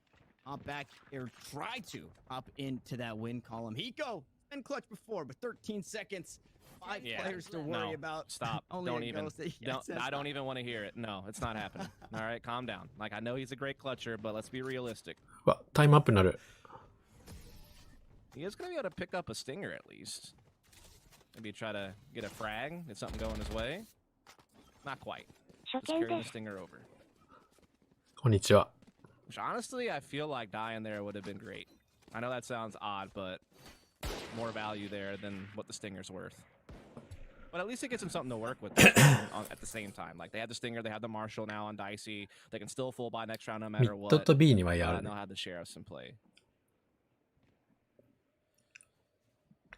hop back or try to hop into that win column. Hiko been clutch before, but 13 seconds. 5 players to worry about. Stop. Don't even. I don't even want to hear it. No, it's not happening. All right, calm down. Like, I know he's a great clutcher, but let's be realistic. タイムアップになる。 He is going to be able to pick up a stinger at least. Maybe try to get a frag, get something going his way. Not quite. Just carry the stinger over. こんにちは。 Which honestly, I feel like dying there would have been great. I know that sounds odd, but more value there than what the stinger's worth. But at least it gets them something to work with at the same time. Like, they have the Stinger, they have the Marshall now on Dicey. They can still full buy next round no matter what. ミッドと B にはやる。 And they'll have the Sheriffs in play.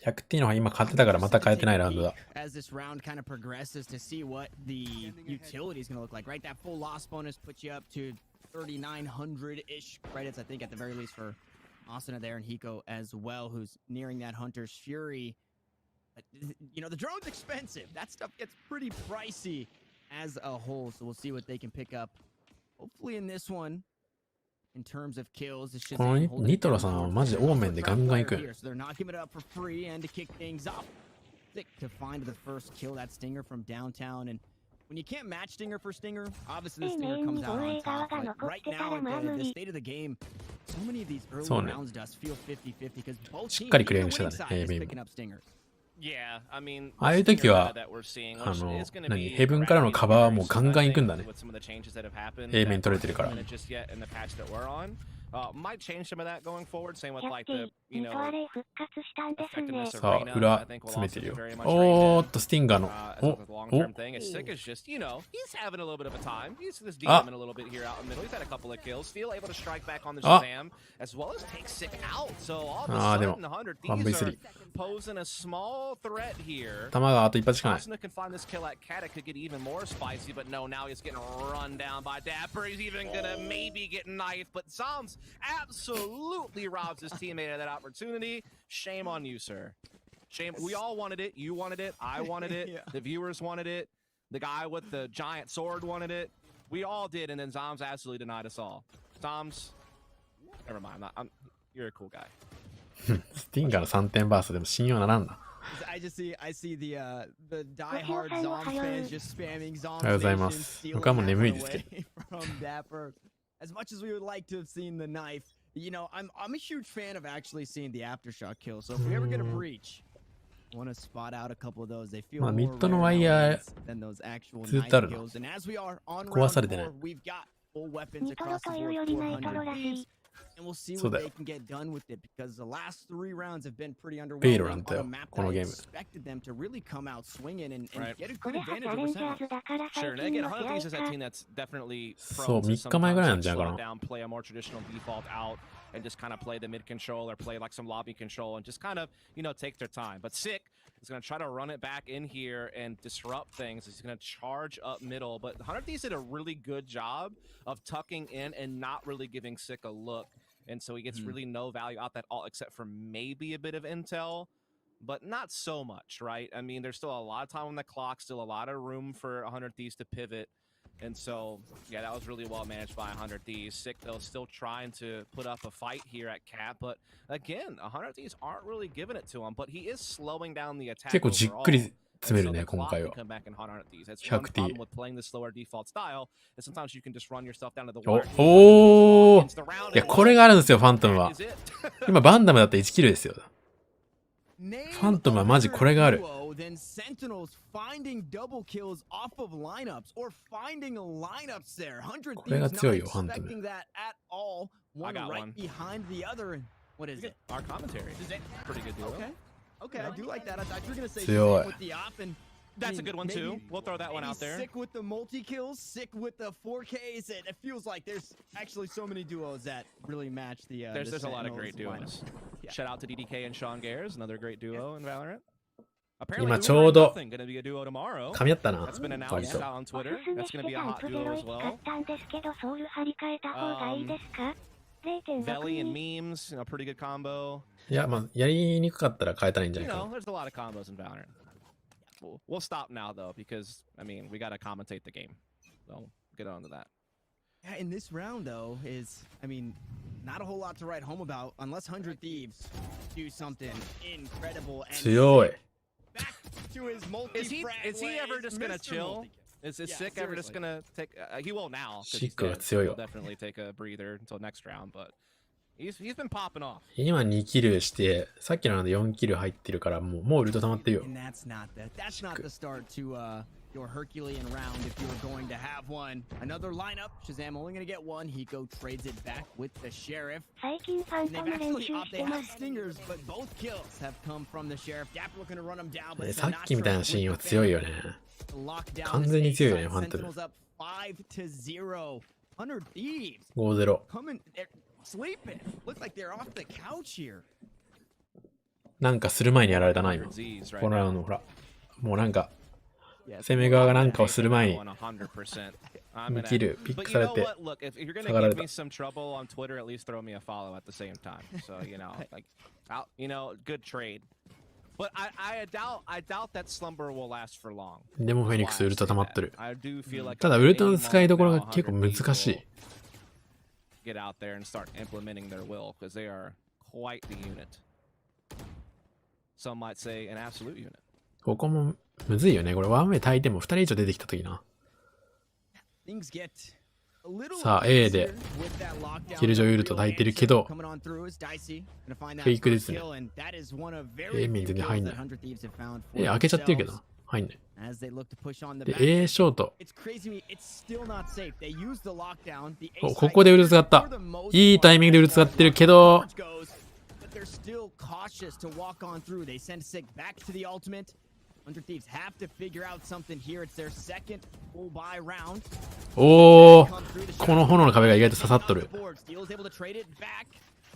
100T の方が今勝ってたからまた変えてないラウンドだ。 As this round kind of progresses to see what the utility is going to look like, right? That full loss bonus puts you up to 3,900-ish credits, I think, at the very least for Asuna there, and Hiko as well, who's nearing that Hunter's Fury. But, you know, the drone's expensive. That stuff gets pretty pricey as a whole, so we'll see what they can pick up. Hopefully in this one, in terms of kills, it's just このニトロさんはマジでオーメンでガンガン行く。 So they're not giving it up for free, and to kick things up, Thick to find the first kill, that Stinger from downtown. And when you can't match Stinger for Stinger, obviously the Stinger comes out on top. Like right now, in the state of the game, so many of these early rounds does feel 50-50 because both teams are picking up Stingers. Yeah, I mean, ああいう時はヘブンからのカバーはもうガンガン行くんだね。A 面取れてるから。 might change some of that going forward. Same with like the, you know, さあ、裏詰めてるよ。おーっと、スティンガーの。long-term thing. It's Sick is just, you know, he's having a little bit of a time. He's just DMing a little bit here out in the middle. He's had a couple of kills. Still able to strike back on the Shazam as well as take Sick out. So all of a sudden, 100 Thieves are posing a small threat here. 弾があと一発しかない。 Asuna can find this kill at Cat. It could get even more spicy, but no, now he's getting run down by Dapper. He's even gonna maybe get knifed, but Zombs absolutely robs his teammate of that opportunity. Shame on you, sir. Shame. We all wanted it. You wanted it. I wanted it. Yeah. The viewers wanted it. The guy with the giant sword wanted it. We all did, and then Zombs absolutely denied us all. Zombs, never mind. You're a cool guy. スティンガーの3点バーストでも信用ならんな。 I see the diehard Zombs fans just spamming Zombs. おはようございます。僕はもう眠いですけど。 From Dapper. As much as we would like to have seen the knife, you know, I'm a huge fan of actually seeing the aftershock kill. So if we ever get a breach, I want to spot out a couple of those. They feel more rare than those actual knife kills. And as we are on round 4, we've got full weapons across the board, 400 Thieves. And we'll see what they can get done with it because the last 3 rounds have been pretty underwhelming on a map that I expected them to really come out swinging and get a good advantage over Sentinels. Sure, and again, 100 Thieves is that team that's definitely prone to sometimes slow down, play a more traditional default out, and just kind of play the mid control or play like some lobby control and just kind of, you know, take their time. But Sick is going to try to run it back in here and disrupt things. He's going to charge up middle, but 100 Thieves did a really good job of tucking in and not really giving Sick a look. And so he gets really no value out that all except for maybe a bit of intel. but not so much, right? I mean, there's still a lot of time on the clock, still a lot of room for 100 Thieves to pivot. And so, yeah, that was really well managed by 100 Thieves. Sick, though, still trying to put up a fight here at Cap. But again, 100 Thieves aren't really giving it to him, but he is slowing down the attack 結構じっ overall. くり And 詰め so る the ね、今 clock 回 can は。 come back in 100 Thieves. That's one 100 problem with playing the slower default style, is sometimes you can just run yourself down to the お wire. おー Against the round いや、 and これがあるんですよ、ファントムは that。is it. 今、バンダムだったら1キルですよ。 Name ファントムはマジこれがある。 duo, then Sentinels finding double kills off of lineups or finding lineups there. 100 これが Thieves 強 not いよ、ファントム。 expecting that at all. One I got right one. behind the other. And what is it? Our commentary. Pretty good duo. Okay. Okay, I do like that. I thought you were gonna say 強い。 sick with the op and That's a good one, too. We'll throw that one maybe out there. Sick with the multi kills, sick with the 4Ks. It feels like there's actually so many duos that really match the. There's a lot of Sentinels great lineup. duos. Yeah. Shout out to DDK and Sean Gares, another great duo in Valorant. Apparently, 今ちょうど going to be a duo tomorrow. 噛み合ったな、 That's been 割 announced と。 out on お Twitter. すすめ That's し going to て be a たん hot プゼ duo ロ as 1買 well. ったんですけどソウル張り替えた方がいいですか Veli and 0.6 memes, you know, pretty good combo. いや、まあ、やりにくかったら変えたらいいんじゃ You ないか know, な。 there's a lot of combos in Valorant. We'll stop now though, because I mean, we got to commentate the game. So get on to that. Yeah, in this round though is, I mean, not a whole lot to write home about unless 100 Thieves do something incredible and 強い。 back to his multi Is he ever just gonna chill? Is Yeah, Sick ever just seriously. gonna take? He will now. 'Cause シッ he's クが dead, 強い so わ he'll definitely take a breather until next round, but he's been popping off. 今2キルして、さっきので4キル入ってるから、もうウルト溜まってるよ。 And that's not the start to your Herculean round if you were going to have one. Another lineup. Shazam only gonna get one. Hiko trades it back with the Sheriff. 最近ファン And ト they've ム練 actually 習し they てま have す stingers, but both kills have come from the Sheriff. Dap looking to run them down, but さっきみたいなシーンは強いよね。 lockdown. 完全に強いよね、ファントム。 Sentinels up 5-0. 100 Thieves 5-0。 coming. They're sleeping. Looks like they're off the couch here. なんかする前にやられたな、今。 Z's right この now. ラウンド、ほら。もうなんか、 Yeah, 攻め側がなんかをする前に、 100%. I'm 2 gonna. キルピッ But ク you され know て、 what? Look, if you're gonna 下がられ give た。 me some trouble on Twitter, at least throw me a follow at the same time. So you know, like, you know, good trade. But I doubt that slumber will last for long. でもフェニックスウルト溜まってる。 I do feel like ただウルトの使いどころが結構難しい。 get out there and start implementing their will because they are quite the unit. Some might say an absolute unit. ここもむずいよね。これワンウェイ炊いても2人以上出てきたときな。 Things get a little さあ A で easier with that lockdown. キルジョイウルト炊いてるけど、 Coming on through is Dicey. Gonna find that フェイクですね。 kill, and that is one of very A 面全然入んない。 few kills that 100 Thieves have found for 開けちゃってるけど themselves な。入んない。 as they look to push on the で、 back. A ショート。 It's crazy to me. It's still not safe. They use the lockdown. The ここでウルト使った。いいタイミングでウルト使ってるけど、 But they're still cautious to walk on through. They send Sick back to the ultimate. 100 Thieves have to figure out something here. It's their second full buy round. おー、この炎の壁が意外と刺さっとる。 Steel's able to trade it back.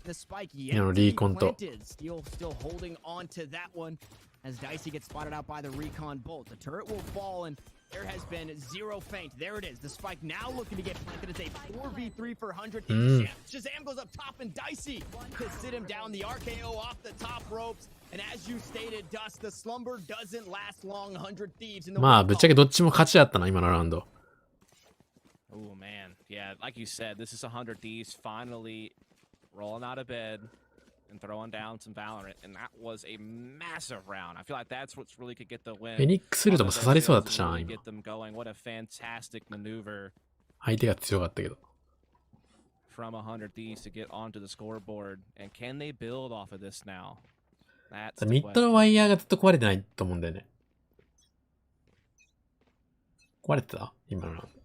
The spike 今のリーコンと。 Steel still holding on to that one as Dicey gets spotted out by the recon bolt. The turret will fall and there has been zero feint. There it is. The spike now looking to get planted. It's a 4v3 for 100. Shazam goes up top and Dicey to sit him down. The RKO off the top ropes. And as you stated, Dust, the slumber doesn't last long. 100 Thieves in the まあ、ぶっちゃけどっちも勝ちだったな、今のラウンド。 Oh man, yeah, like you said, this is 100 Thieves finally rolling out of bed and throwing down some Valorant, and that was a massive round. I feel like that's what's really could get the win. フェニックスウルトも刺さりそうだったしな、 Really 今。 get them going. What a fantastic maneuver 相手が強かったけど。 from 100 Thieves to get onto the scoreboard. And can they build off of this now? That's the ミッドのワイヤーがずっと壊れてないと思うんだよね。壊れてた今のラウンド。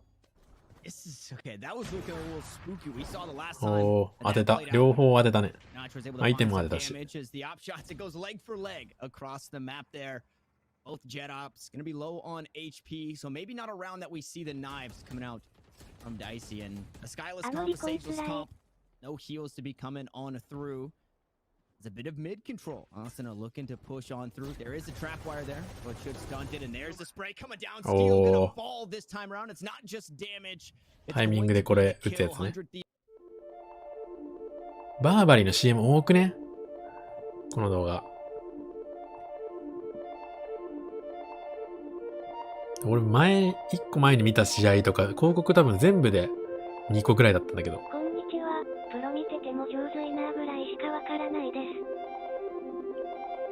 This is okay. That was looking a little spooky. We saw the last お time. ー、当てた。両方当てたね。 Notch was able to 相手 find も some 当てたし。 damage as the op shots. It goes leg for leg across the map there. Both jet ops gonna be low on HP, so maybe not a round that we see the knives coming out from Dicey and a skyless comp, a safeless comp. No heals to be coming on through. It's a bit of mid control. Asuna looking to push on through. There is a trap wire there, but should stunt it. And there's the spray coming down. Steel gonna fall this time around. It's not just damage. タイミングでこれ打つやつね。バーバリーの CM 多くねこの動画。俺1個前に見た試合とか、広告多分全部で2個くらいだったんだけど。こんにちは。プロ見てても上手いなぐらいしかわからないです。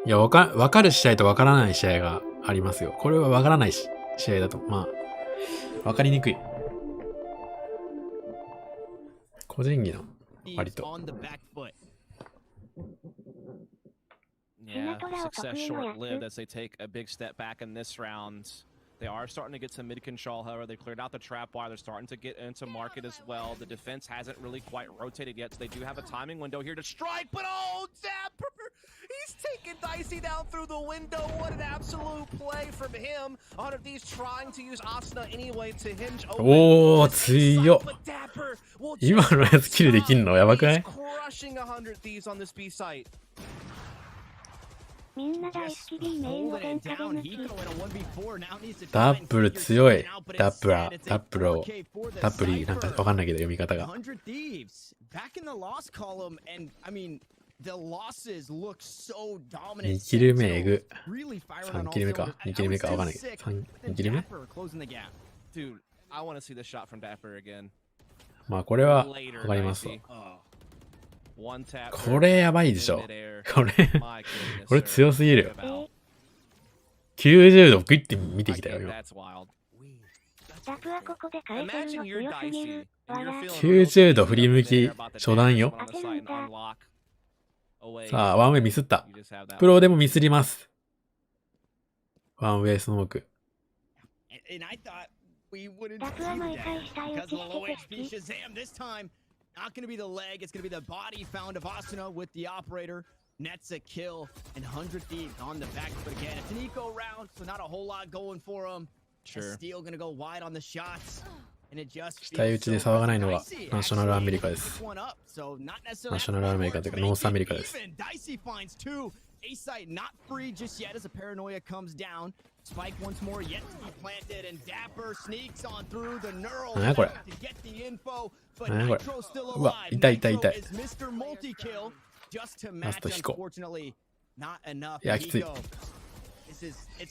いや、わかる試合とわからない試合がありますよ。これはわからない試合だと、まあ、わかりにくい。個人技の、割と。Yeah, success short-lived as they take a big step back in this round. They are starting to get some mid-control, however. They cleared out the trap wire. They're starting to get into market as well. The defense hasn't really quite rotated yet, so they do have a timing window here to strike, but oh, Dapper! He's taking Dicey down through the window. What an absolute play from him. 100 Thieves trying to use Asuna anyway to hinge open. おー、強っ。今のやつキルできんのやばくない？ Crushing 100 Thieves on this B site. みんな大好き B メインの電化で抜き。ダップル強い。ダップラ、ダップロ、ダップリー、なんかわかんないけど読み方が。100 Thieves back in the loss column, and I mean the losses look so dominant. 2キル目えぐ。3キル目か。2キル目かわかんないけど。2キル目 Dude, I want to see the shot from Dapper again. まあこれはわかりますわ。これやばいでしょ。これ強すぎるよ。90度グイって見てきたよ、今。ダプはここで変えてるの強すぎる。90度振り向き初段よ。さあ、ワンウェイミスった。プロでもミスります。ワンウェイスモーク。ダプは毎回下打ちしてて好き。Not going to be the leg, it's going to be the body found of Asuna with the operator. Nets a kill, and 100 Thieves on the back foot again. It's an eco round, so not a whole lot going for him. Sure. Steel going to go wide on the shots. And it just 下打ちで騒がないのはナショナルアメリカです。ナショナルアメリカというかノースアメリカです。Dicey finds two. A site not free just yet as a paranoia comes down. Spike once more yet to be planted, and Dapper sneaks on through the neural to get the info. But Nitro's still alive. Nitro is Mr. Multi-kill. Just to match, unfortunately, not enough. It's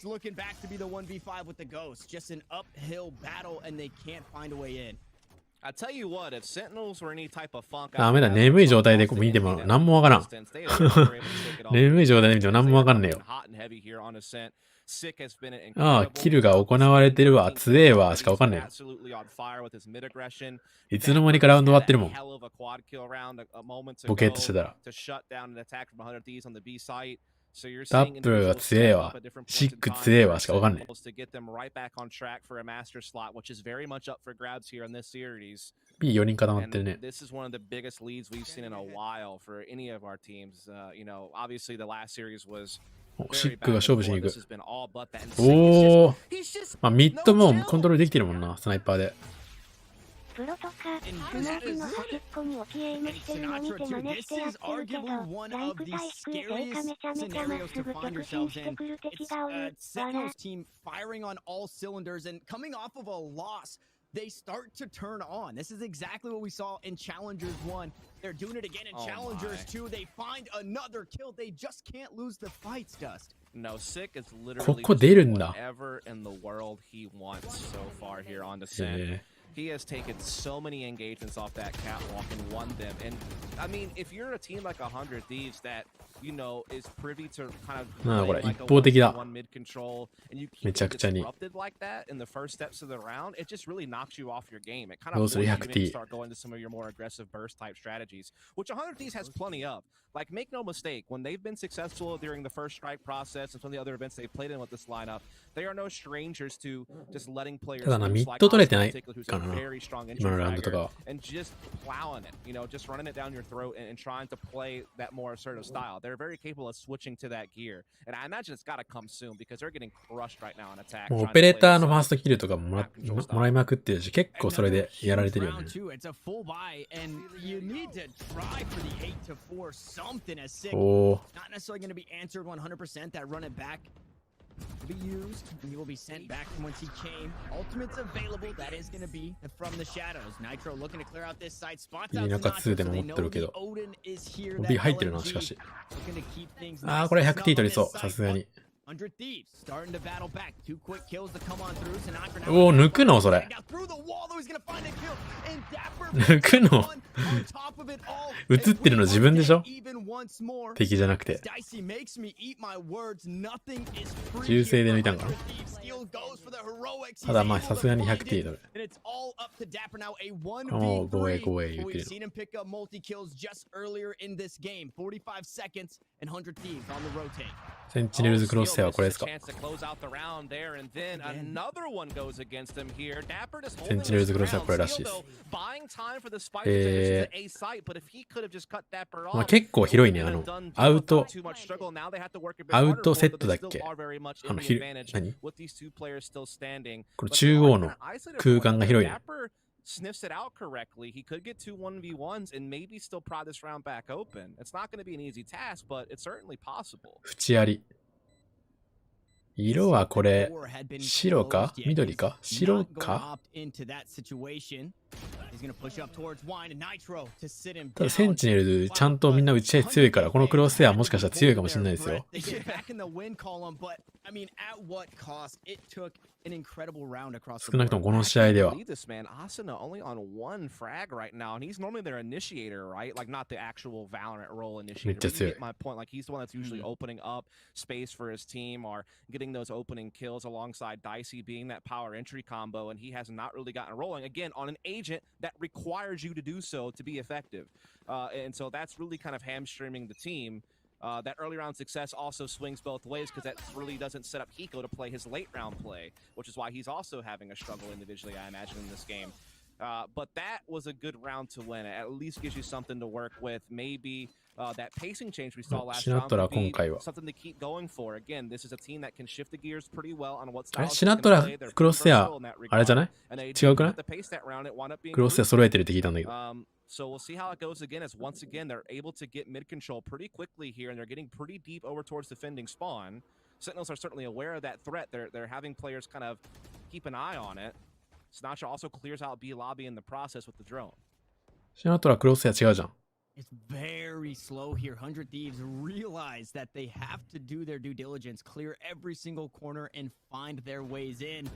looking back to be the 1v5 with the Ghost. Just an uphill battle, and they can't find a way in. I tell you what, if Sentinels were any type of funk, ダメだ、眠い状態で見ても何もわからん。眠い状態で見ても何もわかんねえよ。ああ、キルが行われてるわ、強えわ、しかわかんねえよ。いつの間にかラウンド終わってるもん。ボケーっとしてたら。ダップルが強えわ、シック強えわしかわかんねえ。B4 人固まってるね。シックが勝負しに行く。おお。まあミッドもコントロールできてるもんな、スナイパーで。プロとか、スナイプの端っこに置きエイムしてるの見て真似してやってるけど、ライク対低いせいかめちゃめちゃまっすぐ直進してくる敵がおる。They start to turn on. This is exactly what we saw in Challengers 1. They're doing it again in Challengers 2. They find another kill. They just can't lose the fights, Dust. No, Sick is literally whatever in the world he wants so far here on Descent. He has taken so many engagements off that catwalk and won them. And I mean, if you're a team like 100 Thieves that, you know, is privy to kind of like a one mid control, and you keep disrupted like that in the first steps of the round, it just really knocks you off your game. It kind of forces you to start going to some of your more aggressive burst type strategies, which 100 Thieves has plenty of. Like, make no mistake, when they've been successful during the first strike process and some of the other events they've played in with this lineup, they are no strangers to just letting players like who's a very strong entry fragger, and just plowing it, you know, just running it down your throat and trying to play that more assertive style. They're very capable of switching to that gear, and I imagine it's got to come soon because they're getting crushed right now in attack. オペレーターのファーストキルとかもらいまくってるし、結構それでやられてるよね。Something as sick. Oh. Not necessarily going to be answered 100%. That run it back will be used, and he will be sent back from whence he came. Ultimate's available. That is going to be from the shadows. Nitro looking to clear out this side. Spots out Nacho, so they know the Odin is here. B 入ってるな、しかし。ああ、これ 100T 取りそう、さすがに。100 Thieves starting to battle back. 2 quick kills to come on through. Sinatra おお、抜くのそれ。 through the wall though he's gonna find a kill. And Dapper 抜くの on top of it all. 映ってるの自分でしょ Even once more. 敵じゃなくて。 Dicey makes me eat my words. Nothing is free. 銃声で抜いたんかな。 Steal goes for the heroics. ただまあさすがに100ティードル。 And it's all up to Dapper now. A おお、ごえ 1v3. ごえ言ってる We've seen him pick up multi kills just earlier in this game. 45 seconds and 100 Thieves on the rotate. センチネルズクロスヘアはこれですか。 センチネルズクロスヘアこれらしいです。まあ結構広いね。アウトセットだっけ。何これ中央の空間が広いね。sniffs it out correctly, he could get 2 1v1s and maybe still pry this round back open. It's not going to be an easy task, but it's certainly possible. 縁あり。色はこれ、白か緑か白かただセンチネルズちゃんとみんな打ち合い強いから、このクロスヘアもしかしたら強いかもしれないですよ。少なくともこの試合では。めっちゃ強い。getting those opening kills alongside Dicey being that power entry combo, and he has not really gotten rolling again on an agent that requires you to do so to be effective. And so that's really kind of hamstringing the team. That early round success also swings both ways because that really doesn't set up Hiko to play his late round play, which is why he's also having a struggle individually, I imagine, in this game. But that was a good round to win. It at least gives you something to work with. Maybe that pacing change we saw last round would be something to keep going for. Again, this is a team that can shift the gears pretty well on what style. シナトラクロスヘアあれじゃない？違うくない？クロスヘア揃えてるって聞いたんだけど。So we'll see how it goes again as once again they're able to get mid control pretty quickly here and they're getting pretty deep over towards defending spawn. Sentinels are certainly aware of that threat. They're having players kind of keep an eye on it. Sinatra also clears out B lobby in the process with the drone. シナトラクロスヘア違うじゃん。It's very slow here. 100 Thieves realize that they have to do their due diligence, clear every single corner, and find their ways in.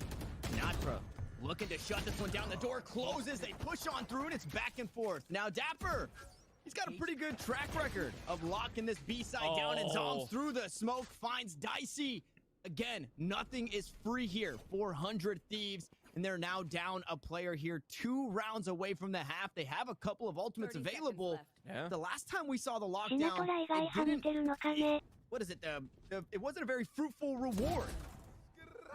Sinatra looking to shut this one down. The door closes. They push on through, and it's back and forth. Now Dapper, he's got a pretty good track record of locking this B side down, and Zombs through the smoke finds Dicey. Again, nothing is free here. 400 Thieves. And they're now down a player here, 2 rounds away from the half. They have a couple of ultimates available. Yeah. The last time we saw the lockdown, it didn't, what is it? It wasn't a very fruitful reward.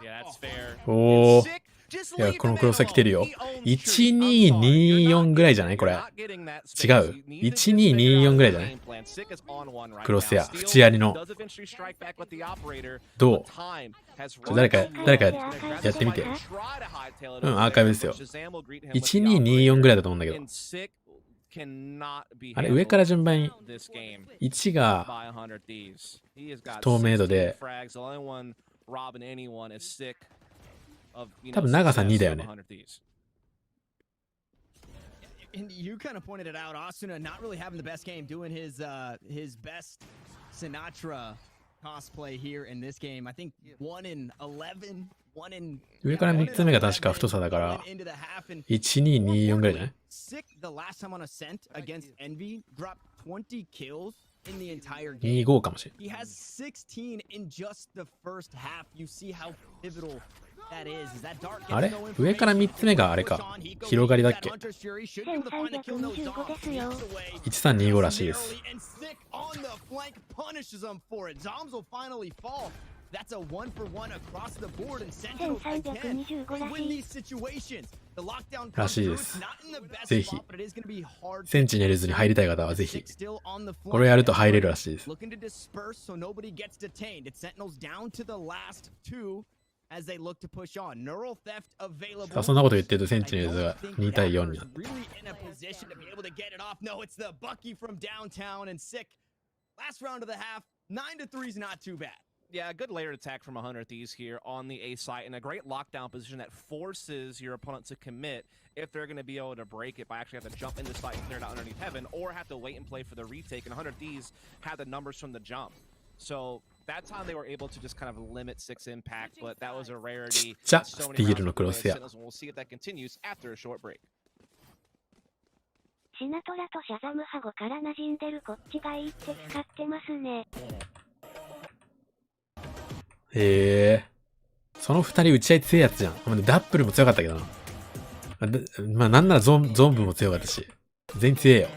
Yeah, that's fair. おお。いや、このクロスヘア来てるよ。1224ぐらいじゃないこれ。違う。1224ぐらいじゃないクロスヘア、縁ありの。どう誰かやってみて。うん、アーカイブですよ。1224ぐらいだと思うんだけど。あれ、上から順番に1が透明度で、多分長さ2だよね。And you kind of pointed it out, Asuna not really having the best game, doing his best Sinatra cosplay here in this game. I think 1 in 11, 1 in 上から3つ目が確か太さだから、1224ぐらいじゃない？ Sick the last time on Ascent against Envy dropped 20 kills in the entire game. 25かもしれない。 He has 16 in just the first half. You see how pivotal that is. Is that dark? あれ上から3つ目があれか。広がりだっけ ?1325 らしいです。That's a 1-for-1 across the board and Sentinels again win these situations. The lockdown らしいです。 not in the best ぜひ spot, but it is going to be hard. センチネルズに入りたい方はぜひ Still on the これをやると入れるらしいです。 Looking to disperse so nobody gets detained. It's Sentinels down to the last 2 as they look to push on. Neural theft available. そんなこと言ってるとセンチネルズが2対4になる。 Really in a position to be able to get it off. No, it's the Bucky from downtown and Sick. Last round of the half, 9-3 is not too bad. Yeah, a good layered attack from 100 Thieves here on the A site, and a great lockdown position that forces your opponent to commit if they're going to be able to break it by actually having to jump into site and clear it out underneath heaven, or have to wait and play for the retake. And 100 Thieves had the numbers from the jump. So that time they were able to just kind of limit 6 impact, but that was a rarity. じゃあ、 So ス many ティー rounds ルの of クロ play スや。 Sentinels, and we'll see if that continues after a short break. シナトラとシャザムハゴから馴染んでるこっちがいいって使ってますね。へえ。その二人打ち合い強いやつじゃん。まあダップルも強かったけどな。まあなんならゾンブも強かったし。全員強えよ。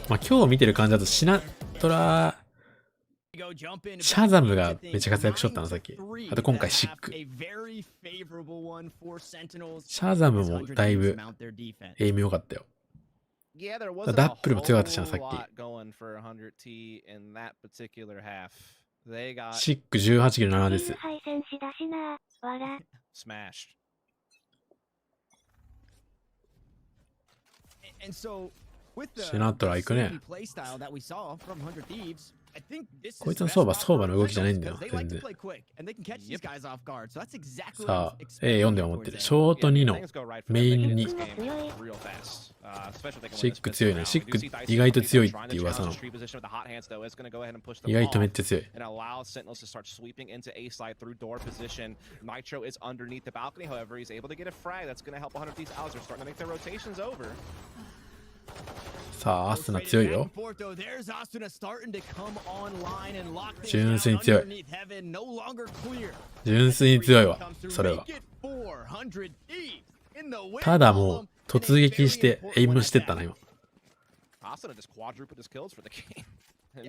まあ今日見てる感じだとシナトラ、シャザムがめっちゃ活躍しとったな、さっき。あと今回シック。シャザムもだいぶエイム良かったよ。Yeah, there wasn't ダ a ップルも強かったしな、 whole さっ lot going for 100T in that particular half. They got き。シック18キル7です。敗戦しだしな、わら。 smashed. And so, with the シナトラ行くね。 playstyle that we saw from 100 Thieves, I think this こい is つの best 相場 spot for の動きじゃないんだ Sentinels よ、 because they 全 like to 然。 play quick and they can catch these guys off guard. So that's exactly さ what あ I'm、A4 でも持ってる。ショート2の Things go right for メ them. イ They ン can に win this game real fast. Especially if they can シ win ッ this ク fifth 強いね。 round. シ We ッ do ク see Dice 意外と Company 強いっ trying て to 噂 challenge の。 the tree position with the hot hands, though. It's going to go ahead and push them 意外とめっ off ちゃ強い。 and allow Sentinels to start sweeping into A side through door position. Nitro is underneath the balcony. However, he's able to get a frag. That's going to help 100 Thieves out. They're starting to make their rotations over. さあ、アスナ強いよ。純粋に強い。純粋に強いわ、それは。ただもう、突撃してエイムしてったな、今。Asuna just quadrupled his kills for the game.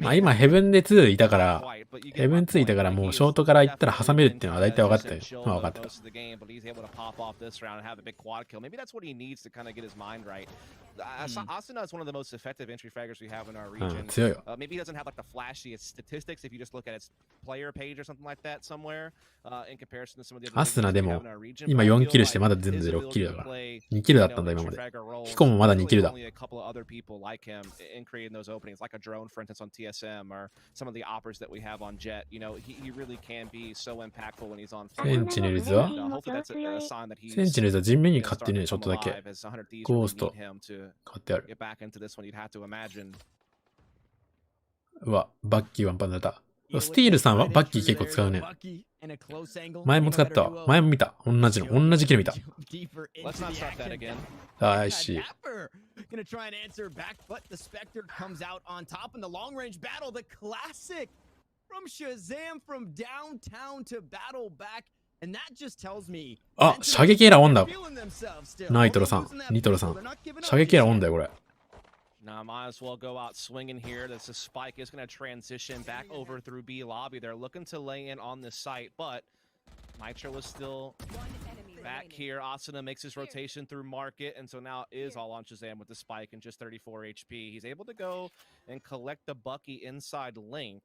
まあ今ヘブンで2いたから、ヘブン2いたからもうショートから行ったら挟めるっていうのは大体分かってたよ。まあ分かってた。Asuna is one of the most effective entry fraggers we have in our region. 強いよ。 Maybe he doesn't have like the flashiest statistics if you just look at its player page or something like that somewhere in comparison to some of the other アスナで we も have in our region. 今 But I 4 feel キルして like まだ全部で his 6キルだ ability か to ら。 play, 2キルだっ you たん know, だ今ま entry で。 fragger roles, ヒコもまだ2 really キルだ。 only a couple of other people like him in creating those openings, like a drone, for instance, on TSM, or some of the oppers that we have on Jet. You know, he really can be so impactful when he's on センチネルズは hopefully that's a sign that he's センチネルズは地面に勝ってるね、 starting ちょ to っとだ come け。 alive as 100 Thieves ゴー really スト need him to 買ってある。 get back into this one. You'd have to imagine. うわ、バッキーワンパンだった。スティールさんはバッキー結構使うね。前も使ったわ。前も見た。同じキル見た。Let's not start that again. 大事。 Gonna try and answer back, but the Spectre comes out on top in the long range battle. The classic from Shazam from downtown to battle back. And that just tells me あ、射撃エラーオンだ。ナイトロさん、ニトロさん。射撃エラーオンだよ、これ。 Now, might as well go out swinging here. This spike is going to transition back over through B lobby. They're looking to lay in on this site, but Nitro is still back here. Asuna makes his rotation through market, and so now is all on Shazam with the spike and just 34 HP. He's able to go and collect the Bucky inside Link.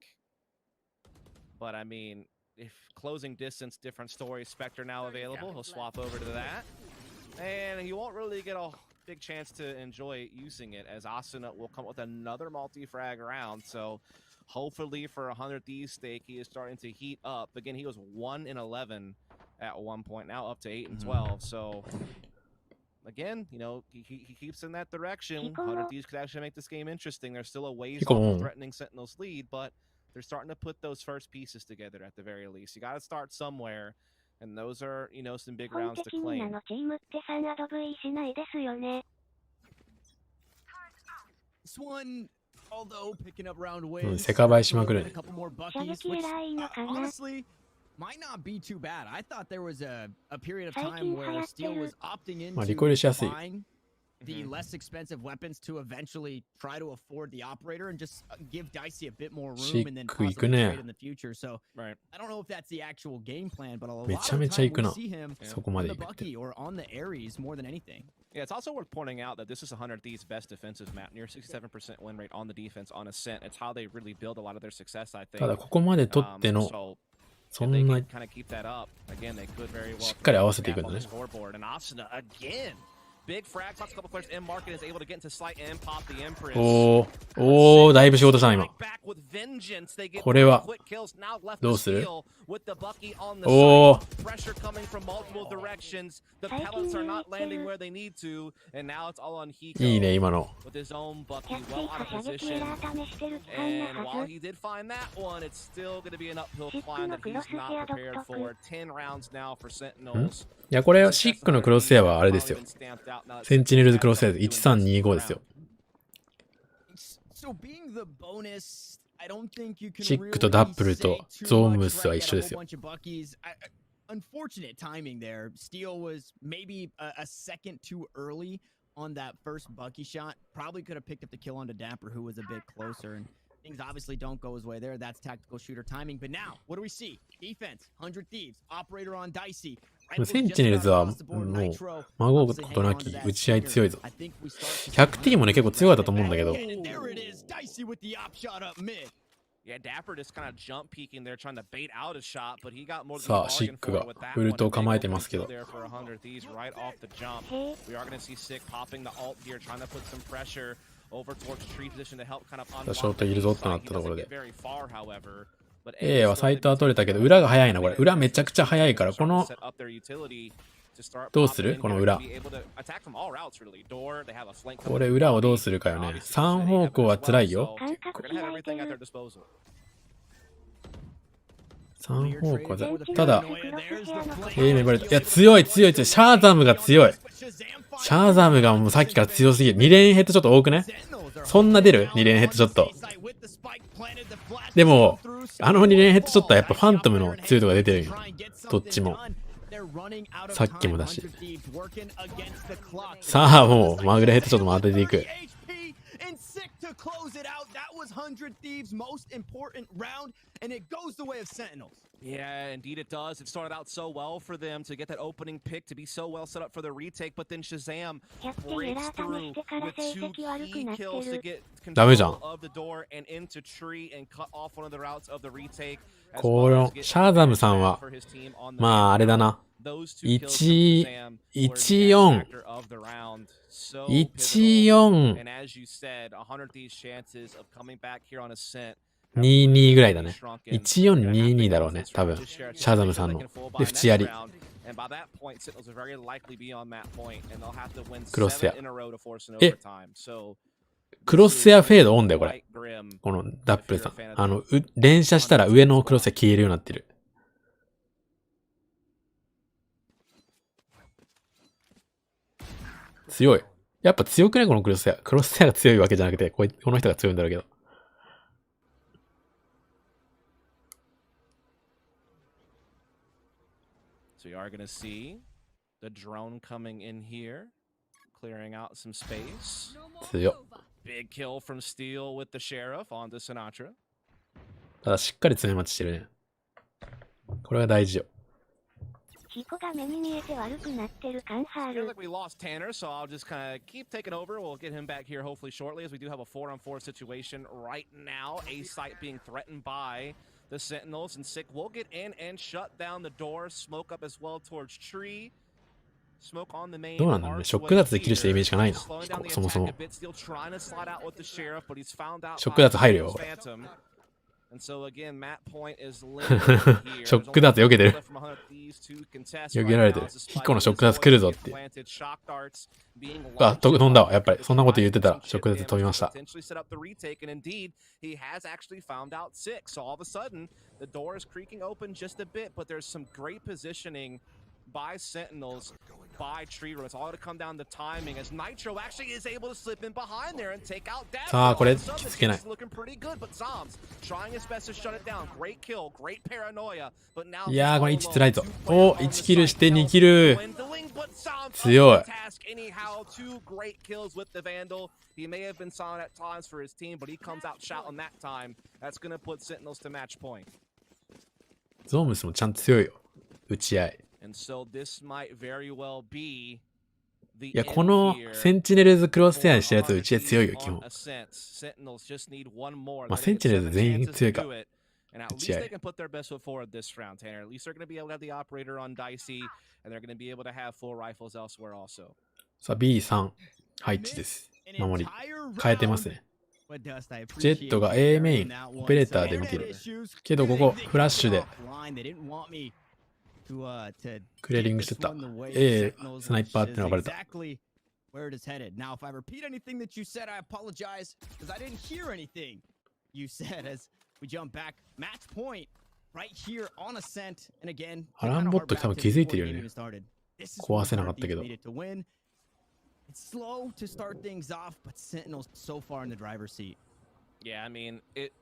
But I mean, if closing distance, different story. Spectre now available. He'll swap over to that. And he won't really get a big chance to enjoy using it, as Asuna will come with another multi-frag round. So hopefully for 100 Thieves stake, he is starting to heat up. Again, he was 1 in 11 at one point, now up to 8 and 12. So again, you know, he keeps in that direction. 100 Thieves could actually make this game interesting. There's still a ways off of threatening Sentinel's lead, but they're starting to put those first pieces together at the very least. You got to start somewhere. And those are, you know, some big rounds to claim. This one, although picking up round wins, セカバイしまくるね。 a couple more Buckies, which honestly might not be too bad. I thought there was a period of time where Steel was opting into まあリコイルしやすい。 buying the less expensive weapons to eventually try to afford the operator and just give Dicey a bit more room and then possibly trade in the future. So I don't know if that's the actual game plan, but a lot of the time we see him on the Bucky or on the Ares more than anything. Yeah, it's also worth pointing out that this is 100 Thieves' best defensive map, near 67% win rate on the defense on Ascent. It's how they really build a lot of their success, I think. ただここまで取っての So そ if ん they な can kind of keep that up, again, they could very well しっかり合わせていくんだね。 scoreboard. And Asuna again Big frag, talks a couple players in market, is able to get into slight and pop the Empress. おー、だいぶ仕事したな、今。これは、どうする？おー。いいね、今の。いや、これ、シックのクロスエアはあれですよ。センチネルズクロスエアで1325ですよ。シックとダップルとゾームスは一緒ですよ。Unfortunate timing there. Steel was maybe a second too early on that first Bucky shot. Probably could have picked up the kill onto Dapper, who was a bit closer. And things obviously don't go his way there. That's tactical shooter timing. But now, what do we see? Defense, 100 Thieves, Operator on Dicey. センチネルズはもう、孫ことなき打ち合い強いぞ。100T もね、結構強かったと思うんだけど。さあ、シックがウルトを構えてますけど。ショートいるぞとなったところで。A はサイトは取れたけど、裏が早いな、これ。裏めちゃくちゃ早いから、この、どうするこの裏。これ裏をどうするかよね。3方向は辛いよ。3方向だ。ただ、粘り。いや、強い。シャーザムが強い。シャーザムがもうさっきから強すぎる。2連ヘッドちょっと多くね？そんな出る ?2 連ヘッドちょっと。でも、あの2連ヘッドショットはやっぱファントムの強いとこが出てるよ。どっちも。さっきもだし。さあもう、まぐれヘッドショットも当てていく。Yeah, indeed it does. It started out so well for them to get that opening pick, to be so well set up for the retake, but then Shazam breaks through with 2 key kills to get control of the door and into tree and cut off one of the routes of the retake. このシャーザムさんは、まああれだな。14。22ぐらいだね。1422だろうね、多分。シャーザムさんの。で、縁やり。クロスエア。クロスエアフェードオンだよ、これ。このダップルさん。連射したら上のクロスエア消えるようになってる。強い。やっぱ強くないこのクロスエア。クロスエアが強いわけじゃなくて、この人が強いんだろうけど。So you are going to see the drone coming in here, clearing out some space. Big kill from Steel with the Sheriff onto Sinatra. ただしっかり詰め待ちしてるね。これが大事よ。ヒコが目に見えて悪くなってる感ハール。Feels like we lost Tanner, so I'll just kind of keep taking over. We'll get him back here hopefully shortly, as we do have a 4-on-4 situation right now. A site being threatened by the Sentinels, and Sick will get in and shut down the door. Smoke up as well towards tree. Smoke on the main. どうなんだろうね。ショックダーツでキルしてるイメージがないな。そもそも。ショックダーツ入るよ、これ。ショックダーツ避けてる。避けられてる。ヒコのショックダーツ来るぞって。あ、飛んだわ。やっぱり。そんなこと言ってたら、ショックダーツ飛びました。by Sentinels, by Tree Room. It's all going to come down to timing as Nitro actually is able to slip in behind there and take out Dapper. さあ、これ、きつけない。Looking pretty good, but Zombs trying his best to shut it down. Great kill, great paranoia, but now いやー、これ1つらいぞ。お、1キルして2キル。強い。Anyhow, 2 great kills with the Vandal. He may have been silent at times for his team, but he comes out shouting that time. That's going to put Sentinels to match point. ゾームスもちゃんと強いよ。打ち合い。And so this might very well be いや、このセンチネルズクロステアにしてるやつ打ち合い強いよ、基本。まあ、センチネルズ全員強いか。And at least they can put their best foot forward this round, Tanner. At least they're going to be able to have the operator on Dicey, and they're going to be able to have full rifles elsewhere also. さあ B3 配置です。守り変えてますね。ジェットが A メインオペレーターで見てるけど、ここフラッシュでクリアリングしてた。 A スナイパーってのがバレた。Where it is headed. Now, if I repeat anything that you said, I apologize because I didn't hear anything you said as we jump back. Match point right here on Ascent. And again, アランボット多分気づいてるよね。壊せなかったけど。It's slow to start things off, but Sentinel's so far in the driver's seat. Yeah, I mean, it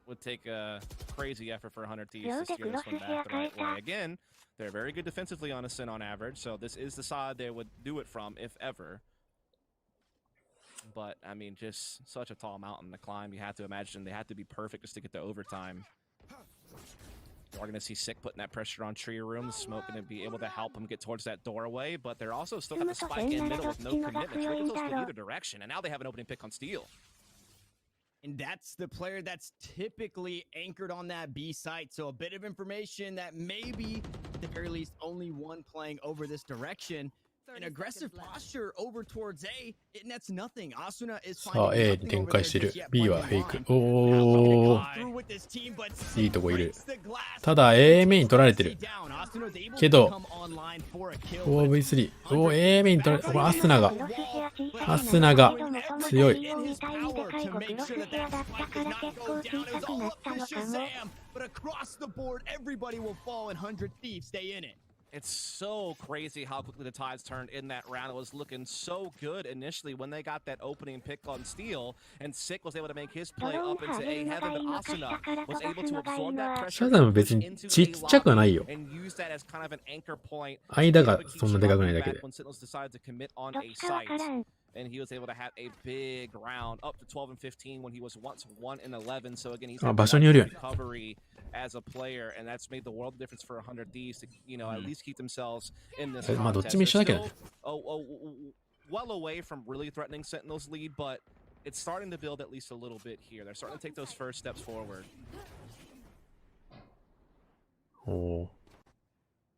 would take a crazy effort for 100 Thieves to steer this one back the right way. Again, they're very good defensively on Ascent on average, so this is the side they would do it from, if ever. But, I mean, just such a tall mountain to climb. You have to imagine they have to be perfect just to get to overtime. We're going to see Sick putting that pressure on Tree Room. Smoke going to be able to help him get towards that doorway, but they're also still got the spike in middle with no commitment. Trickles go either direction, and now they have an opening pick on Steel. And that's the player that's typically anchored on that B site. So a bit of information that maybe, at the very least, only one playing over this direction. An aggressive posture over towards A, and that's nothing. Asuna is さあ A に展開してる。 B はフェイク。おお、いいとこいる。ただ A メイン取られてるけど、4v3 おー A メイン取られてる。アスナが強い。It's so crazy how quickly the tides turned in that round. It was looking so good initially when they got that opening pick on Steel, and Sick was able to make his play up into A heaven, but Asuna was able to absorb that pressure シャザム別にちっちゃくはないよ。 and use that as kind of an anchor point. 間がそんなでかくないだけで。 When Sentinels decided to commit on a site, and he was able to have a big round up to 12 and 15 when he was once 1 and 11. So again, he's had recovery as a player, and that's made the world of difference for 100 Ds to, you know, at least keep themselves in this contest. まあどっちも一緒だけどね。 Well away from really threatening Sentinel's lead, but it's starting to build at least a little bit here. They're starting to take those first steps forward. Oh.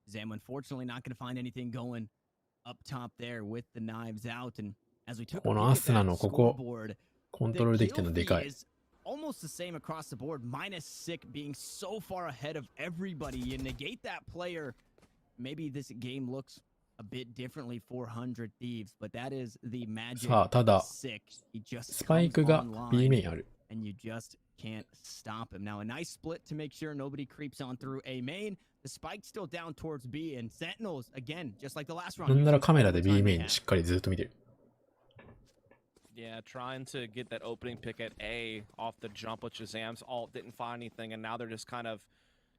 Zam, unfortunately, not going to find anything going up top there with the knives out, and as we took このアスナのここコントロールできてるのでかい。 almost the same across the board, minus Sick being so far ahead of everybody. You negate that player, maybe this game looks a bit differently for 100 Thieves, but that is the magic of Sick. He just comes online, and you just can't stop him. Now a nice split to make sure nobody creeps on through A main. The spike's still down towards B, and Sentinels, again, just like the last round. なんならカメラで B メインしっかりずっと見てる。 Yeah, trying to get that opening pick at A off the jump with Shazam's ult, didn't find anything, and now they're just kind of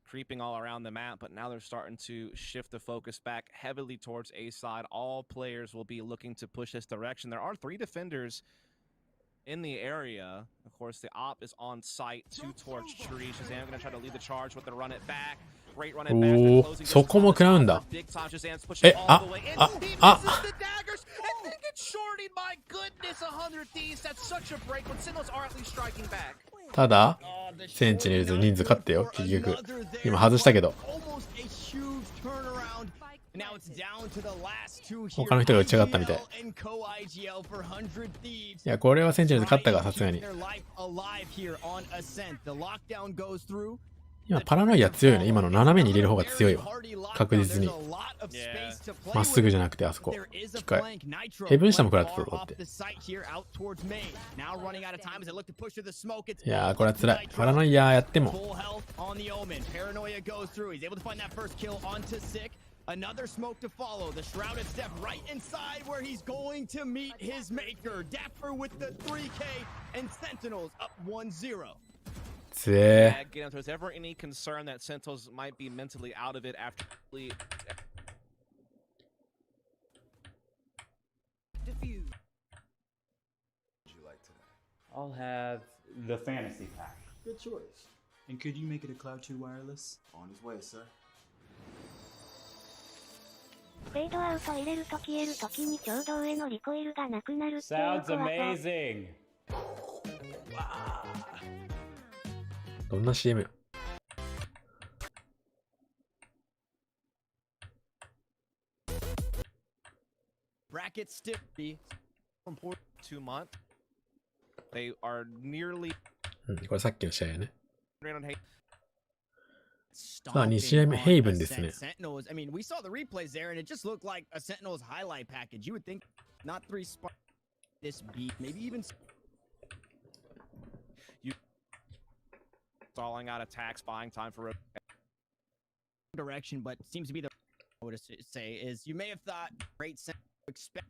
creeping all around the map, but now they're starting to shift the focus back heavily towards A side. All players will be looking to push this direction. There are 3 defenders in the area. Of course, the op is on site, 2 towards Tree. Shazam going to try to lead the charge with the run it back. Great run it back. おお、そこも食らうんだ。え、あ、ただ、センチネルズ人数勝ってよ、結局。今外したけど。他の人が打ち上がったみたい。いや、これはセンチネルズ勝ったが、さすがに。今パラノイア強いよね。今の斜めに入れる方が強いわ。確実に。まっすぐじゃなくてあそこ。機械。ヘブン下も食らってたぞって。いやー、これは辛い。パラノイアやっても。Another smoke to follow. The shrouded step right inside where he's going to meet his maker. Dapper with the 3K and Sentinels up 1-0. Yeah, again, if there's ever any concern that Sentinels might be mentally out of it after Diffuse. Would you like today? I'll have the fantasy pack. Good choice. And could you make it a Cloud 2 wireless? On his way, sir. フェードアウト入れると消えるときにちょうど上のリコイルがなくなるっていう怖さ。 Sounds amazing. どんな CM？ Brad bracket still from 2 months. They are nearly これさっきの試合やね。 stomping さあ、2試合目、ヘイブン on ですね。 Sentinels. I mean, we saw the replays there, and it just looked like a Sentinels highlight package. You would think not 3 spark this beat, maybe even you stalling out attacks, buying time for direction, but seems to be the I would say is you may have thought great Sentinels expect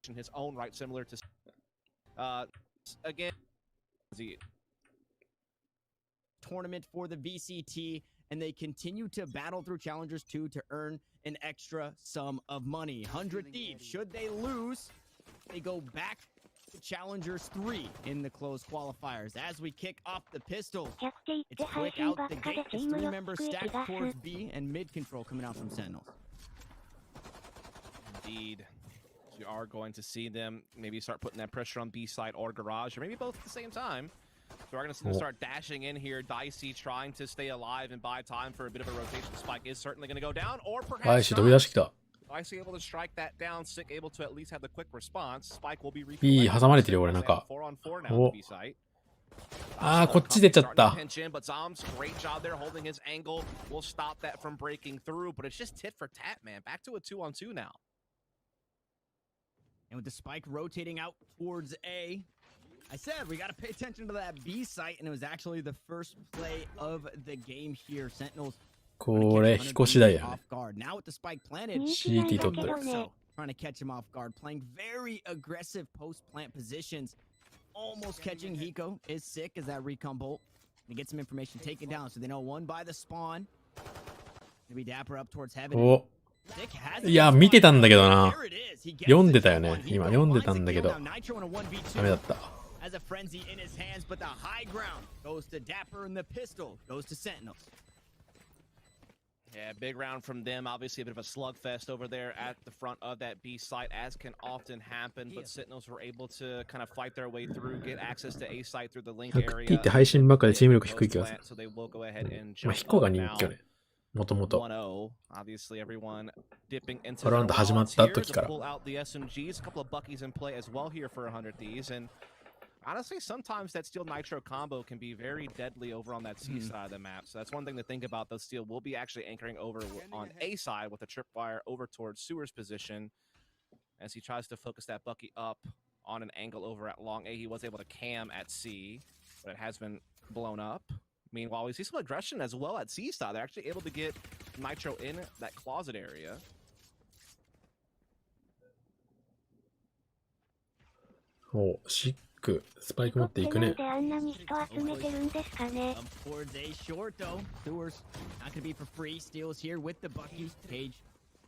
in his own right, similar to again the tournament for the VCT, and they continue to battle through Challengers 2 to earn an extra sum of money. 100 Thieves, should they lose, they go back to Challengers 3 in the closed qualifiers. As we kick off the pistol, it's quick out the gate. It's 3 members stacked towards B and mid control coming out from Sentinels. Indeed. We are going to see them maybe start putting that pressure on B side or garage, or maybe both at the same time. So we're going to see them start dashing in here. Dicey trying to stay alive and buy time for a bit of a rotation. Spike is certainly going to go down, or perhaps not. Dicey able to strike that down. Sick able to at least have the quick response. Spike will be B 挟まれてるよ、俺なんか。 4-on-4 now at B site. あー、こっち出ちゃった。 But Zom's great job there holding his angle. Will stop that from breaking through, but it's just tit for tat, man. Back to a 2-on-2 now. And with the Spike rotating out towards A, I said we got to pay attention to that B site, and it was actually the first play of the game here. Sentinels これ、引こしだよね。 off guard. Now with the Spike planted, CT 取ってる。 trying to catch him off guard, playing very aggressive post plant positions. Almost catching Hiko is sick as that recon bolt. And get some information taken down, so they know one by the spawn. Maybe Dapper up towards heaven. お、いや、見てたんだけどな。読んでたよね。今、読んでたんだけど。ダメだった。 As a frenzy in his hands, but the high ground goes to Dapper and the pistol goes to Sentinels. Yeah, big round from them. Obviously, a bit of a slugfest over there at the front of that B site, as can often happen. But Sentinels were able to kind of fight their way through, get access to A site through the link area. 100T って配信ばっかでチーム力低い気がする。 So they will go ahead and まあ、jump ヒコが up 人 now. 気よね。もともと。 1-0. Obviously, everyone dipping into Valorant 始まった時から。 pull out the SMGs. A couple of Buckies in play as well here for 100 Thieves. And honestly, sometimes that Steel Nitro combo can be very deadly over on that C side of the map. So that's one thing to think about. Though Steel will be actually anchoring over on A side with a tripwire over towards Sewer's position as he tries to focus that Bucky up on an angle over at long A. He was able to cam at C, but it has been blown up. Meanwhile, we see some aggression as well at C side. They're actually able to get Nitro in that closet area. お、シック、スパイク持っていくね。 Up towards A short though. Sewers not gonna be for free. Steals here with the Bucky. Cage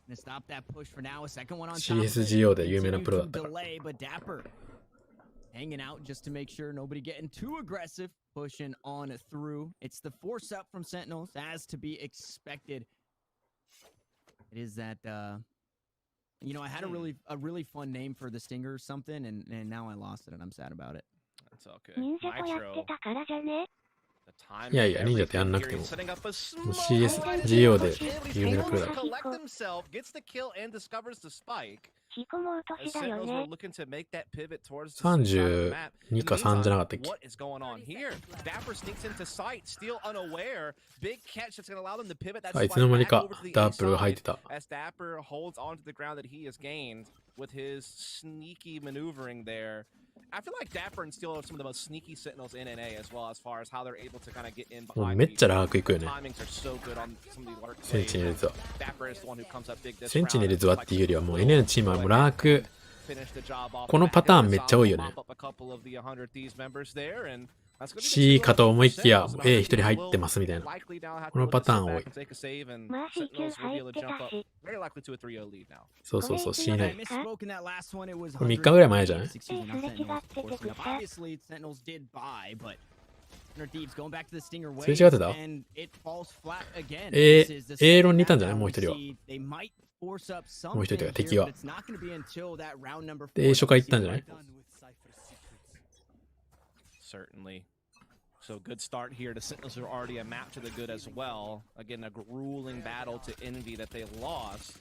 gonna stop that push for now. A second one on top. CSGO で有名なプロだったから。 Delay, but Dapper hanging out just to make sure nobody getting too aggressive. Pushing on through. It's the force up from Sentinels, as to be expected. It is that you know, I had a really fun name for the Stinger or something, and now I lost it, and I'm sad about it. That's okay. Nitro. いやいや、忍者ってやんなくても。もう CSGO で有名なプロだから。 32か3じゃなかったっけ。 あ、いつの間にかダップルが入ってた。 with his sneaky maneuvering there. I feel like Dapper and Steel are some of the most sneaky Sentinels in NA as well, as far as how they're able to kind of get in もう behind. めっちゃラークいくよね。 Timings are so good on some of these large センチネルズは。 Dapper is the one who comes up big this センチネルズ round. はっていうよりはもう NA のチームはもうラーク、 Finish the job off. このパターンめっちゃ多いよね。 Pop up a couple of the 100 Thieves members there, and that's gonna be the C かと思いきや Sentinels. A 一人入ってますみたいな。 Likely now have to このパターン sit 多 back い。 and take a save, and Sentinels will be able to jump up very likely to a 3-0 lead now. そうそうそう、C ない。 misspoke in that last one. It was これ3日ぐらい前じゃない？ Obviously, Sentinels did buy, but 100 Thieves going back to the Stinger way, すれ違ってた？ and it falls flat again. A ロンにいたんじゃない？もう一人は。 They might force up もう一人 something というか here, 敵は。 but it's not going to be until that round number で、A 初回行ったんじゃない？ Certainly. So good start here to Sentinels, who are already a map to the good as well. Again, a grueling battle to Envy that they lost,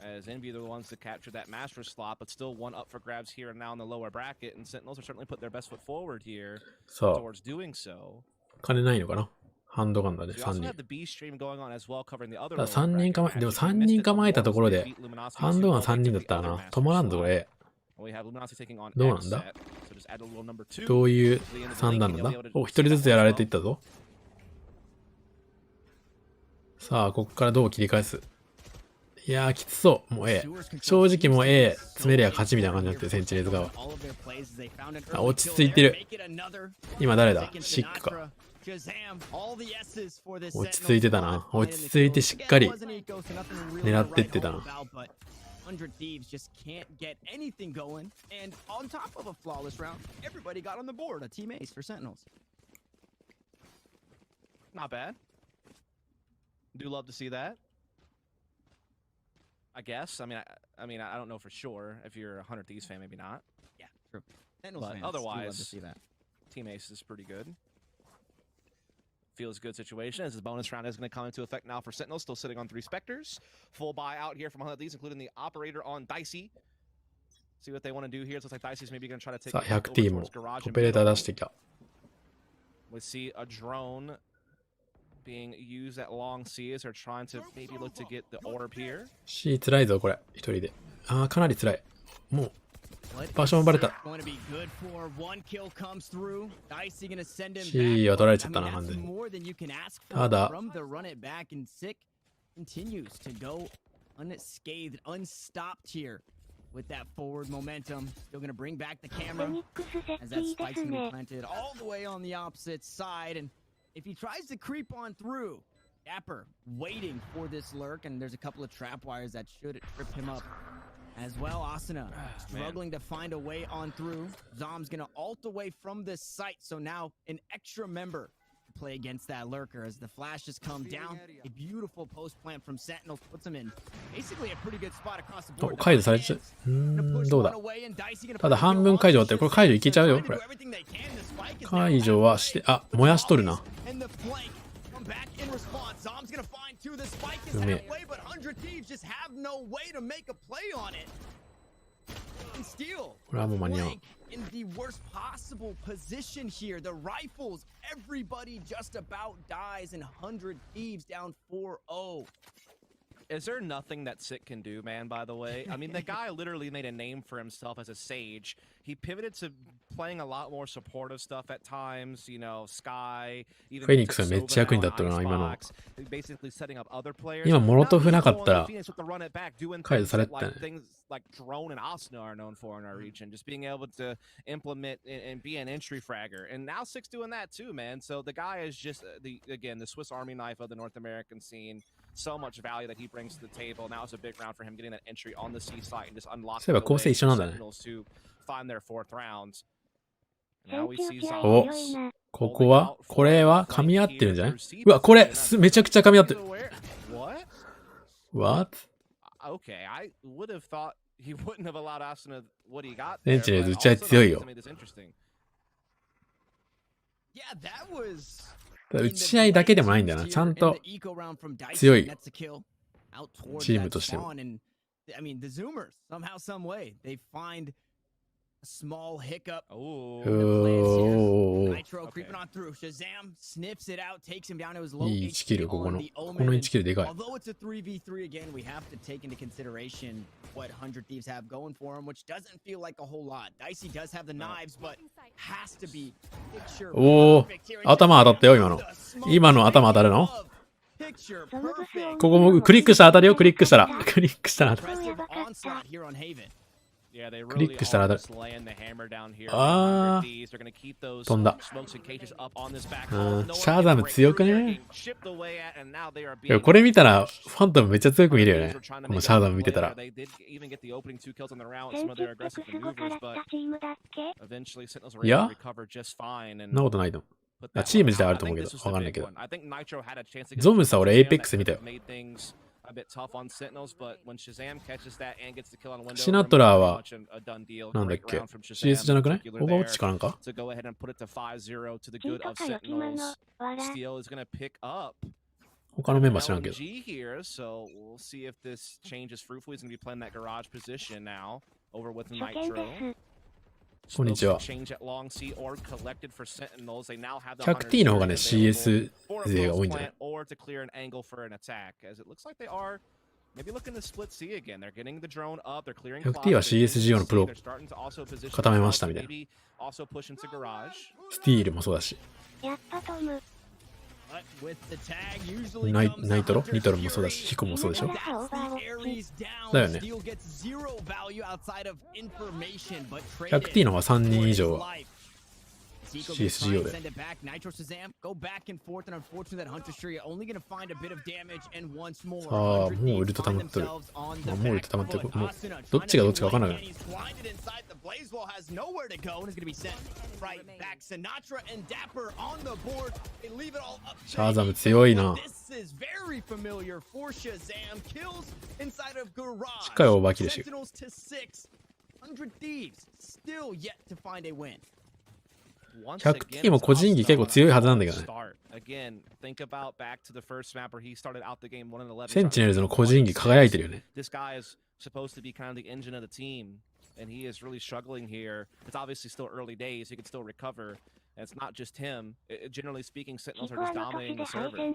as Envy are the ones to capture that master slot, but still one up for grabs here and now in the lower bracket, and Sentinels are certainly put their best foot forward here towards doing so. 金ないのかなハンドガンだね、3人。だ3人構え、でも3人構えたところで、ハンドガン3人だったらな、止まらんぞ、これ。どうなんだどういう3段なんだお、1人ずつやられていったぞ。さあ、ここからどう切り返すいやー、きつそう。もう A。正直もう A、詰めりゃ勝ちみたいな感じになってる、センチネーズ側。あ、落ち着いてる。今誰だシックか。落ち着いてたな。落ち着いてしっかり狙ってってたな。100 Thieves just can't get anything going, and on top of a flawless round, everybody got on the board. A team ace for Sentinels. Not bad. Do love to see that. I guess. I mean, I don't know for sure. If you're a 100 Thieves fan, maybe not. Yeah, true. Sentinels fans otherwise, love to see that. Team ace is pretty good. Feels good situation as the bonus round is going to come into effect now for Sentinels, still sitting on 3 Spectres. Full buy out here from 100 Thieves, including the operator on Dicey. See what they want to do here. It looks like Dicey's maybe going to try to take it over towards Garage. We see a drone being used at long C as they're trying to maybe look to get the orb here. C 辛いぞ、これ。一人で。ああ、かなり辛い。もう。場所もバレた。C は取られちゃったな、完全に。ただ、with that forward momentum, still going to bring back the camera as that spike's going to be planted all the way on the opposite side. And if he tries to creep on through, Dapper waiting for this lurk, and there's a couple of trap wires that should trip him up as well. Asuna struggling to find a way on through. Zom's going to ult away from this site, so now an extra member to play against that lurker as the flash has come down. A beautiful post plant from Sentinels puts him in basically a pretty good spot across the board. 解除されちゃう。どうだただ半分解除だって、これ解除いけちゃうよ、これ。解除はして、あ、燃やしとるな。うめえ。これはもう間に合う。In the worst possible position here, the rifles, everybody just about dies, and 100 Thieves down 4-0. Is there nothing that Sick can do, man, by the way? I mean, the guy literally made a name for himself as a Sage. He pivoted to playing a lot more supportive stuff at times, you know, Sky, even フェニックスはめっちゃ役に立ってるな、今の。basically setting up other players. 今、モロトフなかったら、解除されてたね。Things like Drone and Asuna are known for in our region, just being able to implement and be an entry fragger. And now Sick's doing that too, man. So the guy is just, again, the Swiss Army knife of the North American scene. So much value that he brings to the table. Now it's a big round for him getting that entry on the C site and just unlocking the way for Sentinels to find their 4th rounds. Now we see お、ここはこれは噛み合ってるんじゃないうわ、これめちゃくちゃ噛み合ってる。What? Okay, I would have thought he wouldn't have allowed Asuna what he got. センチネル打ち合い強いよ。Yeah, that was打ち合いだけでもないんだよな。ちゃんと強いチームとしても。I mean, the Zoomers somehow, some way, they find a small hiccup. Nitro creeping on through. Shazam sniffs it out, takes him down to his low HP on the Omen. Although it's a 3v3 again, we have to take into consideration what 100 Thieves have going for him, which doesn't feel like a whole lot. Dicey does have the knives, but has to be picture perfect here. 頭当たったよ、今の。今の頭当たるのここもクリックしたら当たるよ、クリックしたら。クリックしたら当たる。クリックしたら当たる。あー、飛んだ。シャーザム強くね？これ見たら、ファントムめっちゃ強く見るよね。このシャーザム見てたら。そいや、そんなことないと思う。チーム自体あると思うけど、わかんないけど。ゾムさ、俺エイペックス見たよ。a bit tough on Sentinels, but when Shazam catches that and gets the kill on Window, シナトラは a done deal. なんだっ Great け round from ?CS じゃなくない Shazam オーバーウォッチかなんか to go ahead and put it to 5-0 to the チー good ト of かよきまの Sentinels. わら Steel is going to pick up 他のメンバー知らんけど。 LMG here, so we'll see if this changes fruitfully. He's going to be playing that garage position now over with 初見 Nitro. です。こんにちは。 Change at long C or collected for Sentinels. They now have the 100T の方がね、CS for 勢 a が多 close いんじゃない plant or to clear an angle for an attack, as it looks like they are maybe looking to split C again. They're getting the drone up. They're clearing. 100T は CSGO のプロ They're starting to also position 固めましたみたいな。 maybe also push into garage. スティールもそうだし。やっぱトム。But with the tag usually ナイ comes ナイトロ Hunter ニトロもそうだ Fury. し、ヒコもそうでしょ。 That's the Ares down. だよね。 Steel gets zero value outside of information, but 100T の方が3人以上 for は his life. Zico CSGO gonna try and で。 send it back. Nitro Shazam go back and forth, and unfortunately that Hunter Fury only gonna find a bit of damage, and once more ああ、 100 もうウ Thieves ルト溜ま find ってる。 themselves on あ the もうウル back ト溜まってる。 foot. もう Asuna どっちがどっちか分かんなく trying な to る。 get away, and he's blinded inside the blaze wall, has nowhere to go, and is gonna be sent right back. Sinatra and Dapper on the board. They leave it all up to シャーザム強いな。 This is very familiar for Shazam. Kills inside of garage. しっかりオーバーキルし。 Sentinels to 6. 100 Thieves still yet to find a win. 100T も個人技結構強いはずなんだけどね。 Again, think about back to the first map where he started out the game 1-11. センチネルズの個人技輝いてるよね。 This guy is supposed to be kind of the engine of the team, and he is really struggling here. It's obviously still early days. He can still recover. And it's not just him. Generally speaking, Sentinels are just dominating the server,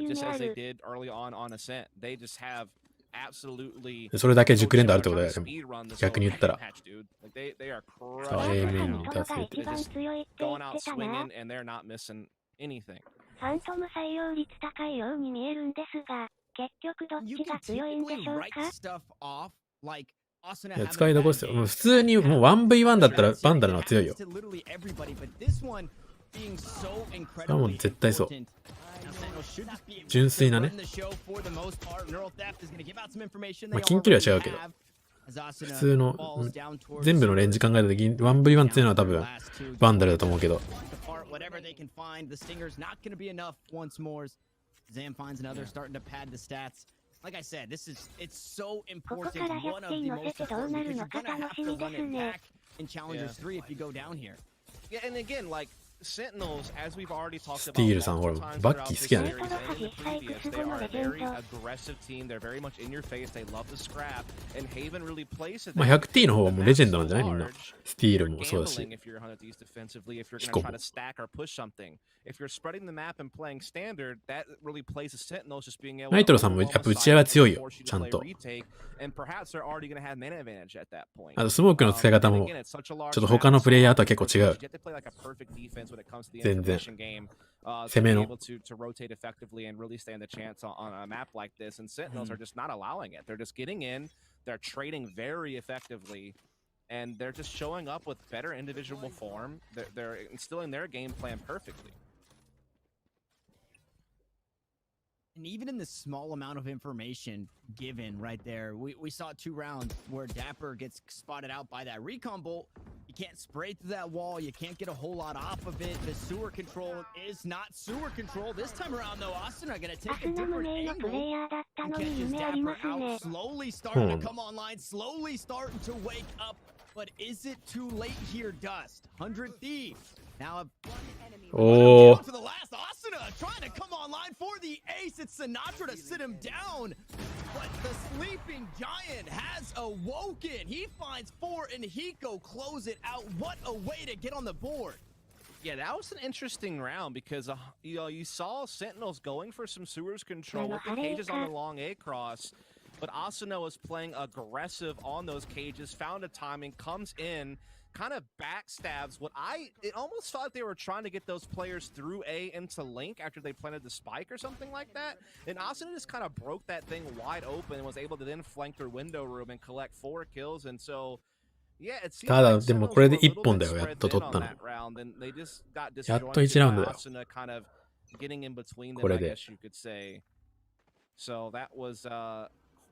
just as they did early on Ascent. They just have absolutely それだけ熟練度あるってことだよ。でも逆に言ったら。 They are さあ、A メインに出せて。 going out swinging, and they're not missing anything. ファントム採用率高いように見えるんですが、結局どっ You ち can が強いんで typically しょう write か stuff off like Asuna いや、 having 使い a どこ bad ですよ。 game. もう普通にもう 1v1 だったらバンダルのは強いよ。 To literally everybody, but this one being so それはもう incredibly 絶対そう。 important. Now, Sentinel should just be able 純粋な to ね。 run the show for the most part. Neural Theft is going to give out some information まあ they 近距離は違う already けど。 have. As Asuna 普通の falls down towards 全部のレンジ考えたときに 1v1 強いのは多分バンダルだと思うけど。 apart, whatever they can find. The Stinger's not going to be enough once more. Zam finds another, starting to pad the stats. Like I said, it's so important. One of the most important because you're going to have to run it back in Challengers 3 if you go down here. Yeah, and again, like Sentinels, as we've already talked about, スティールさん、ほら、バッキー好きだね。 they are a very aggressive team. They're very much in your face. They love to scrap, and Haven really plays it. まあ 100T の方はもうレジェンドなんじゃないみんな。スティールもそうだし。 If you're 100 Thieves defensively, if you're ヒ going コ to も try to stack or push something, if you're spreading the map and playing standard, that really plays the Sentinels just being able ナイトロさんもやっぱ打ち合いは強いよ。ちゃんと。 and perhaps they're already going to have mana advantage at that point. あとスモークの使い方もちょっと他のプレイヤーとは結構違う。全然。攻めの。 to rotate effectively and really stand a chance on a map like this, and Sentinels are just not allowing it. They're just getting in, they're trading very effectively, and they're just showing up with better individual form. They're instilling their game plan perfectly. And even in the small amount of information given right there, we saw 2 rounds where Dapper gets spotted out by that recon bolt. You can't spray through that wall. You can't get a whole lot off of it. The sewer control is not sewer control. This time around, though, Asuna going to take a different angle. And catches Dapper out. Slowly starting to come online. Slowly starting to wake up. But is it too late here, Dust? 100 Thieves. Now, Oh. to the last Asuna trying to come online for the ace. It's Sinatra to sit him down, but the sleeping giant has awoken. He finds 4 and Hiko close it out. What a way to get on the board. Yeah, that was an interesting round because you saw Sentinels going for some sewers control with the cages on the long A cross, but Asuna was playing aggressive on those cages, found a timing, comes in, kind of backstabs it almost felt like they were trying to get those players through A into Link after they planted the spike or something like that. And Asuna just kind of broke that thing wide open and was able to then flank their window room and collect 4 kills. And so, yeah, it seemed ただ like でも Sentinels これで were a 1 little 本 bit だよ、やっ spread と thin 取っ on たの。 that round, and they just got やっと disjointed 1ラウンド by だよ。 Asuna kind of getting in between them, これ I で。 guess you could say. So that was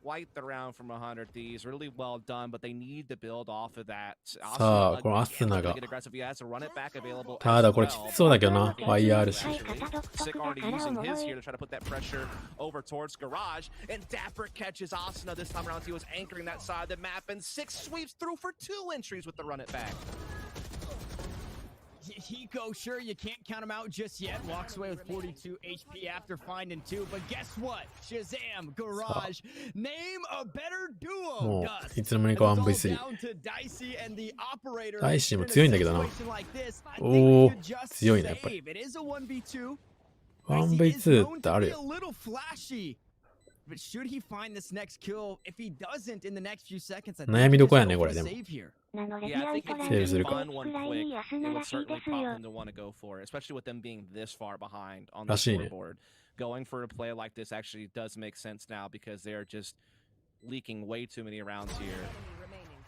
quite the round from 100 Thieves. Really well done, but they need to build off of that. さあ、このアスナが。 Get aggressive. He has to run it back available. ただこれきつそうだけどな。ワイヤーあるし。Sick already using his here to try to put that pressure over towards Garage. And Dapper catches Asuna this time around. He was anchoring that side of the map, and Six sweeps through for 2 entries with the run it back. Hiko, sure, you can't count him out just yet. Walks away with 42 HP after finding 2. But guess what? Shazam, Garage, name a better duo. もういつの間にか 1v3。ダイシーも強いんだけどな。おお、強いねやっぱり。1v2 ってあるよ。悩みどこやねこれでも。セーブするか。らしいね。Going for a play like this actually does make sense now because they're just leaking way too many rounds here.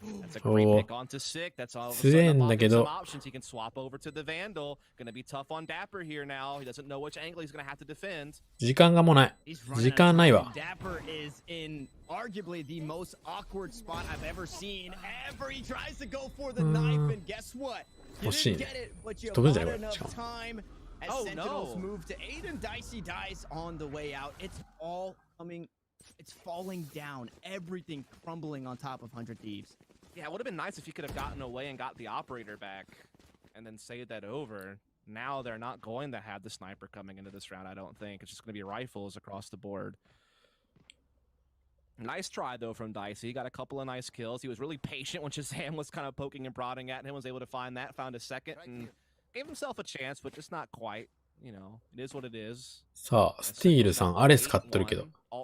That's a great pick onto Sick. That's all of a sudden some options. He can swap over to the Vandal. Gonna be tough on Dapper here now. He doesn't know which angle he's gonna have to defend. 時間がもうない。時間ないわ。Dapper is in arguably the most awkward spot I've ever seen. Ever he tries to go for the knife and guess what? You didn't get it, but you bought enough time. As Sentinels move to 8 and Dicey dies on the way out. It's all coming. It's falling down. Everything crumbling on top of 100 Thieves. Yeah, it would have been nice if he could have gotten away and got the operator back and then saved that over. Now they're not going to have the sniper coming into this round, I don't think. It's just going to be rifles across the board. Nice try, though, from Dicey. He got a couple of nice kills. He was really patient when Shazam was kind of poking and prodding at him. Was able to find that, found a second, and gave himself a chance, but just not quite. You know, it is what it is. さあ、スティールさん、アレス買っとるけど。ガ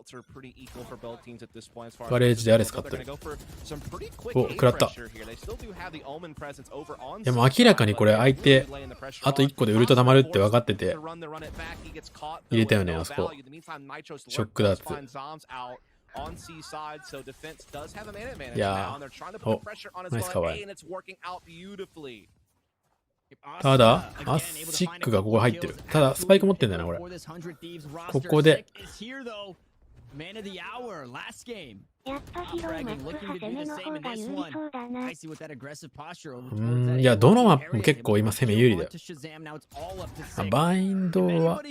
レージでアレス買っとる。お、食らった。いや、もう明らかにこれ相手、あと1個でウルト溜まるって分かってて、入れたよね、あそこ。ショックダーツ。いやー、お、ナイスカワイ。ただ、アシックがここ入ってる。ただ、スパイク持ってんだよな、これ。ここで。やっぱヒロイマック派攻めの方が有利そうだな。いや、どのマップも結構今攻め有利だよ。バインドは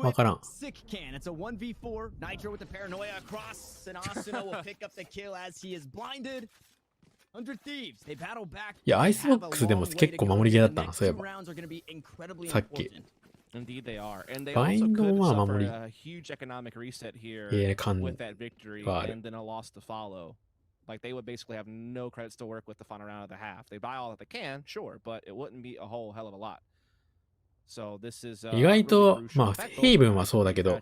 わからん。いや、アイスボックスでも結構守りゲーだったな、そういえば。さっき。バインドはまあ守りゲー感がある。Like they would basically have no credits to work with the final round of the half. They buy all that they can, sure, but it wouldn't be a whole hell of a lot. So this is 意外と、まあ、ヘイブンはそうだけど、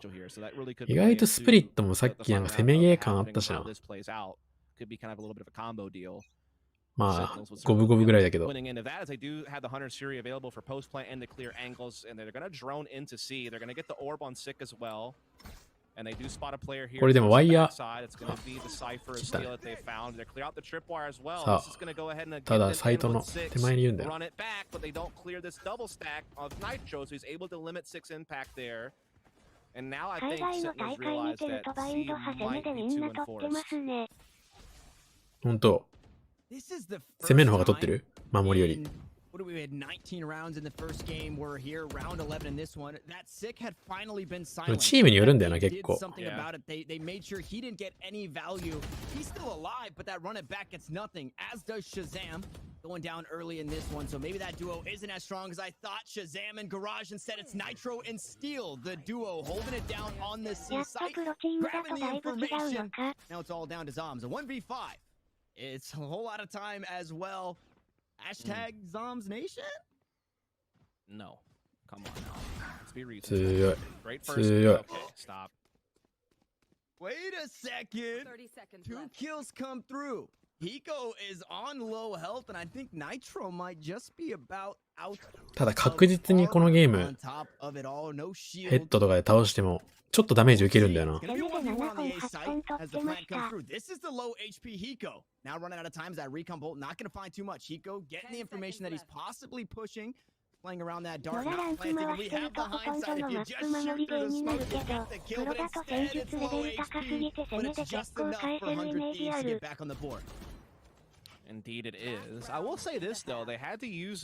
意外とスプリットもさっきなんか攻めゲー感あったしな。まあ、五分五分ぐらいだけど。これでもワイヤー。さあ、ただサイトの手前にいるんだよ。海外の大会見てるとバインド派攻めでみんな取ってますね。ほんと。攻めの方が取ってる？守りより。What do we had 19 rounds in the first game. We're here, round 11 in this one. That Sick had finally been silent. チームによるんだよな、結構。Something about it. They made sure he didn't get any value. He's still alive, but that run it back gets nothing, as does Shazam. Going down early in this one, so maybe that duo isn't as strong as I thought. Shazam and Garage, instead it's Nitro and Steel, the duo holding it down on the C site. Grabbing the information. Now it's all down to Zoms. A 1v5. It's a whole lot of time as well. Hashtag Zoms Nation? No. Come on now. Let's be reasonable. Great first. Okay, stop. Wait a second. 30 seconds 2 left. kills come through. Hiko is on low health, and I think Nitro might just be about out. ただ確実にこのゲーム、ヘッドとかで倒しても、ちょっとダメージ受けるんだよな。攻めで7本8本取ってました。This is the low HP Hiko. Now running out of time as that recon bolt, not going to find too much. Hiko getting the information that he's possibly pushing. playing around that ド dart, ララ not ンク planting. 回 We してる have と the ほとんど hindsight. の If マ you ッ just プ守 shoot り through 芸 the になる smoke, け you ど get the kill, プロ but だと instead 戦 it's 術レ low ベル高す HP. ぎて攻 But めて it's 結 just 構 enough 返 for せるイ 100 メージ thieves あ to る get back on the board. Indeed it is. I will say this though, they had to use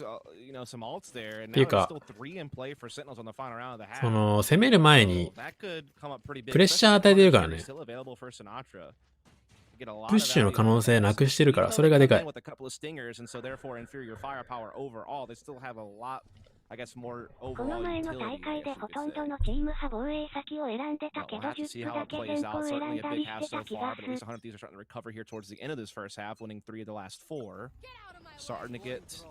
some ults there, and てい now うか、 there's still 3 in play for Sentinels on the final round of the そ half. の、攻める前に So、that could come up pretty big. プレッシャー与えてるからね。 Still available for Sinatra. Get a lot プッ of シュの value 可能性なくしてるから、 Even それが though で they か come い in。with a couple of stingers, and so therefore inferior firepower overall, they still have a lot, I guess, more この overall 前の utility. 大 I 会 guess で you ほ could とんど say. のチーム派防衛先を選んでた But け we'll ど have to 10 see プ how だ it け plays 先行 out. 選 Certainly ん a だ big りし half てた so 気 far, が but す at least 100 Thieves are starting to recover here towards the end of this first half, winning 3 of the last 4. Starting to get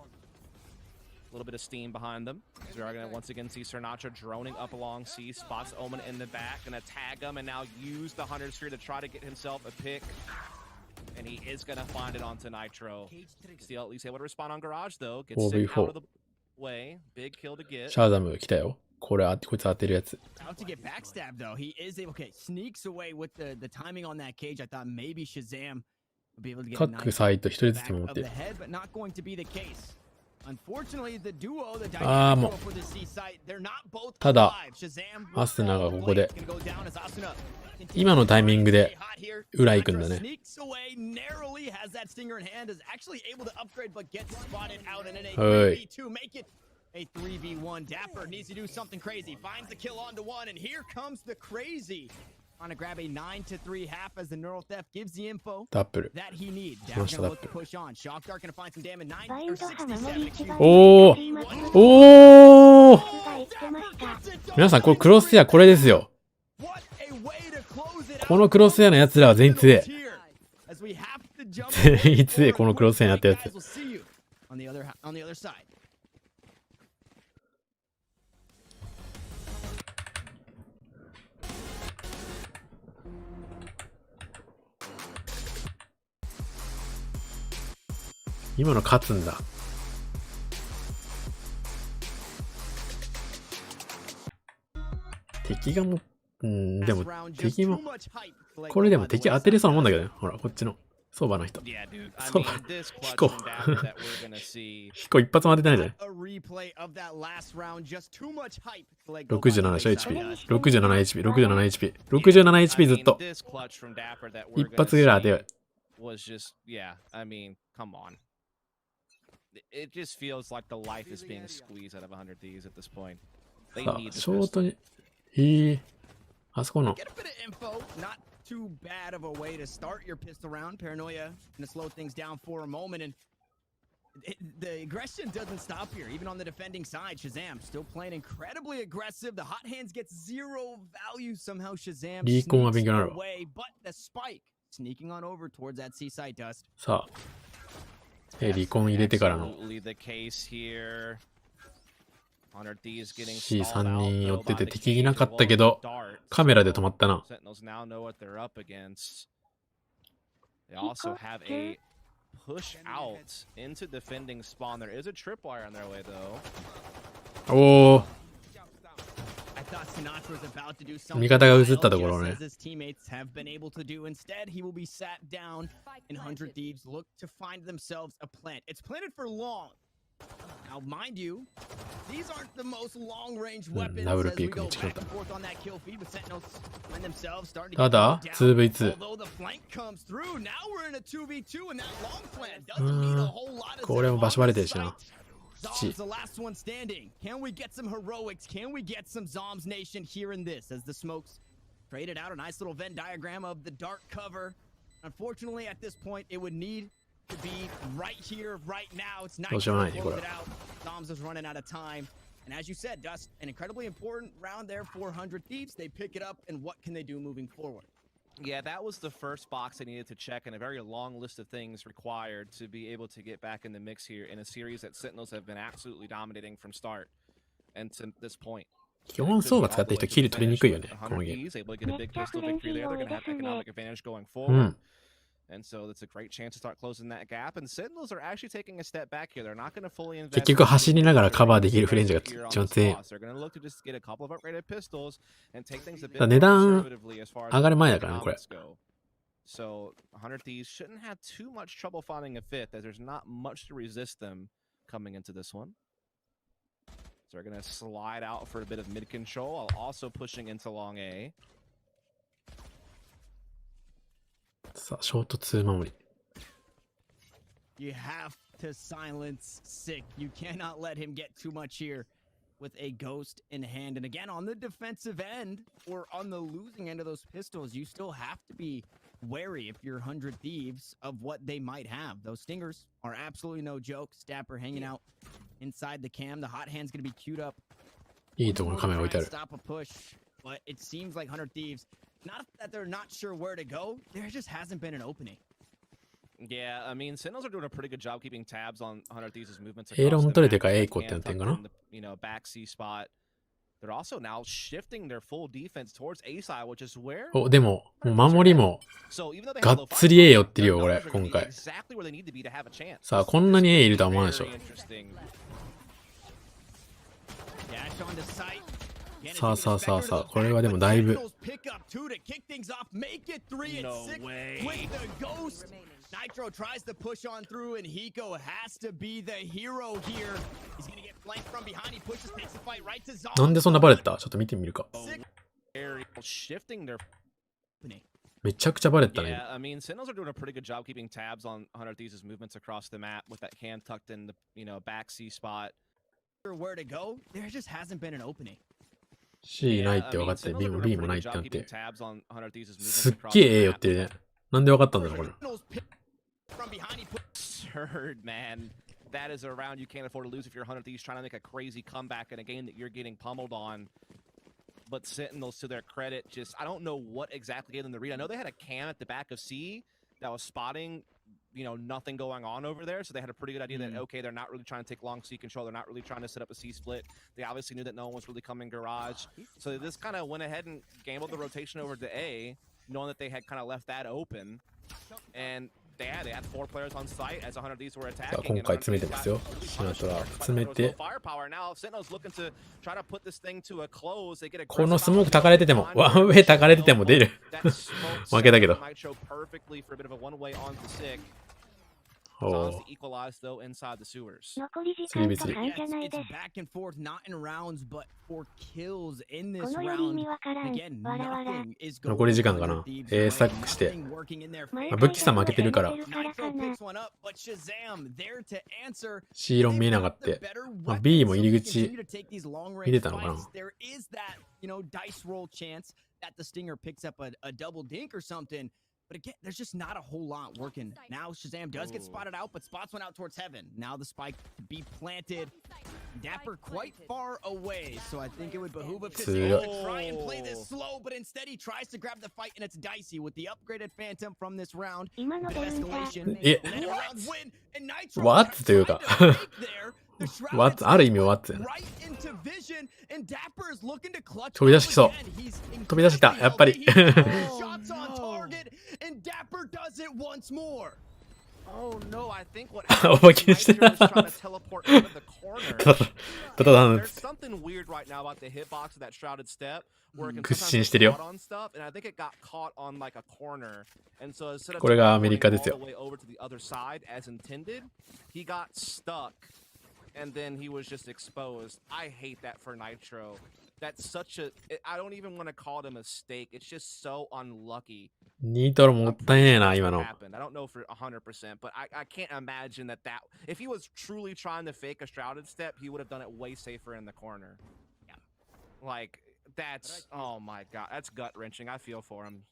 a little bit of steam behind them. So we're going to once again see Sinatra droning up along C, spots Omen in the back, going to tag him, and now use the 100 sphere to try to get himself a pick. And he is going to find it onto Nitro. Still at least able to respond on Garage, though. Gets sick out of the way. Big kill to get. シャーザム来たよ。こいつ当てるやつ。 Out to get backstabbed though. He is able. Okay, sneaks away with the timing on that cage. I thought maybe Shazam would be able to get a 各 knife サイト一人ずつ back 持っ of て the る。 head, but not going to be the case. Unfortunately, the duo, the あー dynamic もう duo for the C site, they're not both ただ alive. Shazam アスナがここで gonna go down as Asuna 今のタイミングで hot here. 裏行くんだね。 Sneaks away narrowly, has that stinger in hand, is actually able to upgrade, but gets spotted out in an はい 3v2. Make it a 3v1. Dapper needs to do something crazy. Finds the kill onto one, and here comes the crazy. Trying to grab a 9-3 half as the neural theft gives the info ダップル。 that he needs. 来ました Dapper's gonna look toダップル。 push on. Shock Dart gonna find some damage. 9バイ or ンド派守り一67. 番おーおー皆さん、これクロスセアこれですよ。 What a way to close it このクロスセアのやつらは全員強え。 As we have to jump 全員強え、このクロスセアになったや Guys, つ。 we'll see you on the other side. 今の勝つんだ。敵がもでも敵も、これでも敵当てれそうなもんだけどね。ほら、こっちの相場の人。 Yeah, dude. I そう mean, this clutch ヒコ from Dapper that we're gonna see. ヒコ一発も当ててないじゃん。 A replay of that last round. Just too much hype to let 67 go by the でしょ wayside. HP。67 HP。67 HP。67 HP ずっ I mean, と。 this clutch from Dapper that 一 we're gonna 発ぐらい当てよ see was just, yeah. I mean, come on. It just feels like the life is being squeezed out of 100 Thieves at this point. They さあ、 need シ this ョー pistol. トに。あそこの。 Get a bit of info. Not too bad of a way to start your pistol round. Paranoia gonna slow things down for a moment, and the aggression doesn't stop here. Even on the defending side, Shazam still playing incredibly aggressive. The hot hands get 0 value somehow. Shazam リーコンは勉強になる sneaks わ。 away, but the spike sneaking on over towards that seaside dust. さあ、リコン入れてからの Absolutely the case here. 100 Thieves getting C3 stalled out, 人 though, 寄って by て the 敵い cage なか as った well け as ど the dart. カメラで止まったな。 Sentinels now know what they're up against. They also have a push out into defending spawn. There is a tripwire on their way though. おー、 I thought Sinatra was about to do something 味方が映った wild, ところ just ね as his teammates have been able to do. Instead, he will be sat down, and 100 Thieves look to find themselves a plant. It's planted for long. Now, mind you, these aren't the most long-range weapons double as we peek go に近かっ back た and forth on that kill feed, but Sentinels find themselves starting to た get だ down. 2v2 Although the flank comes through, now we're in a 2v2, and that long plant doesn't mean a whole lot. これもバシバレてるしな。 Zom's the last one standing. Can we get some heroics? Can we get some Zom's Nation here in this? As the smokes traded out a nice little Venn diagram of the dark cover. Unfortunately, at this point, it would need to be right here, right now. It's nice to close it out. Zom's is running out of time. And as you said, Dust, an incredibly important round there for 100 Thieves. They pick it up, and what can they do moving forward? Yeah, that was the first box they needed to check, and a very long list of things required to be able to get back in the mix here in a series that Sentinels have been absolutely dominating from start and to this point. 基本相場使ってる人キル取りにくいよね、この 100ゲーム。 Thieves able to get a big pistol victory there. They're going to have economic advantage going う forward. ん。 And so it's a great chance to start closing that gap. And Sentinels are actually taking a step back here. They're not going to fully invest. 結局走りながらカバーできるフレンジが一番強い。 They're going to look to just get a couple of upgraded pistols and take things a bit 値 more 段 conservatively as far 上がる as 前だからね、これ。 economics go. So 100 Thieves shouldn't have too much trouble finding a fifth, as there's not much to resist them coming into this one. So they're gonna slide out for a bit of mid control while also pushing into long A. さあ、ショート2守り。You have to silence Sick. You cannot let him get too much here with a ghost in hand. And again, on the defensive end or on the losing end of those pistols, you still have to be wary if you're 100 Thieves of what they might have. Those stingers are absolutely no joke. Stapper hanging out inside the cam. The hot hand's going to be queued up. いいところにカメラ置いてある。 Stop a push, but it seems like 100 Thieves, not that they're not sure where to go, there just hasn't been an opening. Yeah, I mean, Sentinels are doing a pretty good job keeping tabs on 100 Thieves' movements. A ロン取れてから A 行ってなってんかな。 You know, back C spot. They're also now shifting their full defense towards A side, which is where. お、でも、もう守りも、がっつり A 寄ってるよ、これ、今回。さあ、こんなに A いるとは思わないでしょ。さあさあさあさあ、これはでもだいぶ。Nitro tries to push on through, and Hiko has to be the hero here. He's gonna get flanked from behind. He pushes, takes the fight right to Zon. なんでそんなバレた？ちょっと見てみるか。めちゃくちゃバレたね。 Yeah, I mean, Sentinels are doing a pretty good job keeping tabs on 100 Thieves' movements across the map with that hand tucked in the, you know, back C spot. Where to go? There just hasn't been an opening. C ないって分かって、B も B もないってなって。すっげえ A 寄ってるね。なんで分かったんだろう、これ。Absurd, man. That is a round you can't afford to lose if you're 100 Thieves trying to make a crazy comeback in a game that you're getting pummeled on. But Sentinels, to their credit, just, I don't know what exactly gave them the read. I know they had a cam at the back of C that was spotting, you know, nothing going on over there. So they had a pretty good idea that, okay, they're not really trying to take long C control. They're not really trying to set up a C split. They obviously knew that no one was really coming garage. So they just kind of went ahead and gambled the rotation over to A, knowing that they had kind of left that open. And they had 4 players on site as 100 Thieves were attacking. 今回詰めてますよ。シナトラ詰めて。このスモークたかれてても、ワンウェイたかれてても出る。負けたけど。おお。残り時間とかじゃないです。このより意味わからん。わらわら。残り時間かな。A スタックして。武器差負けてるから。C ロン見えなかった。まあ、B も入り口見てたのかな。But again, there's just not a whole lot working. Now Shazam does get spotted out, but spots went out towards heaven. Now the spike to be planted. Dapper quite far away, so I think it would behoove of Shazam to try and play this slow, but instead he tries to grab the fight, and it's dicey with the upgraded Phantom from this round. Escalation. What? というか。What? ある意味 What? 飛び出してきそう。飛び出してきた。やっぱり。And Dapper does it once more. Oh no, I think what 思いっきりしてる。 There's something weird right now about the hitbox of that shrouded step where it can sometimes get caught on stuff, and I think it got caught on like a corner. And so instead of going all the way over to the other side as intended, he got stuck, and then he was just exposed. I hate that for Nitro. That's such a, I don't even want to call it a mistake. It's just so unlucky. ニトロもったいねえな、今の。I don't know for 100%, but I can't imagine that if he was truly trying to fake a shrouded step, he would have done it way safer in the corner. Yeah. Like, that's, oh my god, that's gut wrenching. I feel for him.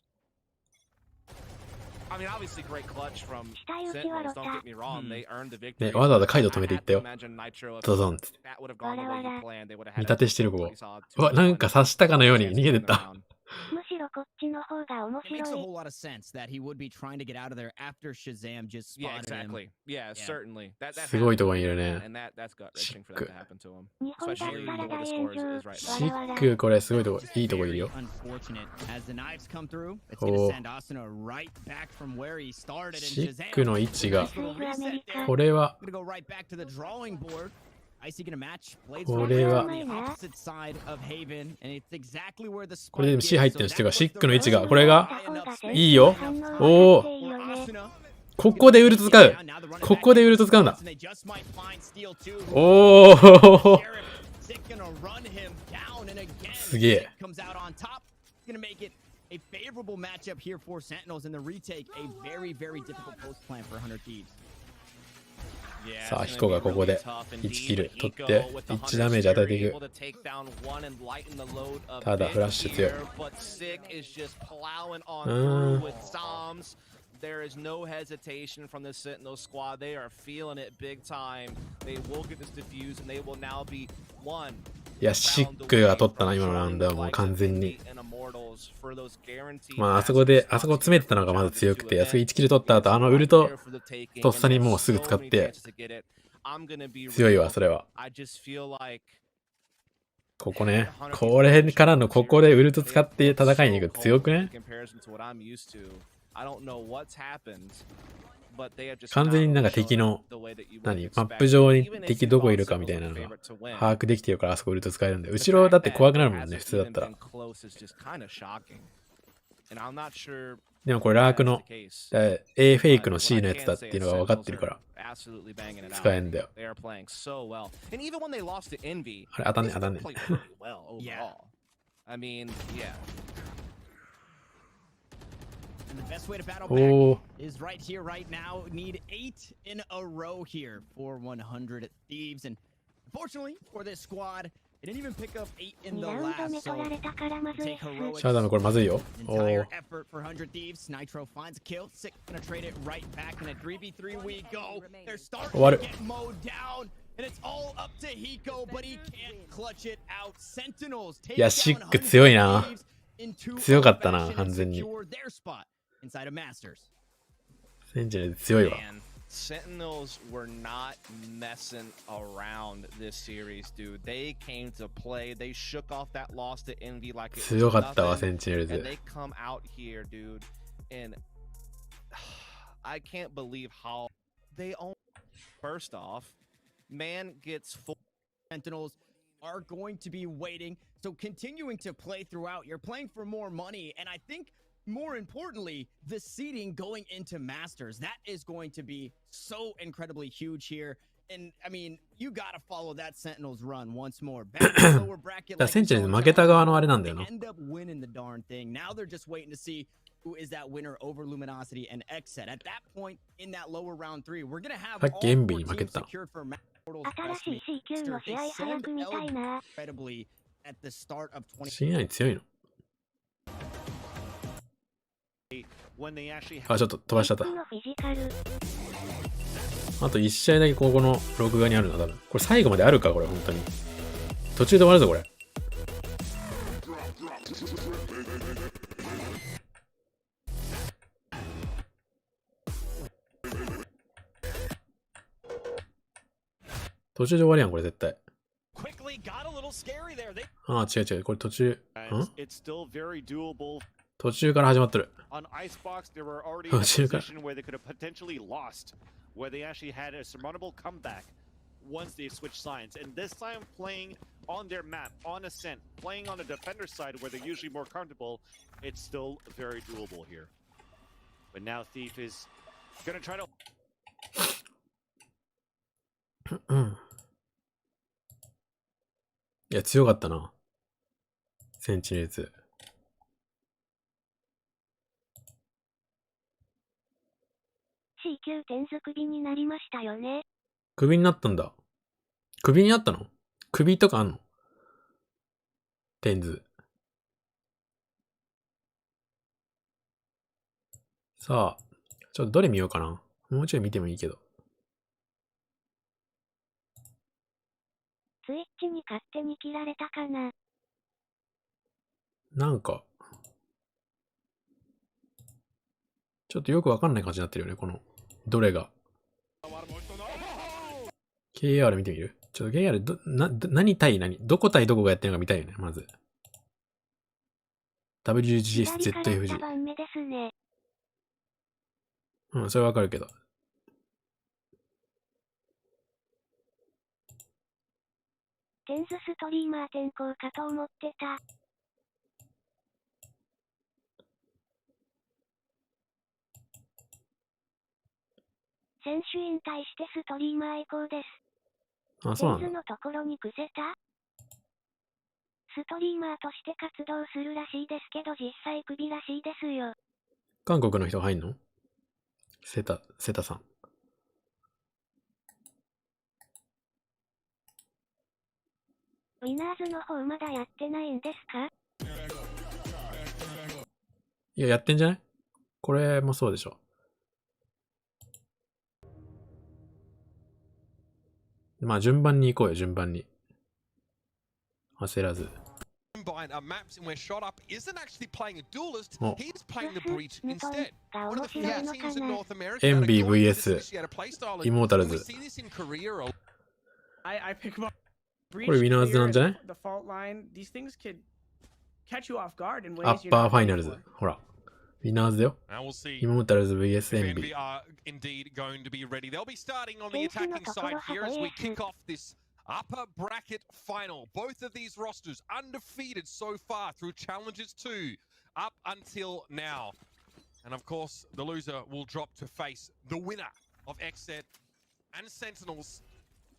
I mean, obviously great clutch from Sentinels, don't get me wrong, they earned the victory. わざわざカイド止めていったよ。ドドンって。見立てしてるここ。うわ、なんか刺したかのように逃げてった。むしろこっちの方が面白い。 It makes a whole lot of sense that he would be trying to get out of there after Shazam just spotted exactly. Yeah, certainly. すごいとこにいるね。シック。日本だったら大炎上。シック、これすごいとこ、いいとこいるよ。おお。シックの位置が、これは、これは、これでも C 入ってるんですよ。シックの位置が、これが、いいよ。おお。ここでウルト使う。ここでウルト使うんだ。おお。gonna run him down, and again, すげえ。 comes out on top. Gonna make it a favorable matchup here for Sentinels in the retake. A very, very difficult post plan for 100 Thieves. さあ、ヒコがここで1キル取って1ダメージ与えていく。ただフラッシュ強い。There is no hesitation from the Sentinel squad. They are feeling it big time. They will get this defused and they will now be one. いや、シックが取ったな、今のラウンドはもう完全に。まあ、あそこ詰めてたのがまず強くて、あそこ1キル取った後、ウルト、とっさにもうすぐ使って、強いわ、それは。ここね、これからのここでウルト使って戦いに行く強くね？完全になんか敵の、マップ上に敵どこいるかみたいなのが把握できてるからあそこウルト使えるんで、後ろだって怖くなるもんね、普通だったら。でもこれラークの A フェイクの C のやつだっていうのが分かってるから使えんだよ。あれ当たんね当たんね。And the best way to battle back is right here, right now. Need 8 in a row here for 100 Thieves. And unfortunately for this squad, it didn't even pick up 8 in the last. So take heroic. シャーダムこれまずいよ。Entire effort for 100 Thieves. Nitro finds a kill. Sick gonna trade it right back. In a 3v3 we go. They're starting to get mowed down. And it's all up to Hiko, but he can't clutch it out. Sentinels take down 100 Thieves in 2 強かったな、完全に。inside of Masters. センチネル強いわ。Sentinels were not messing around this series, dude. They came to play. They shook off that loss to Envy like it was 強かったわ、セ nothing. ンチネルズ。 And they come out here, dude, and I can't believe how they own. First off, man gets 4 Sentinels are going to be waiting. So continuing to play throughout, you're playing for more money, and I think more importantly, the seeding going into Masters, that is going to be so incredibly huge here. And I mean, you gotta follow that Sentinels run once more. Back to the lower bracket, like Sentinels 負けた側のあれなんだよな。 end up winning the darn thing. Now they're just waiting to see who is that winner over Luminosity and Xset. At that point in that lower round 3, we're gonna have all 4 teams secured for Portals. 新しい C9 の試合早く見たいな。 Incredibly at the start of 20. C9 強いの？あ、ちょっと飛ばしちゃった。あと1試合だけここの録画にあるの多分。これ最後まであるかこれ本当に。途中で終わるぞこれ。途中で終わりやんこれ絶対。ああ違う違うこれ途中。途中から始まってる。途中から。where they actually had a surmountable comeback once they switched sides. And this time playing on their map, on Ascent, playing on the defender side where they're usually more comfortable, it's still very doable here. But now Thief is gonna try to... いや、強かったな。センチネルズ。C9 点ず首になりましたよね。首になったんだ。首になったの？首とかあんの？テンズ。さあ、ちょっとどれ見ようかな。もうちょい見てもいいけど。ツイッチに勝手に切られたかな。なんか、ちょっとよくわかんない感じになってるよね、この。どれが。KR 見てみる？ちょっと KR 何対何？どこ対どこがやってるのか見たいよね、まず。WGSZFG。うん、それわかるけど。テンズストリーマー転向かと思ってた。選手引退してストリーマー移行です。あ、そうなんだ。テンズのところに伏せた？ストリーマーとして活動するらしいですけど実際クビらしいですよ。韓国の人入んの？セタさん。ウィナーズの方まだやってないんですか？いや、やってんじゃない？これもそうでしょ。まあ順番に行こうよ、順番に。焦らず。エンビー VS イモータルズ。これウィナーズなんじゃない？アッパーファイナルズ。ほら。ウィナーズだよ。イモータルズ VS エンビー。Upper bracket final. Both of these rosters undefeated so far through challenges 2 up until now. And of course, the loser will drop to face the winner of Xset and Sentinels.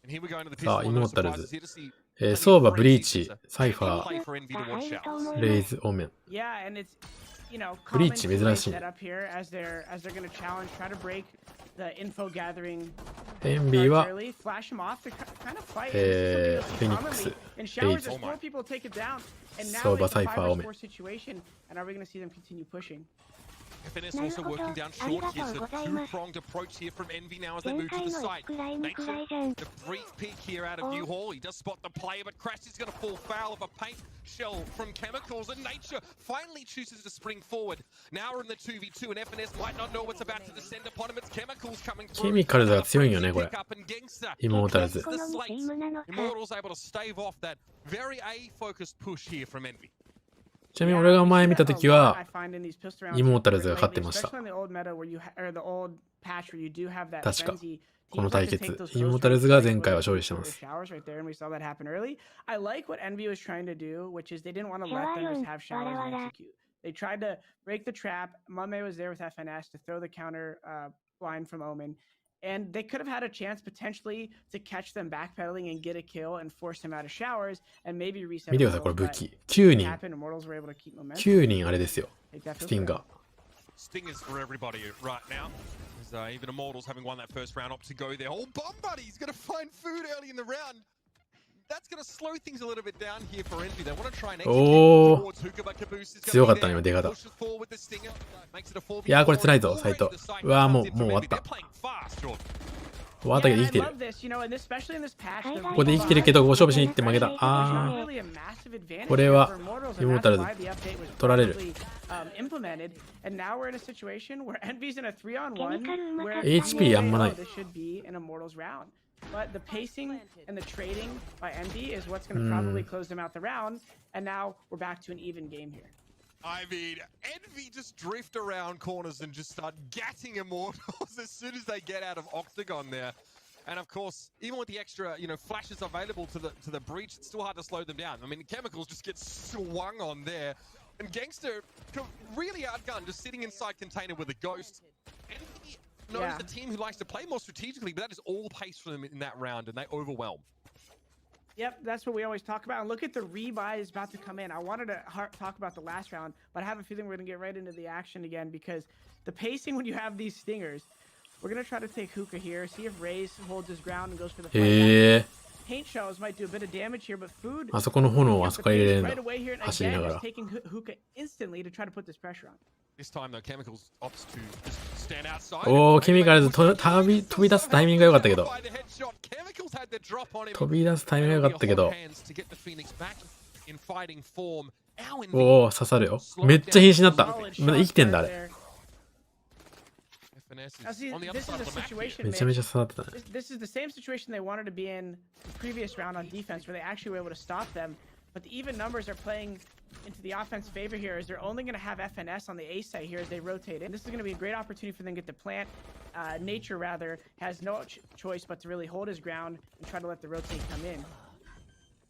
And here we go into the Tier 1 no surprises here to see. ソーバ、ブリーチ、サイファー、レイズ、オーメン。ブリーチ珍しい。エンビーは、フェニックス、レイズ、ソーバ、サイファー、オーメン。FNS also working down short here, so two-pronged approach here from Envy now as they move to the side. Nature, the brief peek here out of New Hall. He does spot the player, but Crash is going to fall foul of a paint shell from Chemicals, and Nature finally chooses to spring forward. Now we're in the 2v2, and FNS might not know what's about to descend upon him. It's Chemicals coming through. ケミカルズが強いんよね、これ。イモータルズ。Immortals able to stave off that very A-focused push here from Envy. ちなみに俺が前見たときは、イモータルズが勝ってました。確か、この対決。イモータルズが前回は勝利してます。They tried to break the trap. Mame was there with FNS to throw the counter blind from Omen. And they could have had a chance potentially to catch them backpedaling and get a kill and force him out of showers and maybe reset. 見てください、これ武器。9人。9人あれですよ。スティンガー。Stingers for everybody right now. Even Immortals having won that first round opt to go there. Oh, Bomb Buddy's going to find food early in the round. That's going to slow things a little bit down here for Envy. They want to try and execute towards Hookah, but Caboose is going to be there. Pushes forward with the stinger. Makes it a 4v4. いやーこれ辛いぞ、サイト。うわーもう終わった。終わったけど生きてる。ここで生きてるけど、ご勝負しに行って負けた。あー。これは、イモータルズ取られる。HP あんまない。But the pacing and the trading by Envy is what's going to probably close them out the round. And now we're back to an even game here. I mean, Envy just drift around corners and just start gatting Immortals as soon as they get out of Octagon there. And of course, even with the extra, flashes available to the breach, it's still hard to slow them down. I mean, Chemicals just get swung on there. And Gangster really outgunned, just sitting inside container with a ghost. Envy knows the team who likes to play more strategically, but that is all pace for them in that round, and they overwhelm. Yep, that's what we always talk about. And look at the rebuy is about to come in. I wanted to talk about the last round, but I have a feeling we're going to get right into the action again because the pacing when you have these stingers, we're going to try to take Hookah here, see if Raze holds his ground and goes for the fight. Paint shells might do a bit of damage here, but food. あそこの炎をあそこから入れるんだ。走りながら。Taking Hookah instantly to try to put this pressure on. This time though, Chemicals opts to just stand outside. おー、ケミカルズ飛び出すタイミングが良かったけど。飛び出すタイミングが良かったけど。おー、刺さるよ。めっちゃ瀕死になった。まだ生きてんだ、あれ。めちゃめちゃ刺さってたね。This is the same situation they wanted to be in the previous round on defense, where they actually were able to stop them. But the even numbers are playing into the offense favor here, as they're only going to have FNS on the A side here as they rotate in. This is going to be a great opportunity for them to get the plant. Nature, rather, has no choice but to really hold his ground and try to let the rotate come in.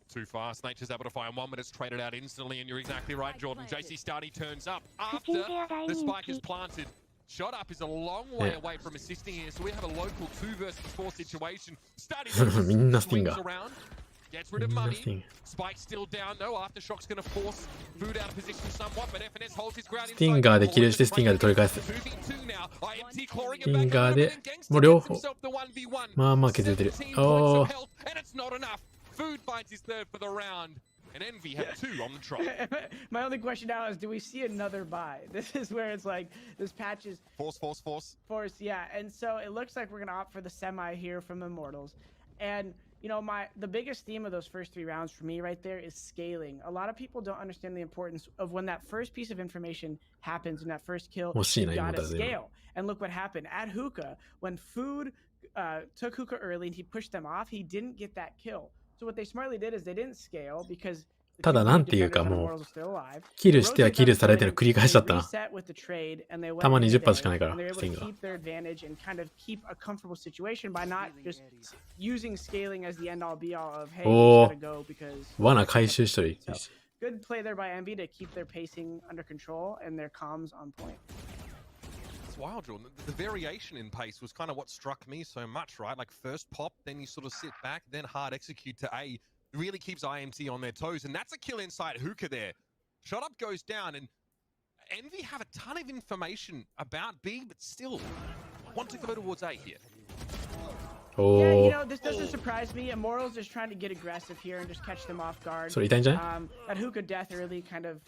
Too fast. Nature's able to find one, but it's traded out instantly, and you're exactly right, Jordan. JC Stardy turns up after the spike is planted. Shot up is a long way away from assisting here, so we have a local 2 versus 4 situation. Stardy swings around. Gets rid of money. Nothing. Spike's still down though. Aftershock's gonna force food out of position somewhat, but FNS holds his ground. スティンガーでキルしてスティンガーで取り返す。スティンガーでもう両方まあまあ削れてる。おお。 Food finds his third for the round, and Envy have 2 on the trot. My only question now is, do we see another buy? This is where it's like this patch is force, yeah. And so it looks like we're gonna opt for the semi here from Immortals, and you know the biggest theme of those first 3 rounds for me right there is scaling. A lot of people don't understand the importance of when that first piece of information happens in that first kill. You gotta scale. And look what happened at Hookah when Food took Hookah early and he pushed them off. He didn't get that kill. So what they smartly did is they didn't scale because ただなんていうかもうキルしてはキルされての繰り返しだったな。たまに10%しかないからスティングが。おお、罠回収しとる。Good play there by Envy to keep their pacing under control and their comms on point. It's wild, Jordan. The variation in pace was kind of what struck me so much, right? Like first pop, then you sort of sit back, then hard execute to A. Really keeps IMT on their toes, and that's a kill inside Hookah there. Shot up goes down, and Envy have a ton of information about B, but still want to go towards A here. Oh. Yeah, you know, this doesn't surprise me. Immortals is trying to get aggressive here and just catch them off guard. That Hookah death early kind of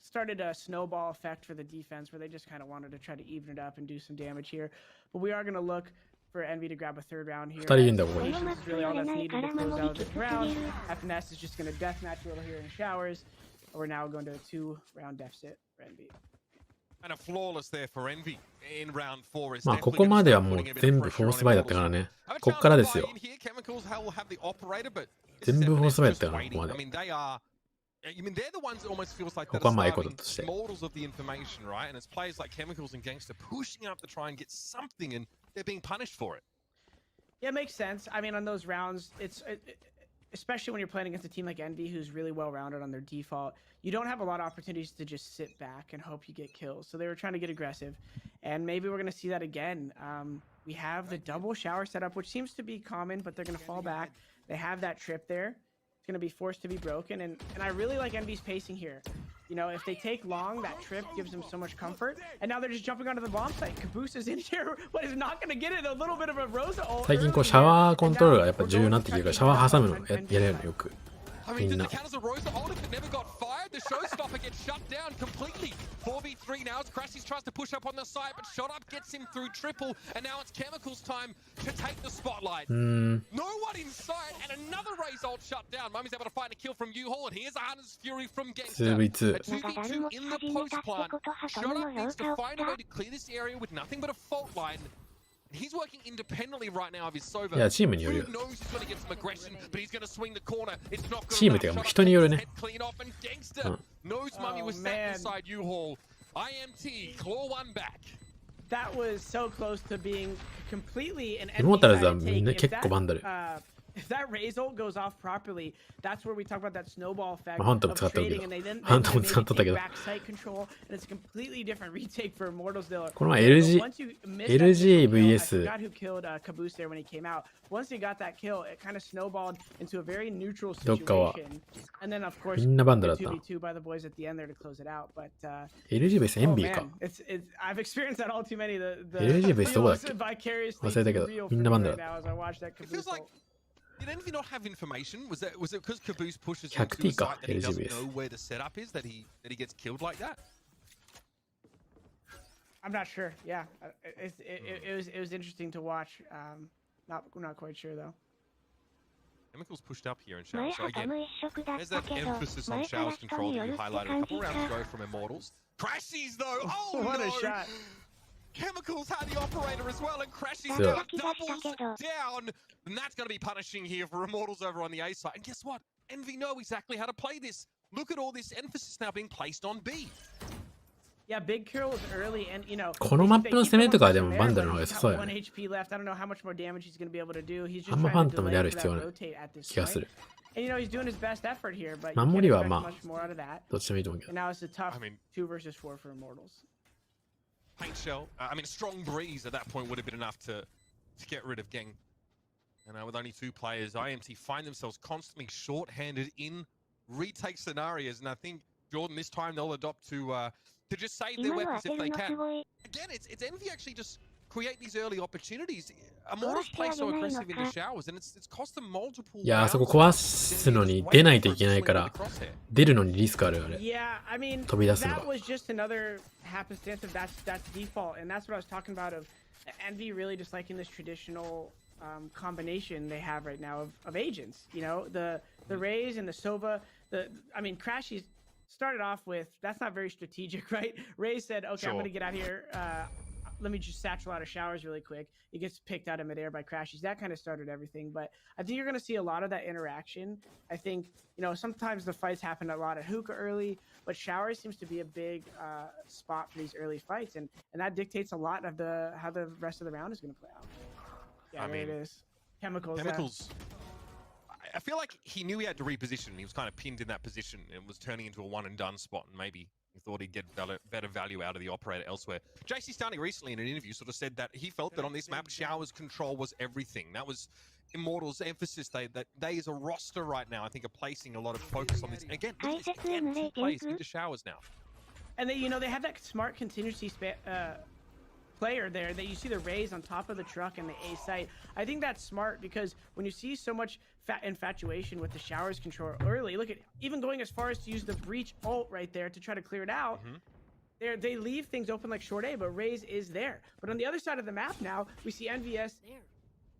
started a snowball effect for the defense where they just kind of wanted to try to even it up and do some damage here. But we are going to look for Envy to grab a 3rd round here. This is really all that's needed to close out this round. FNS is just going to deathmatch a little here in showers. We're now going to a 2-round deficit for Envy. And a flawless there for Envy in round 4. まあここまではもう全部フォースバイだったからね。こっからですよ。全部フォースバイだったからここまで。I mean, they're the ones that almost feels like they're models of the information, right? And it's players like Chemicals and Gangster pushing up to try and get something, and they're being punished for it. Yeah, it makes sense. I mean, on those rounds, especially when you're playing against a team like Envy, who's really well-rounded on their default, you don't have a lot of opportunities to just sit back and hope you get kills. So they were trying to get aggressive, and maybe we're going to see that again. We have the double shower setup, which seems to be common, but they're going to fall back. They have that trip there. Going to be forced to be broken, and I really like Envy's pacing here. You know, if they take long, that trip gives them so much comfort. And now they're just jumping onto the bomb site. Caboose is in here, but is not going to get it. A little bit of a Rosa ult. 最近こうシャワーコントロールがやっぱ重要になってきてるからシャワー挟むのやれるのよく。I mean, did the counters of Rosa hold if it never got fired? The showstopper gets shut down completely. 4v3 now as Crashies tries to push up on the side, but Shot Up gets him through triple, and now it's Chemicals time to take the spotlight. No one in sight, and another Raze ult shut down. Mummy's able to find a kill from U-Haul, and here's a Hunter's Fury from Gangster. A 2v2 in the post plant. Shot Up needs to find a way to clear this area with nothing but a fault line. He's working independently right now of his Sova. いやチームによるよ。 knows he's going to get some aggression, but he's going to swing the corner. It's not good. チームっていうかもう人によるね。Clean off and Gangster knows Mummy was sat inside U-Haul. IMT claw one back. That was so close to being completely an Immortals はみんな結構バンダル。 If that Raze ult goes off properly, that's where we talk about that snowball effect of trading, and they then take back site control, and it's a completely different retake for Immortals. この前 LG vs I forgot who killed Caboose there when he came out. Once he got that kill, it kind of snowballed into a very neutral situation. And then of course 2v2 by the boys at the end there to close it out. But LG vs NB か。 I've experienced that all too many. LG vs どこだっけ？忘れたけどみんなバンダルだった。 Did Envy not have information? Was it because Caboose pushes him to a site that he doesn't know where the setup is that he gets killed like that? I'm not sure. Yeah, it was interesting to watch. Not quite sure though. Chemicals pushed up here in Showers. So again, there's that emphasis on Showers control that you highlighted a couple rounds ago from Immortals. Crashies though. Oh what no! A shot. Chemicals had the operator as well, and Crashies now doubles down. And that's going to be punishing here for Immortals over on the A side. And guess what? Envy know exactly how to play this. Look at all this emphasis now being placed on B. Yeah, big kills early, and you know. このマップの攻めとかでもバンダルの方が良さそうやね。 1 HP left. I don't know how much more damage he's going to be able to do. He's just あんまファントムである trying 必 to 要な rotate at this 気がする。 And you know he's doing his best effort here, but 守りはまあ much more out of that. どっちでもいいと思うけど。 And now it's a tough 2 versus 4 for Immortals. Paint shell. I mean, a strong breeze at that point would have been enough to get rid of Gang. And with only 2 players, IMT find themselves constantly short-handed in retake scenarios. And I think, Jordan, this time they'll adopt to just save their weapons if they can. Again, it's Envy actually just create these early opportunities. Immortals play so aggressive in the showers, and it's cost them multiple. いや、あそこ壊すのに出ないといけないから、出るのにリスクあるあれ。Yeah, I mean, 飛び出すのが。 that was just another happenstance of that's default, and that's what I was talking about of Envy really just liking this traditional combination they have right now of agents. You know, the Raze and the Sova. I mean, Crashy started off with that's not very strategic, right? Raze said, "Okay, sure. I'm gonna get out here. Let me just satchel out of showers really quick." He gets picked out of midair by Crashies. That kind of started everything. But I think you're going to see a lot of that interaction. I think, you know, sometimes the fights happen a lot at hookah early, but showers seems to be a big spot for these early fights. And that dictates a lot of how the rest of the round is going to play out. Yeah, I mean, it is. Chemicals. I feel like he knew he had to reposition. He was kind of pinned in that position and was turning into a one and done spot. And maybe he thought he'd get better value out of the operator elsewhere. JC Stanley recently in an interview sort of said that he felt that on this map, showers control was everything. That was Immortals' emphasis. They as a roster right now, I think, are placing a lot of focus on this. Again, two plays into showers now. And they have that smart contingency player there that you see the Raze on top of the truck and the A site. I think that's smart because when you see so much infatuation with the showers control early, look at even going as far as to use the breach ult right there to try to clear it out. They leave things open like short A, but Raze is there. But on the other side of the map now, we see NVS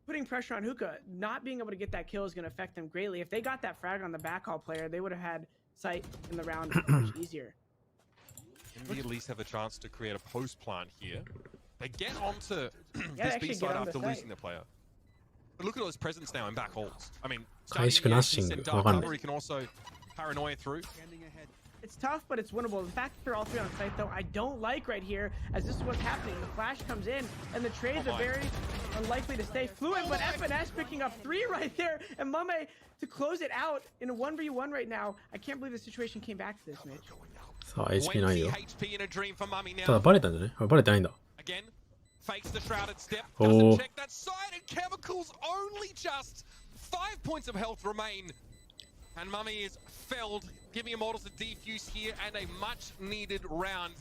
putting pressure on Hookah. Not being able to get that kill is going to affect them greatly. If they got that frag on the backhaul player, they would have had sight in the round much easier. Envy at least have a chance to create a post plant here. They get onto this B side after losing the player. But look at all his presence now in back holds. I mean, he can also paranoia through. It's tough, but it's winnable. The fact that they're all 3 on site, though, I don't like right here, as this is what's happening. The flash comes in, and the trades are very unlikely to stay fluid, but FNS picking up 3 right there, and Mame to close it out in a 1v1 right now. I can't believe the situation came back to this, Mitch. さあ、HP ないよ。ただバレたんじゃない？バレてないんだ。Again, fakes the shrouded step, doesn't check that side, and Chemicals only just 5 points of health remain. And Mummy is felled, giving Immortals a defuse here and a much needed round.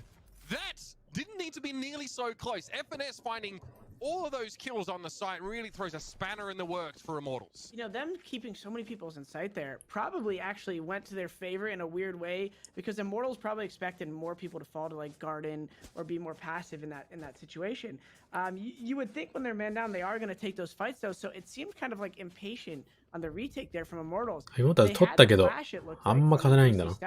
That didn't need to be nearly so close. FNS finding all of those kills on the site really throws a spanner in the works for Immortals. You know, them keeping so many people in sight there probably actually went to their favor in a weird way, because Immortals probably expected more people to fall to like Garden or be more passive in that situation. You would think when they're man down, they are going to take those fights though. So it seemed kind of like impatient on the retake there from Immortals. 取ったけど、あんま勝てないんだな。So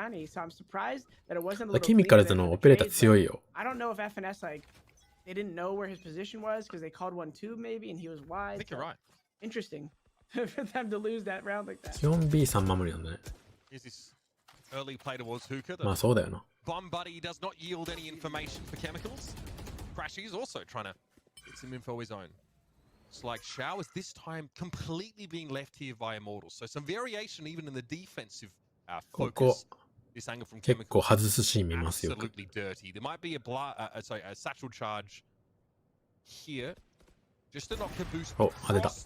I'm surprised that it wasn't a little ケミカルズのオペレーター強いよ。I don't know if FNS like they didn't know where his position was because they called 1-2 maybe and he was wide. I think you're right. Interesting for them to lose that round like that. 4B3 守りなんだね。Here's this early play towards Hookah. まあそうだよな。Bomb Buddy does not yield any information for Chemicals. Crashy is also trying to get some info of his own. It's like Showers this time completely being left here by Immortals. So some variation even in the defensive focus. This angle from Chemicals. Absolutely dirty. There might be a satchel charge here. Just to knock the boost.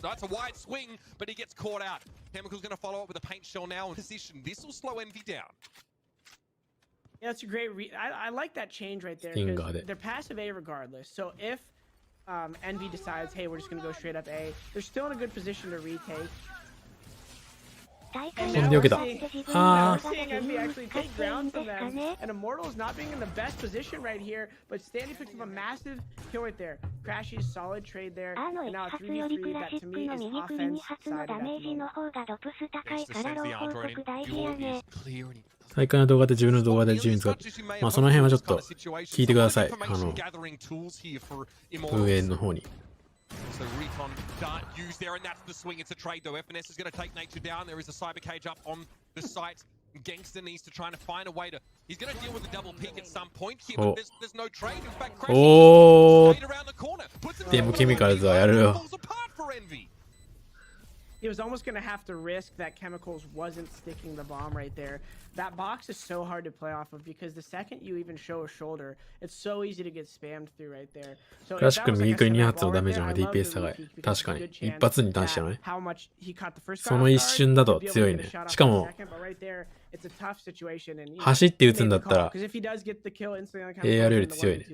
That's a wide swing, but he gets caught out. Chemicals going to follow up with a paint shell now in position. This will slow Envy down. Yeah, that's a great I like that change right there. Because they're passive A regardless. So if Envy decides, hey, we're just going to go straight up A, they're still in a good position to retake. And now we're seeing Envy actually take ground from them, and Immortals not being in the best position right here, but Standy picks up a massive kill right there. Crashy's solid trade there, and now a 3v3 that to me is offense side of that. 大会の動画で自分の動画で自由に使って、まあその辺はちょっと聞いてください。運営の方に。So Recon can't use there, and that's the swing. It's a trade though. FNS is going to take Nature down. There is a cyber cage up on the site. Gangster needs to try and find a way to. He's going to deal with a double peek at some point here, but there's no trade. In fact, Crash around the corner. Puts him Chemicalsはやるよ。Falls apart for Envy. he was almost going to have to risk that Chemicals wasn't sticking the bomb right there. That box is so hard to play off of because the second you even show a shoulder, it's so easy to get spammed through right there. So クラシック右クリ2発のダメージの方が DPS 高い。確かに。一発に対してのね。その一瞬だと強いね。しかも、走って撃つんだったら、AR より強いね。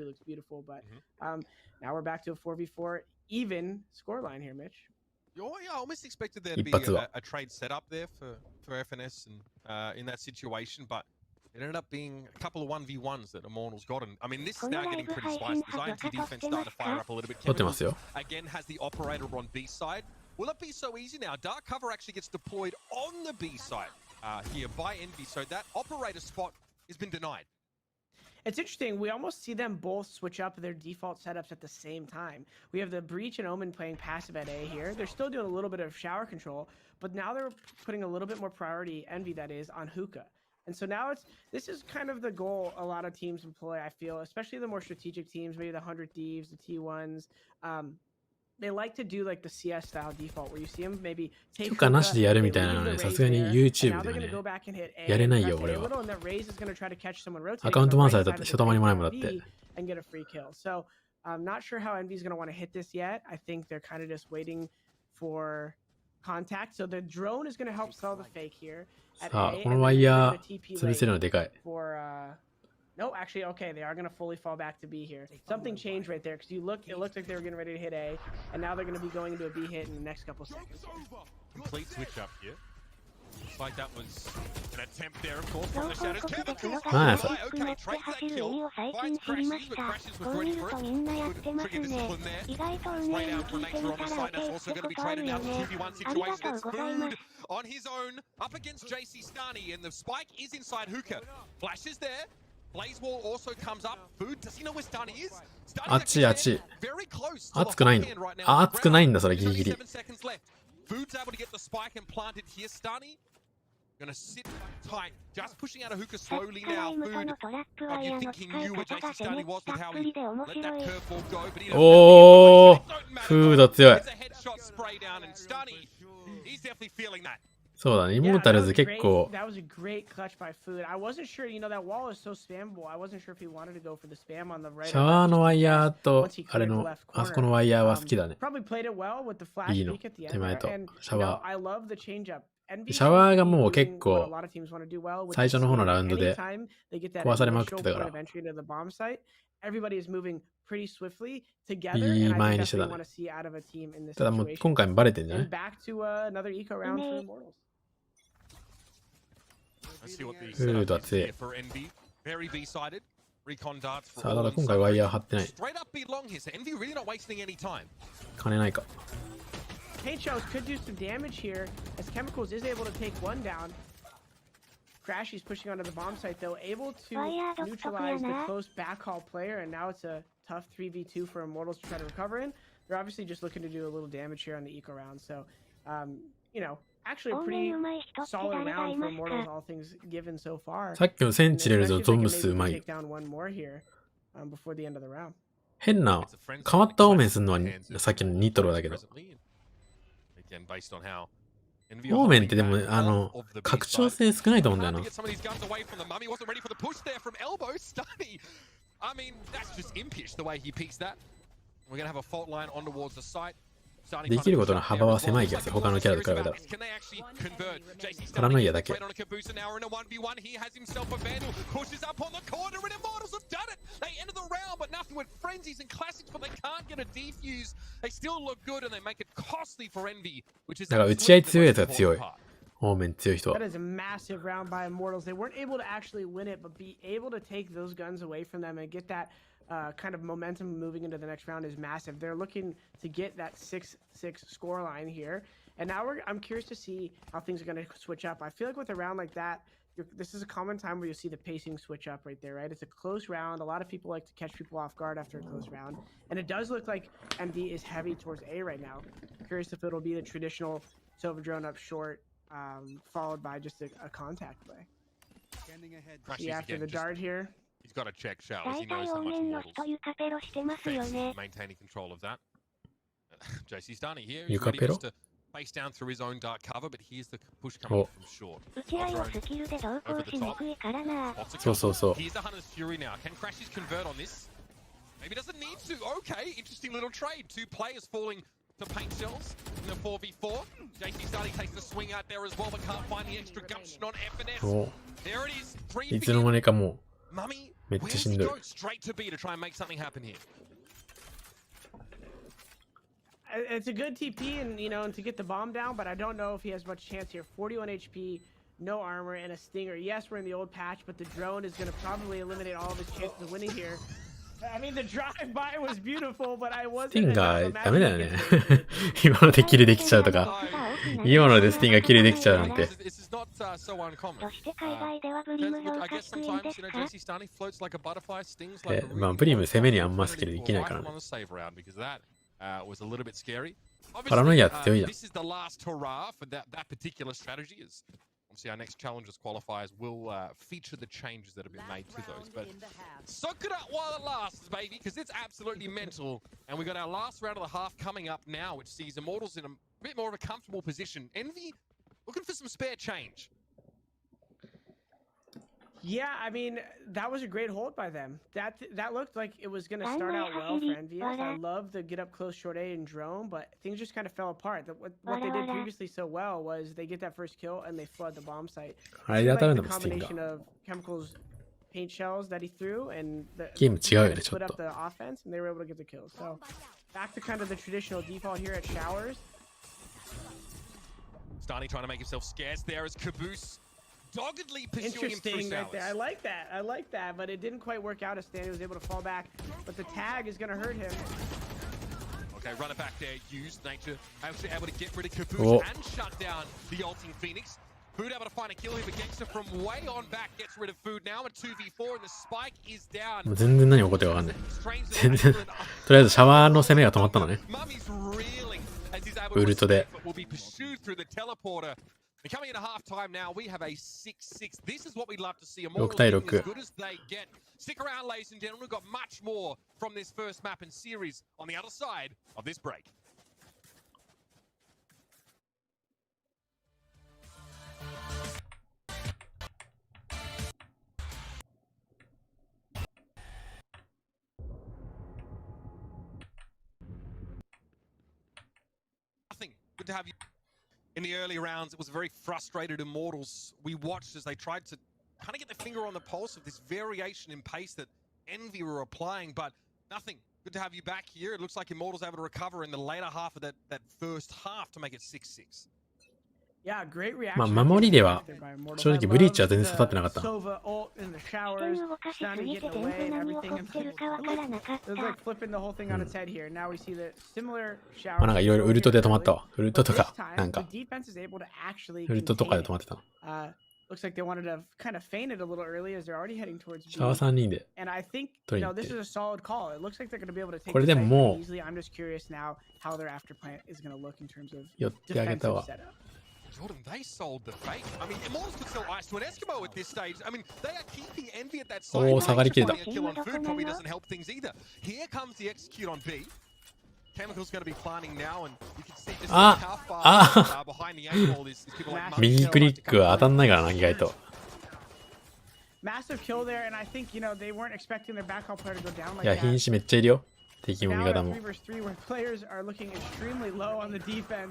Now we're back to a 4v4 even scoreline here, Mitch. Yeah, I almost expected there to be a trade set up there for FNS and in that situation, but it ended up being a couple of 1v1s that Immortals got. And I mean, this is now getting pretty spicy. The INT defense starting to fire up a little bit. Chemicals again has the operator on B side. Will it be so easy now? Dark cover actually gets deployed on the B side here by Envy, so that operator spot has been denied. It's interesting. We almost see them both switch up their default setups at the same time. We have the Breach and Omen playing passive at A here. They're still doing a little bit of shower control, but now they're putting a little bit more priority, Envy that is, on Hookah. And so now this is kind of the goal a lot of teams employ, I feel, especially the more strategic teams, maybe the 100 Thieves, the T1s. They like to do like the CS style default where you see them maybe take 許可なしでやるみたいなのね、さすがに YouTube ではね、やれないよ、俺は。アカウント満載だったらひとたまにもないもんだって。So I'm not sure how Envy's going to want to hit this yet. I think they're kind of just waiting for contact. So the drone is going to help sell the fake here. さあ、このワイヤー潰せるのでかい。No, actually, okay, they are going to fully fall back to B here. Something changed right there because it looked like they were getting ready to hit A, and now they're going to be going into a B hit in the next couple seconds. Complete switch up here. Looks like that was an attempt there, of course, from the shadows. Nice. Okay, trade that kill. Finds Crashes, but Crashes was ready for it. Good trigger discipline there. Straight out for Nature on the side. That's also going to be traded now. The 2v1 situation. It's Food on his own up against JC Stani, and the spike is inside Hookah. Flashes there. Blaze Wall also comes up. Food, does he know where Stani is? あっちあっち。熱くないの？あ、熱くないんだ、それギリギリ。Food's able to get the spike and plant it here. Stani gonna sit tight, just pushing out a Hookah slowly now. Food, you think he knew where JC Stani was with how he let that curveball go, but heおー、フード強い。It's a headshot spray down, and Stani, he's definitely feeling that. そうだね、イモータルズ結構。That was a great clutch by Food. I wasn't sure, you know, that wall is so spammable. I wasn't sure if he wanted to go for the spam on the right. シャワーのワイヤーと、あれの、あそこのワイヤーは好きだね。Probably played it well with the flash peek at the end. 手前と、シャワー。I love the change up. シャワーがもう結構、最初の方のラウンドで壊されまくってたから。Everybody is moving pretty swiftly together, いい前にしてたね。ただもう今回もバレてんじゃない？ Back to another eco round for Immortals. フードは強い。さあ、ただ今回ワイヤー張ってない。金ないか。Paint shells could do some damage here as Chemicals is able to take one down. Crashy's pushing onto the bomb site though, able to neutralize the close backhaul player, and now it's a tough 3v2 for Immortals to try to recover in. They're obviously just looking to do a little damage here on the eco round, so you know, actually a pretty solid round for Immortals, all things given so far. さっきのセンチネルズのゾンムスうまいよ。変な変わったオーメンするのはさっきのニトロだけど。オーメンってでも拡張性少ないと思うんだよな。できることの幅は狭い気がする、他のキャラと比べたら。パラノイアだけ。だから打ち合い強いやつが強い。オーメン強い人は。That is a massive round by Immortals. They weren't able to actually win it, but be able to take those guns away from them and get that kind of momentum moving into the next round is massive. They're looking to get that 6-6 scoreline here. And now I'm curious to see how things are going to switch up. I feel like with a round like that, this is a common time where you see the pacing switch up right there, right? It's a close round. A lot of people like to catch people off guard after a close round. And it does look like MD is heavy towards A right now. Curious if it'll be the traditional Silver drone up short, followed by just a contact play. See after the dart here. He's got to check showers. He knows how much Immortals maintaining control of that. JC Stani here. He's ready just to face down through his own dark cover, but here's the push coming from short. 打ち合いはスキルで同行しにくいからな。そうそうそう。 Here's the Hunter's Fury now. Can Crashies convert on this? Maybe doesn't need to. Okay, interesting little trade. Two players falling to paint shells in the 4v4. JC Starting takes the swing out there as well, but can't find the extra gumption on FNS. There it is. いつの間にかもう Mummy, めっちゃ where's しん he どい。 going? Straight to B to try and make something happen here. It's a good TP and and to get the bomb down, but I don't know if he has much chance here. 41 HP, no armor, and a stinger. Yes, we're in the old patch, but the drone is going to probably eliminate all of his chances of winning here. I mean, the drive-by was beautiful, but I wasn't. スティンガーダメだよね。今のでキルできちゃうとか。今のでスティンガーキルできちゃうなんて。どうして海外ではブリムがおかしくいいんですか？まあブリム攻めにあんまスキルできないからね。パラノイアって強いじゃん。 Obviously, our next challengers qualifiers will feature the changes that have been made to those. But soak it up while it lasts, baby, because it's absolutely mental. And we got our last round of the half coming up now, which sees Immortals in a bit more of a comfortable position. Envy looking for some spare change. Yeah, I mean, that was a great hold by them. That looked like it was going to start out well for Envious. I love the get up close short A and drone, but things just kind of fell apart. What they did previously so well was they get that first kill and they flood the bomb site. I like the combination of Chemical's paint shells that he threw and the split up the offense, and they were able to get the kills. So back to kind of the traditional default here at Showers. Starting trying to make himself scarce there as Caboose doggedly pursuing him through Interesting right there. Showers. I like that, but it didn't quite work out as Stanley was able to fall back. But the tag is going to hurt him. Okay, run it back there. Used Nature actually able to get rid of Caboose and shut down the ulting Phoenix. Food able to find a kill here, but Gangster from way on back gets rid of Food now. A 2v4 and the spike is down. 全然何起こってるかわかんない。全然とりあえずシャワーの攻めが止まったのね。ウルトで。 Coming into half time now, we have a 6-6. This is what we'd love to see. A 6対6。 as good as they get. Stick around, ladies and gentlemen. We've got much more from this first map and series on the other side of this break. Nothing. Good to have you. In the early rounds, it was very frustrated Immortals. We watched as they tried to kind of get their finger on the pulse of this variation in pace that Envy were applying, but nothing. Good to have you back here. It looks like Immortals able to recover in the later half of that first half to make it 6-6. Yeah, great まあ reaction. 守りでは正直ブリーチは全然刺さってなかった。 Sova ult in the showers, Stunning getting away and everything. It was like flipping the whole thing on its head here. Now we see the similar shower. まあなんかいろいろウルトで止まったわ。ウルトとかなんか The defense is able to actually ウルトとかで止まってた。 looks like they wanted to kind of feint it a little early as they're already heading towards B. シャワー3人で And I think 取りに行っ this て。 is a solid call. It looks like they're going to be able to take これでも the も site easily. I'm just curious now how their after plan is going to look in terms of 寄ってあげた defensive わ。 setup. Jordan, they sold the fake. I mean, Immortals could sell ice to an Eskimo at this stage. I mean, they are keeping Envy at that side. おー、下がりきれた。 Finding a kill on Food probably doesn't help things either. Here comes the execute on B. Chemical's going to be planning now, and you can see just how far behind the eight ball is people like Mummy. 右クリックは当たんないからな、意外と。 Massive kill there, and I think they weren't expecting their backup player to go down い like や、 that. 瀕死めっちゃいるよ。敵も味 Now 方 at も。 3 versus 3 where players are looking extremely low on the defense.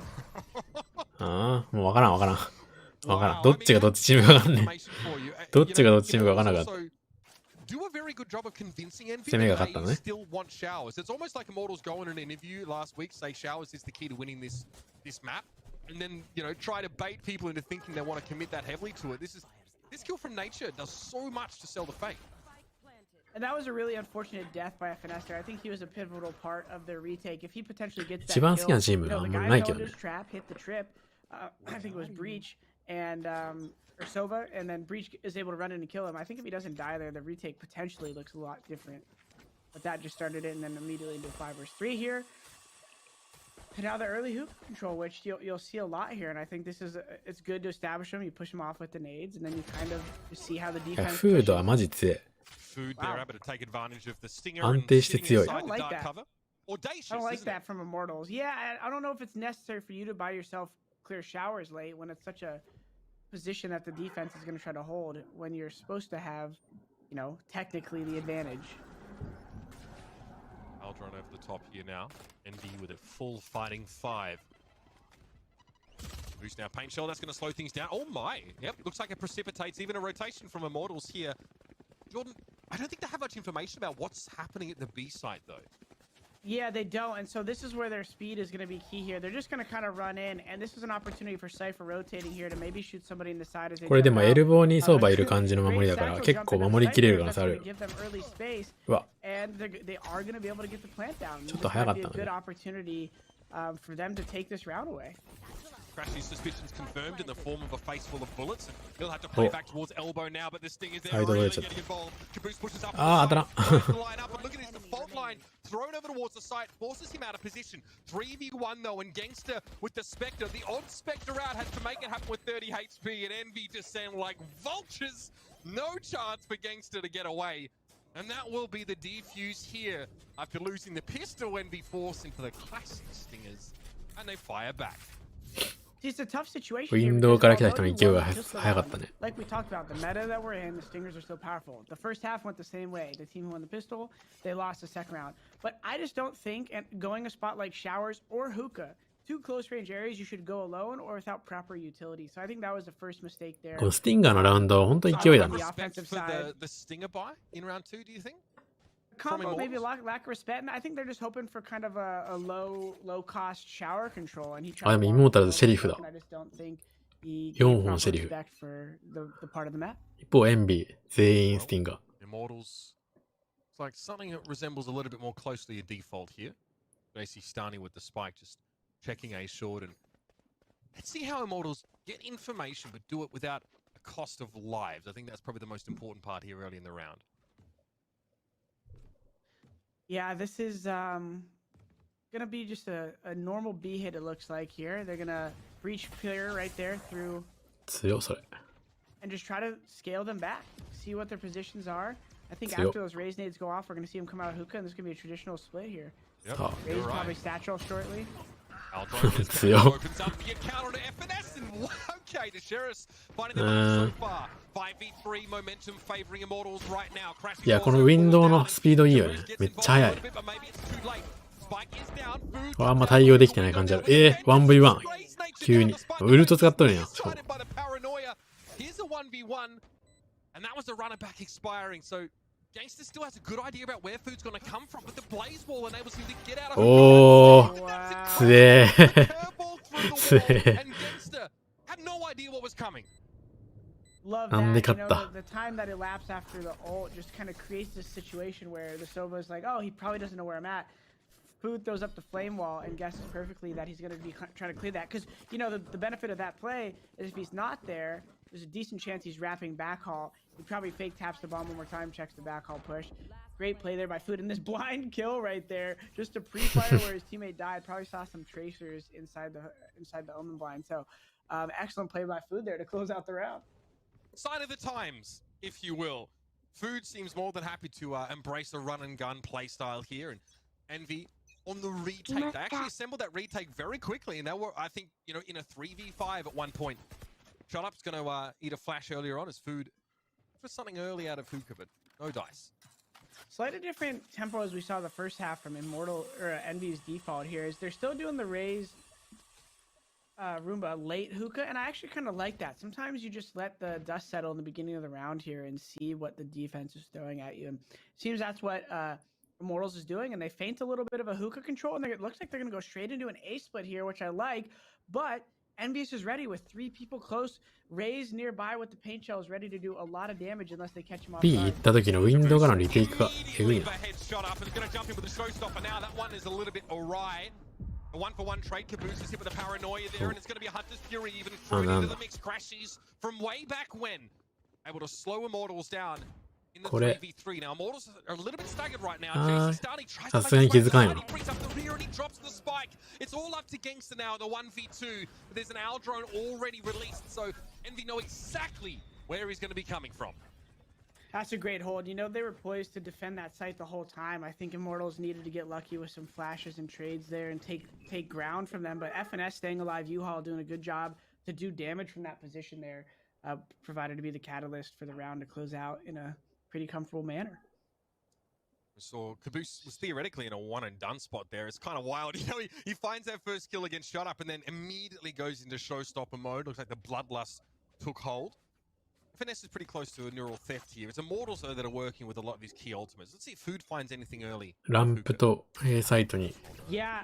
ああ、もうわからんわからん。わからん。どっちがどっちチームかわかんねえ。どっちがどっちチームかわからなかった。 Do a very good job of convincing Envy 攻めが that 勝ったの they ね。 still want Showers. It's almost like Immortals go in an interview last week, say Showers is the key to winning this map, and then try to bait people into thinking they want to commit that heavily to it. This kill from Nature does so much to sell the fake. And that was a really unfortunate death by FNS there. I think he was a pivotal part of their retake. If he potentially gets that 一番好きな kill, チームがあん the まり guy ないけ held どね。 his trap, hit the trip. I think it was Breach and or Sova, and then Breach is able to run in and kill him. I think if he doesn't die there, the retake potentially looks a lot different. But that just started it, and then immediately into 5 versus 3 here. And now the early hoop control, which you'll see a lot here, and I think this is it's good to establish them. You push them off with the nades, and then you kind of just see how the いや、 defense. フードはマジ強い。 Food there able to take advantage of the stinger 安 and 定して sitting 強い。 inside the I like dark that. cover. audacious. I don't like isn't that it? from Immortals. Yeah, I don't know if it's necessary for you to buy yourself clear showers late when it's such a position that the defense is going to try to hold when you're supposed to have, you know, technically the advantage. Aldron over the top here now. NV with a full fighting 5. Boost now, Paint Shell, that's going to slow things down. Oh my! Yep, looks like it precipitates even a rotation from Immortals here. Jordan, I don't think they have much information about what's happening at the B site though. Yeah, they don't, and so this is where their speed is going to be key here. They're just going to kind of run in, and this is an opportunity for Cypher rotating here to maybe shoot somebody in the side as they これでもエルボーに相場いる感じの守りだから結構守りきれる可能性あるよ。うわ。ちょっと早かったね。For them to take this round away. Crashy's suspicions confirmed in the form of a face full of bullets. He'll have to play back towards elbow now, but this thing is there really getting involved. Caboose pushes up the line up, and look at his default line thrown over towards the site, forces him out of position. 3v1 though, and Gangster with the Spectre. The odd Spectre out had to make it happen with 30 HP, and Envy descend like vultures. No chance for Gangster to get away. And that will be the defuse here. After losing the pistol, Envy force into the classic Stingers. And they fire back. It's a tough situation. ウィンドウから来た人の勢いが早かったね。Like we talked about, the meta that we're in, the Stingers are still powerful. The first half went the same way. The team who won the pistol, they lost the second round. But I just don't think, and going a spot like Showers or Hookah, two close range areas, you should go alone or without proper utility. So I think that was the first mistake there. このスティンガーのラウンド本当に勢いだな。The Stinger buy in round 2, do you think? Combo, maybe lack of respect. And I think they're just hoping for kind of a low cost shower control. And he tried あ、でもイモータルズシェリフだ。 I just don't think he 4本シェリフ。 for the part of the map. 一方、エンビー、全員スティンガー。 Immortals. It's like something that resembles a little bit more closely a default here. Basically, Stani with the spike, just checking A short. And let's see how Immortals get information, but do it without a cost of lives. I think that's probably the most important part here early in the round. Yeah, this is gonna be just a normal B hit, it looks like here. They're gonna breach clear right there through 強それ。 and just try to scale them back, see what their positions are. I think after those raise nades go off, we're gonna see them come out of hookah, and this is gonna be a traditional split here. Yep, raise probably satchel shortly. Opens up the counter to FNS, and okay, the Sheriffs finding them so far. 5v3 momentum favoring Immortals right now. いや、このウィンドウのスピードいいよね。めっちゃ速い。これあんま対応できてない感じある。1v1。急に。ウルト使っとるんや。しかも。Here's a 1v1, and that was the runner back expiring. So Gangster still has a good idea about where food's going to come from, but the blaze wall enables him to get out of. おー、強え。強え。 And Gangster had no idea what was coming. Love that. You know, the time that elapsed after the ult just kind of creates this situation where the Sova's like, oh, he probably doesn't know where I'm at. Food throws up the flame wall and guesses perfectly that he's going to be trying to clear that. Because, you know, the benefit of that play is if he's not there, there's a decent chance he's wrapping backhaul. He probably fake taps the bomb one more time, checks the backhaul push. Great play there by Food. And this blind kill right there, just a pre-fire where his teammate died. Probably saw some tracers inside the Omen blind. So excellent play by Food there to close out the round. Sign of the times, if you will. Food seems more than happy to embrace a run and gun play style here. And Envy on the retake. They actually assembled that retake very quickly. And they were, I think, you know, in a 3v5 at one point. Shot Up's going to eat a flash earlier on as Food for something early out of Hookah, but no dice. Slightly different tempo as we saw the first half from Envy's default here is they're still doing the raise Roomba late Hookah, and I actually kind of like that. Sometimes you just let the dust settle in the beginning of the round here and see what the defense is throwing at you. And it seems that's what Immortals is doing, and they feint a little bit of a Hookah control, and it looks like they're going to go straight into an A split here, which I like, but Envious is ready with 3 people close. Raze nearby with the paint shells ready to do a lot of damage unless they catch him off. B 行った時のウィンドウからのリテイクがエグいな。A 1-for-1 trade. Caboose is hit with a paranoia there, and it's going to be a Hunter's Fury even thrown into the mix. Crashes from way back when. Able to slow Immortals down in the 3v3. Now, Immortals are a little bit staggered right now. JC Starny tries to make a play. He brings up the rear and he drops the spike. It's all up to Gangster now in the 1v2. But there's an Owl drone already released, so Envy know exactly where he's going to be coming from. That's a great hold. You know, they were poised to defend that site the whole time. I think Immortals needed to get lucky with some flashes and trades there and take ground from them. But FNS staying alive, U-Haul doing a good job to do damage from that position there, provided to be the catalyst for the round to close out in a pretty comfortable manner. So Caboose was theoretically in a one and done spot there. It's kind of wild. You know, he finds that first kill against Shut Up and then immediately goes into showstopper mode. Looks like the bloodlust took hold. FNS is pretty close to a neural theft here. It's Immortals though that are working with a lot of these key ultimates. Let's see if Food finds anything early. ランプと A サイトに Yeah.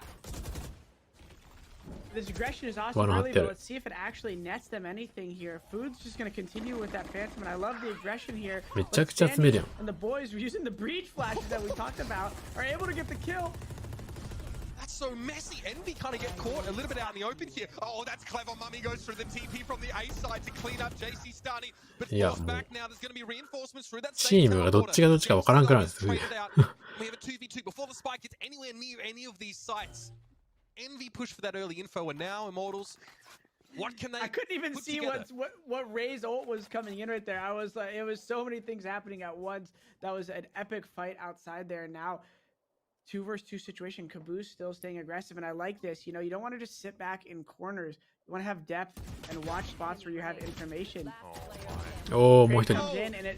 This aggression is awesome early, but let's see if it actually nets them anything here. Food's just going to continue with that Phantom, and I love the aggression here. めちゃくちゃ集めるやん。 And the boys using the breach flashes that we talked about are able to get the kill. That's so messy. Envy kind of get caught a little bit out in the open here. Oh, that's clever. Mummy goes through the TP from the A side to clean up JC Starny. But forced back now. There's going to be reinforcements through that. チームがどっちがどっちかわからんくなるんです。 We have a 2v2 before the spike gets anywhere near any of these sites. Envy push for that early info, and now Immortals. What can they? I couldn't even see what Ray's ult was coming in right there. I was like, it was so many things happening at once. That was an epic fight outside there. And now, 2 versus 2 situation. Caboose still staying aggressive, and I like this. You know, you don't want to just sit back in corners. You want to have depth and watch spots where you have information. Oh, もう一人。 comes in, and it,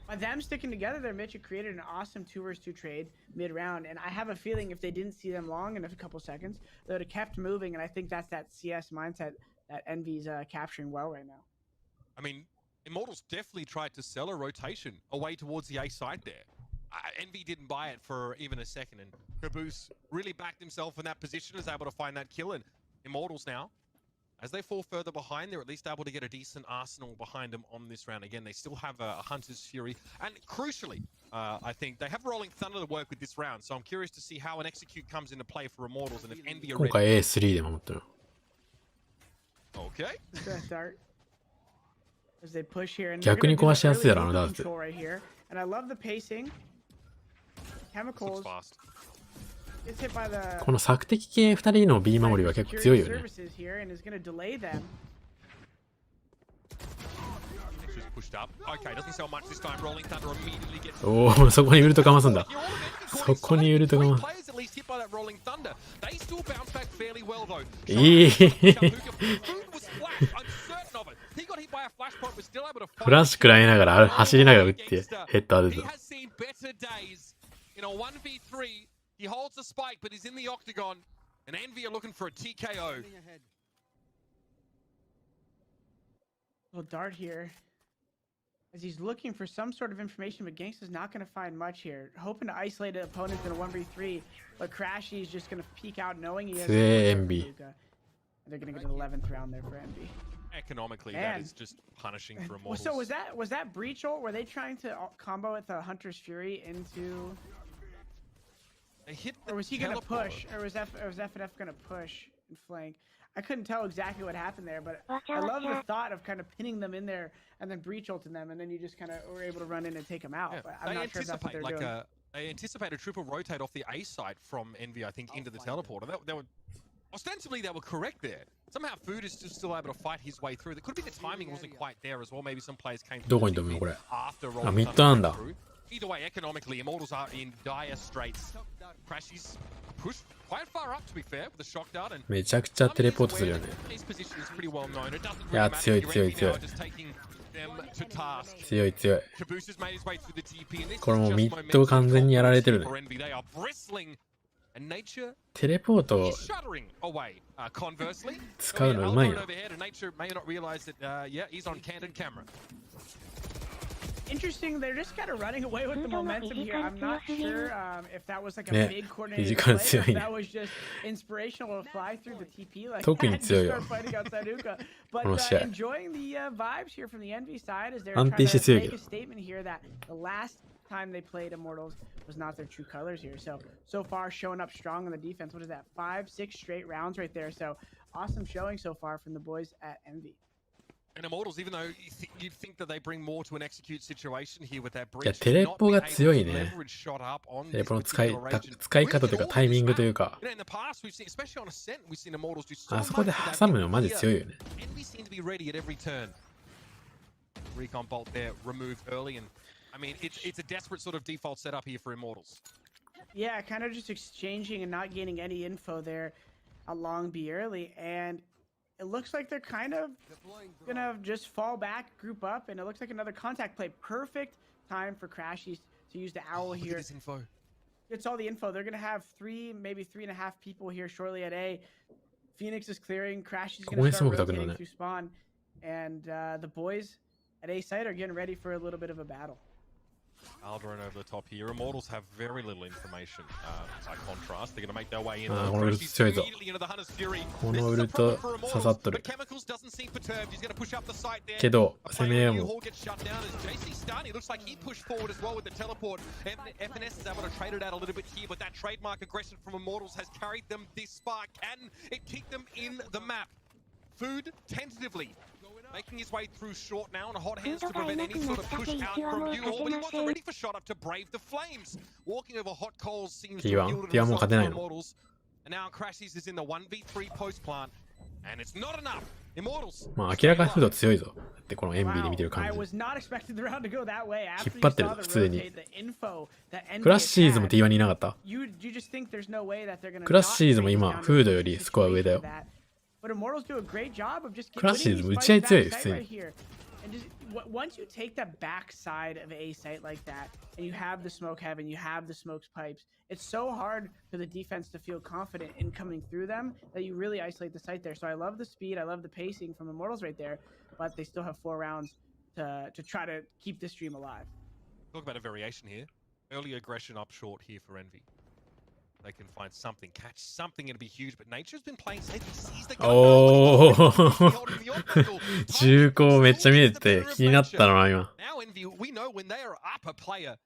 by them sticking together there, Mitch, it created an awesome 2 versus 2 trade mid-round, and I have a feeling if they didn't see them long in a couple seconds, they would have kept moving, and I think that's that CS mindset that Envy's capturing well right now. I mean, Immortals definitely tried to sell a rotation away towards the A side there. Envy didn't buy it for even a second, and Caboose really backed himself in that position, is able to find that kill, and Immortals now, as they fall further behind, they're at least able to get a decent arsenal behind them on this round. Again, they still have a Hunter's Fury, and crucially, I think they have Rolling Thunder to work with this round, so I'm curious to see how an Execute comes into play for Immortals, and if Envy are 今回 A3 で守ってる。 Okay. Start as they push here, and 逆に壊しやすいやろ、あのダーツ。 right here, and I love the pacing. Chemicals. Gets hit by the この索敵系2人の B 守りは結構強いよね。 here and is going to delay them. Pushed up. Okay, doesn't sell much this time. Rolling Thunder immediately gets. おお、そこにウルトかますんだ。そこにウルトかます。 Players at least hit by that Rolling Thunder. They still bounce back fairly well though. いい。 フラッシュ食らいながら走りながら打ってヘッド当てた。 In a 1v3, he holds the spike, but he's in the octagon, and Envy are looking for a TKO. Little dart here. As he's looking for some sort of information, but Gangsta's not going to find much here. Hoping to isolate an opponent in a 1v3, but Crashy is just going to peek out knowing he has Envy. They're going to get an 11th round there for Envy. Economically, that is just punishing for Immortals. So was that breach ult? Were they trying to combo with the Hunter's Fury into... They hit or was he going to push? Or was FNF going to push and flank? I couldn't tell exactly what happened there, but I love the thought of kind of pinning them in there and then breach ulting them, and then you just kind of were able to run in and take them out. Yeah. But I'm not sure if that's what they're doing. They anticipate a triple rotate off the A side from Envy, I think, into the teleporter. They were ostensibly they were correct there. Somehow Food is still able to fight his way through. It could be the timing wasn't quite there as well. Maybe some players came after rolling through. Either way, economically, Immortals are in dire straits. Crashy's pushed quite far up, to be fair, with a shock dart. And めちゃくちゃテレポートするよね。いや、強い強い強い。強い強い。これもうミッド完全にやられてるね。テレポート使うのうまいな。Interesting, they're just kind of running away with the momentum here. I'm not sure if that was like a big coordinated play, or if that was just inspirational to fly through the TP like that and start fighting outside Uka. But enjoying the vibes here from the Envy side as they're trying to make a statement here that the last time they played Immortals was not their true colors here. So far showing up strong on the defense. What is that? 5-6 straight rounds right there. So awesome showing so far from the boys at Envy. And Immortals, even though you'd think that they bring more to an execute situation here with that breach, いや、テレポが強いね。テレポの使い方というかタイミングというか。あそこで挟むのマジ強いよね。Recon bolt there removed early, and I mean, it's a desperate sort of default setup here for Immortals. Yeah, kind of just exchanging and not gaining any info there along B early, and it looks like they're kind of gonna just fall back, group up, and it looks like another contact play. Perfect time for Crashies to use the owl here. Look at this info. It's all the info. They're gonna have 3, maybe 3.5 people here shortly at A. Phoenix is clearing. Crashies gonna start rotating through spawn, and the boys at A site are getting ready for a little bit of a battle. Alderaan over the top here. Immortals have very little information. By contrast, they're going to make their way in. このウルト強いぞ。このウルト刺さっとる。けど、攻めようも。Looks like he pushed forward as well with the teleport. FNS is able to trade it out a little bit here, but that trademark aggression from Immortals has carried them this far. Can it keep them in the map? Food tentatively making his way through short now on hot hands to prevent any sort of push out from you all, but he wasn't ready for shot up to brave the flames. Walking over hot coals seems to have yielded results for Immortals. And now Crashies is in the 1v3 post plant, and it's not enough. Immortals. まあ明らかにフード強いぞ。だってこのエンビーで見てる感じ。引っ張ってるぞ普通に。クラッシーズも T1 にいなかった。クラッシーズも今フードよりスコア上だよ。But Immortals do a great job of just winning these fights backside right here. And just once you take the backside of A site like that, and you have the smoke heaven, you have the smokes pipes, it's so hard for the defense to feel confident in coming through them that you really isolate the site there. So I love the speed, I love the pacing from Immortals right there, but they still have 4 rounds to try to keep this dream alive. Talk about a variation here. Early aggression up short here for Envy. They can find something, catch something, it'll be huge, but Nature's been playing safe. He sees the gun. 銃口めっちゃ見えてて気になったのな今。Now Envy, we know when they are up a player,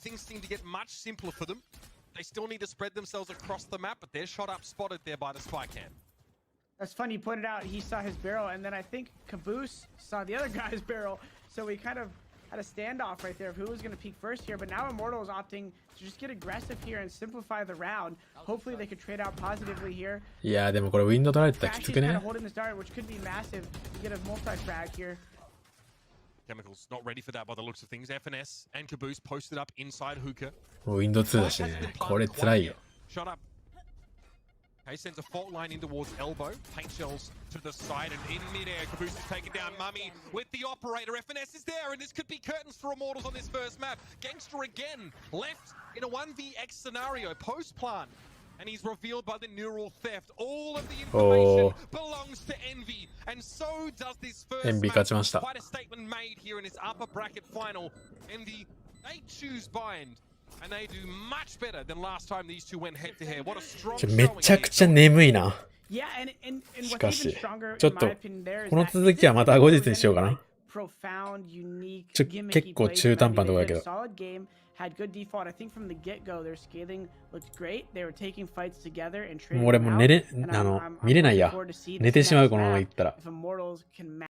things seem to get much simpler for them. They still need to spread themselves across the map, but they're shot up spotted there by the spy cam. That's funny, you pointed out he saw his barrel, and then I think Caboose saw the other guy's barrel, so we kind of had a standoff right there of who was going to peek first here, but now Immortal is opting to just get aggressive here and simplify the round. Hopefully they could trade out positively here. いやでもこれウィンド取られてたらきつくね。Kind of holding this dart, which could be massive to get a multi-frag here. Chemicals not ready for that by the looks of things. FNS and Caboose posted up inside hookah. もうウィンド2だしね。これ辛いよ。Shut up. Okay, sends a fault line in towards elbow. Paint shells to the side and in midair. Caboose is taken down. Mummy with the operator. FNS is there, and this could be curtains for Immortals on this first map. Gangster again left in a 1vx scenario. Post plant. And he's revealed by the neural theft. All of the information belongs to Envy. And so does this first map. Quite a statement made here in his upper bracket final. Envy, they choose bind. And they do much better than last time these two went head to head. What a strong showing. めちゃくちゃ眠いな。しかし、ちょっとこの続きはまた後日にしようかな。結構中途半端なとこだけど。もう俺も見れないや。寝てしまうこのままいったら。